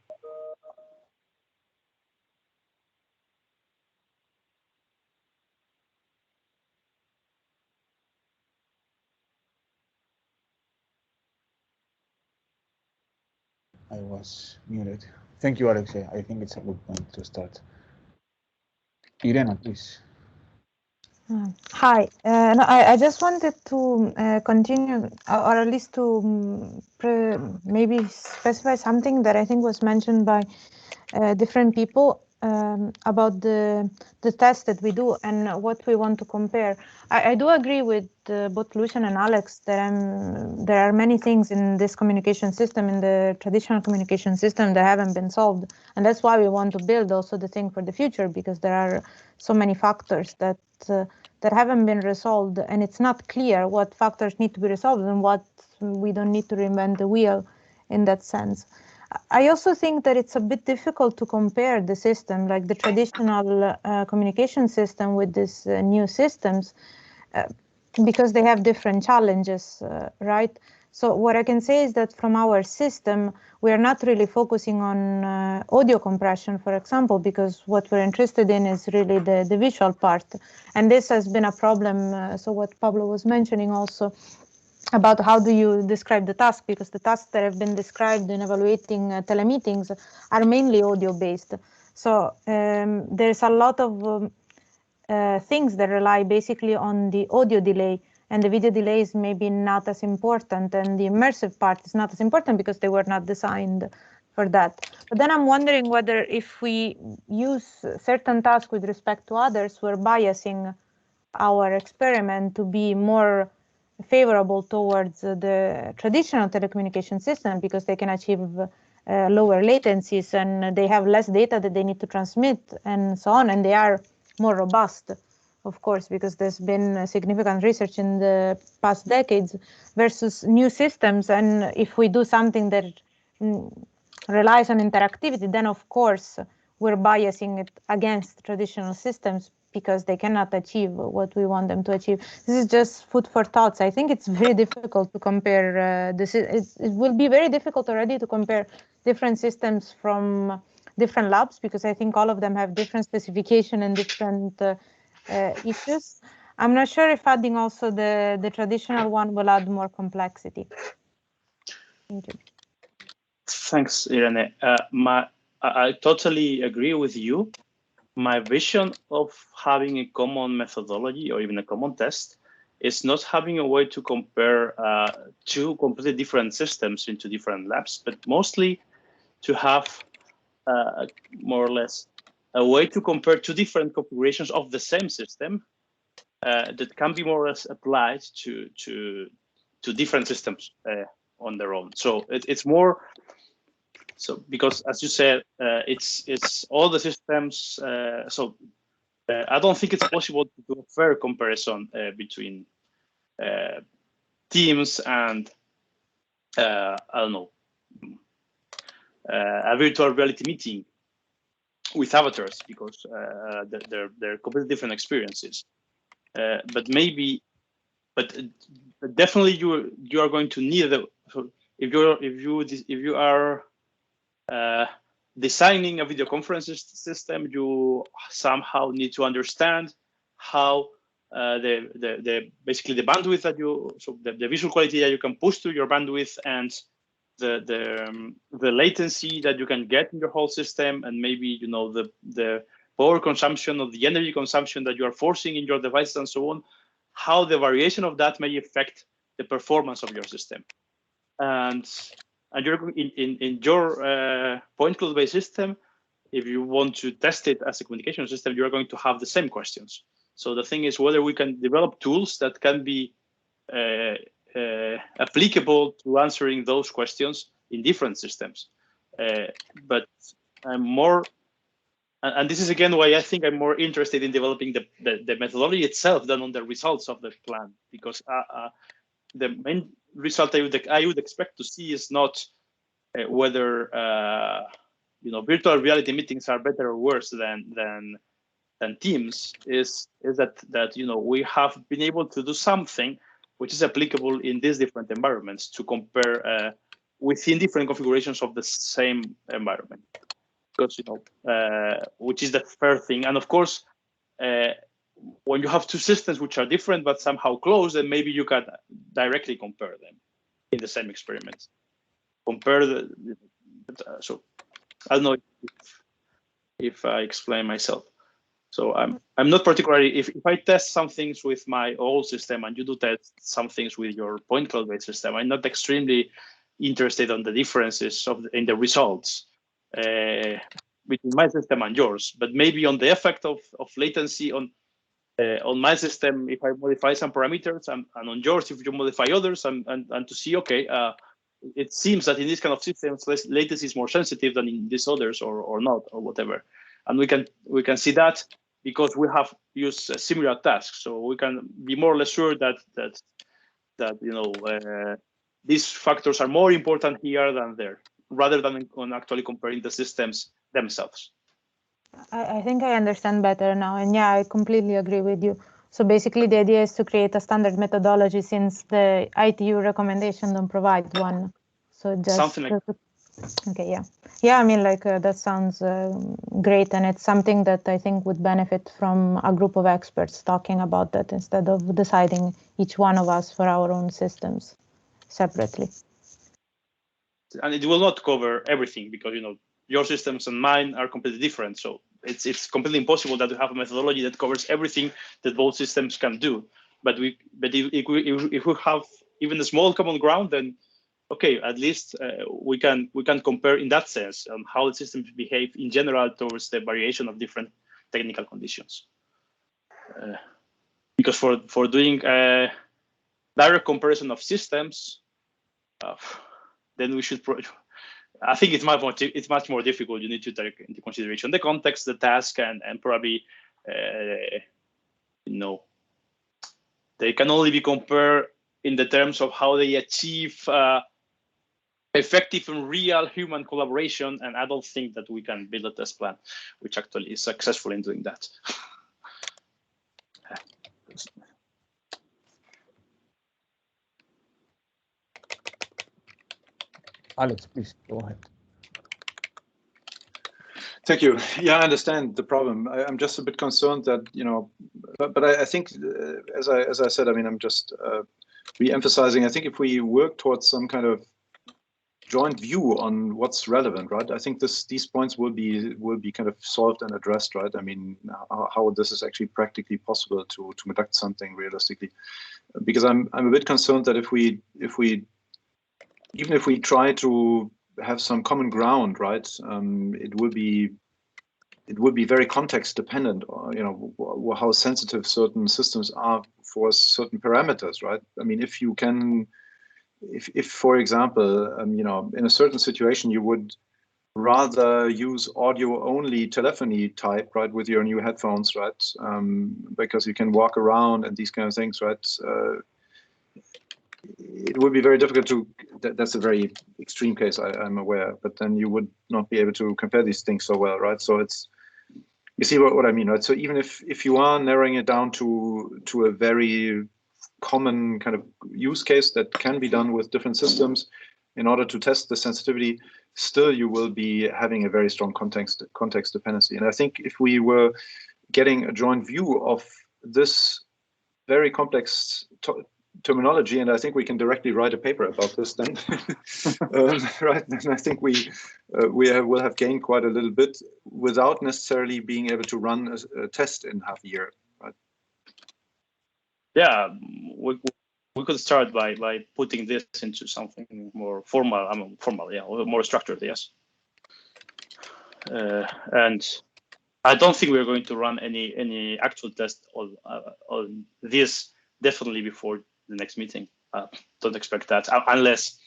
I was muted. Thank you, Alexei. I think it's a good point to start. Irena, please. Hi. No, I just wanted to continue, or at least to maybe specify something that I think was mentioned by different people about the test that we do and what we want to compare. I do agree with both Lucian and Alex that there are many things in this communication system, in the traditional communication system, that haven't been solved, and that's why we want to build also the thing for the future, because there are so many factors that haven't been resolved, and it's not clear what factors need to be resolved and what we don't need to reinvent the wheel in that sense. I also think that it's a bit difficult to compare the system, like the traditional communication system, with these new systems, because they have different challenges, right? So what I can say is that from our system, we are not really focusing on audio compression, for example, because what we're interested in is really the visual part. And this has been a problem, so what Pablo was mentioning also, about how do you describe the task, because the tasks that have been described in evaluating telemeetings are mainly audio-based. So there's a lot of things that rely basically on the audio delay, and the video delay is maybe not as important, and the immersive part is not as important because they were not designed for that. But then I'm wondering whether if we use certain tasks with respect to others, we're biasing our experiment to be more favorable towards the traditional telecommunication system, because they can achieve lower latencies and they have less data that they need to transmit and so on, and they are more robust, of course, because there's been significant research in the past decades, versus new systems. And if we do something that relies on interactivity, then of course we're biasing it against traditional systems because they cannot achieve what we want them to achieve. This is just food for thoughts. I think it's very difficult to compare this. It will be very difficult already to compare different systems from different labs, because I think all of them have different specification and different issues. I'm not sure if adding also the traditional one will add more complexity. Thank you. Thanks, Irene. I totally agree with you. My vision of having a common methodology or even a common test is not having a way to compare two completely different systems into different labs, but mostly to have more or less a way to compare two different configurations of the same system that can be more or less applied to different systems on their own. So it's more so because, as you said, it's all the systems. I don't think it's possible to do a fair comparison between teams and I don't know, a virtual reality meeting with avatars, because they're completely different experiences. But definitely you are going to need if you are designing a video conferencing system, you somehow need to understand how basically the bandwidth that the visual quality that you can push to your bandwidth and the latency that you can get in your whole system, and maybe the power consumption or the energy consumption that you are forcing in your devices and so on, how the variation of that may affect the performance of your system. And you're in your point cloud based system, if you want to test it as a communication system, you're going to have the same questions. So the thing is whether we can develop tools that can be applicable to answering those questions in different systems. But I'm more, and this is again why I think I'm more interested in developing the methodology itself than on the results of the plan, because the main result I would expect to see is not whether virtual reality meetings are better or worse than Teams. Is that we have been able to do something which is applicable in these different environments to compare within different configurations of the same environment, because which is the fair thing. And of course, when you have two systems which are different but somehow close, then maybe you can directly compare them in the same experiment. Compare so I don't know if I explain myself. So I'm not particularly, if I test some things with my old system and you do test some things with your point cloud based system, I'm not extremely interested on the differences in the results between my system and yours, but maybe on the effect of latency on my system if I modify some parameters, and on yours if you modify others, and to see, okay, it seems that in this kind of systems latency is more sensitive than in these others, or not, or whatever. And we can see that because we have used similar tasks, so we can be more or less sure that these factors are more important here than there, rather than on actually comparing the systems themselves. I think I understand better now, and yeah, I completely agree with you. So basically the idea is to create a standard methodology, since the ITU recommendation don't provide one. So just something like okay, yeah, I mean, like that sounds great, and it's something that I think would benefit from a group of experts talking about that instead of deciding each one of us for our own systems separately. And it will not cover everything, because your systems and mine are completely different. So it's completely impossible that we have a methodology that covers everything that both systems can do. But if we have even a small common ground, then okay, at least we can compare in that sense on how the systems behave in general towards the variation of different technical conditions. Because for doing a direct comparison of systems, then we should. I think it's much more difficult. You need to take into consideration the context, the task, and probably they can only be compared in the terms of how they achieve effective and real human collaboration, and I don't think that we can build a test plan which actually is successful in doing that. Alex, please go ahead. Thank you. Yeah, I understand the problem. I'm just a bit concerned that, you know, but I think, as I said, I mean, I'm just re-emphasizing. I think if we work towards some kind of joint view on what's relevant, right? I think these points will be kind of solved and addressed, right? I mean, how this is actually practically possible to conduct something realistically, because I'm a bit concerned that even if we try to have some common ground, right? It will be very context dependent, you know, how sensitive certain systems are for certain parameters, right? I mean, if you can, if for example, you know, in a certain situation, you would rather use audio only telephony type, right, with your new headphones, right? Because you can walk around and these kind of things, right? It would be very difficult to, that's a very extreme case, I'm aware, but then you would not be able to compare these things so well, right? So it's, you see what I mean, right? So even if you are narrowing it down to a very common kind of use case that can be done with different systems in order to test the sensitivity, still you will be having a very strong context dependency. And I think if we were getting a joint view of this very complex terminology, and I think we can directly write a paper about this then, right? And I think we will have gained quite a little bit without necessarily being able to run a test in half a year, right? Yeah, we could start by putting this into something more formal. I mean, formal, yeah, or more structured, yes. And I don't think we're going to run any actual test on this definitely before the next meeting. Don't expect that unless,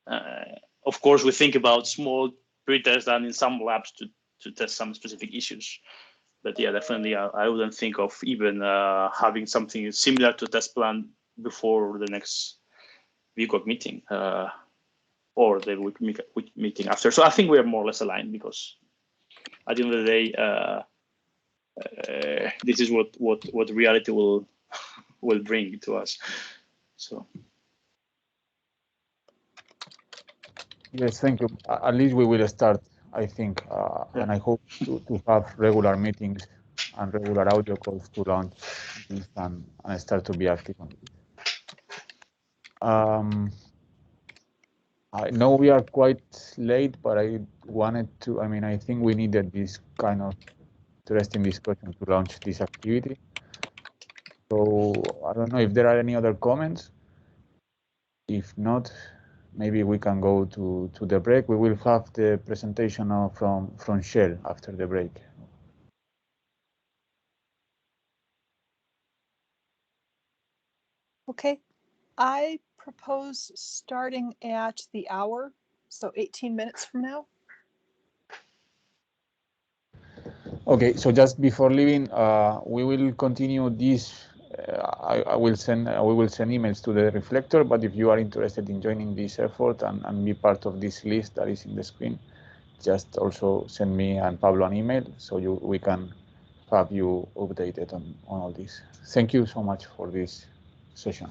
of course, we think about small pre-tests done in some labs to test some specific issues. But yeah, definitely, I wouldn't think of even having something similar to test plan before the next VQEG meeting or the week meeting after. So I think we are more or less aligned because at the end of the day, this is what reality will bring to us. So. Yes, thank you. At least we will start, I think, and I hope to have regular meetings and regular audio calls to launch this and start to be active on it. I know we are quite late, but I wanted to, I mean, I think we needed this kind of interesting discussion to launch this activity. So I don't know if there are any other comments. If not, maybe we can go to the break. We will have the presentation from Shell after the break. Okay, I propose starting at the hour, so 18 minutes from now. Okay, so just before leaving, we will continue this. We will send emails to the reflector, but if you are interested in joining this effort and be part of this list that is in the screen, just also send me and Pablo an email so we can have you updated on all this. Thank you so much for this session.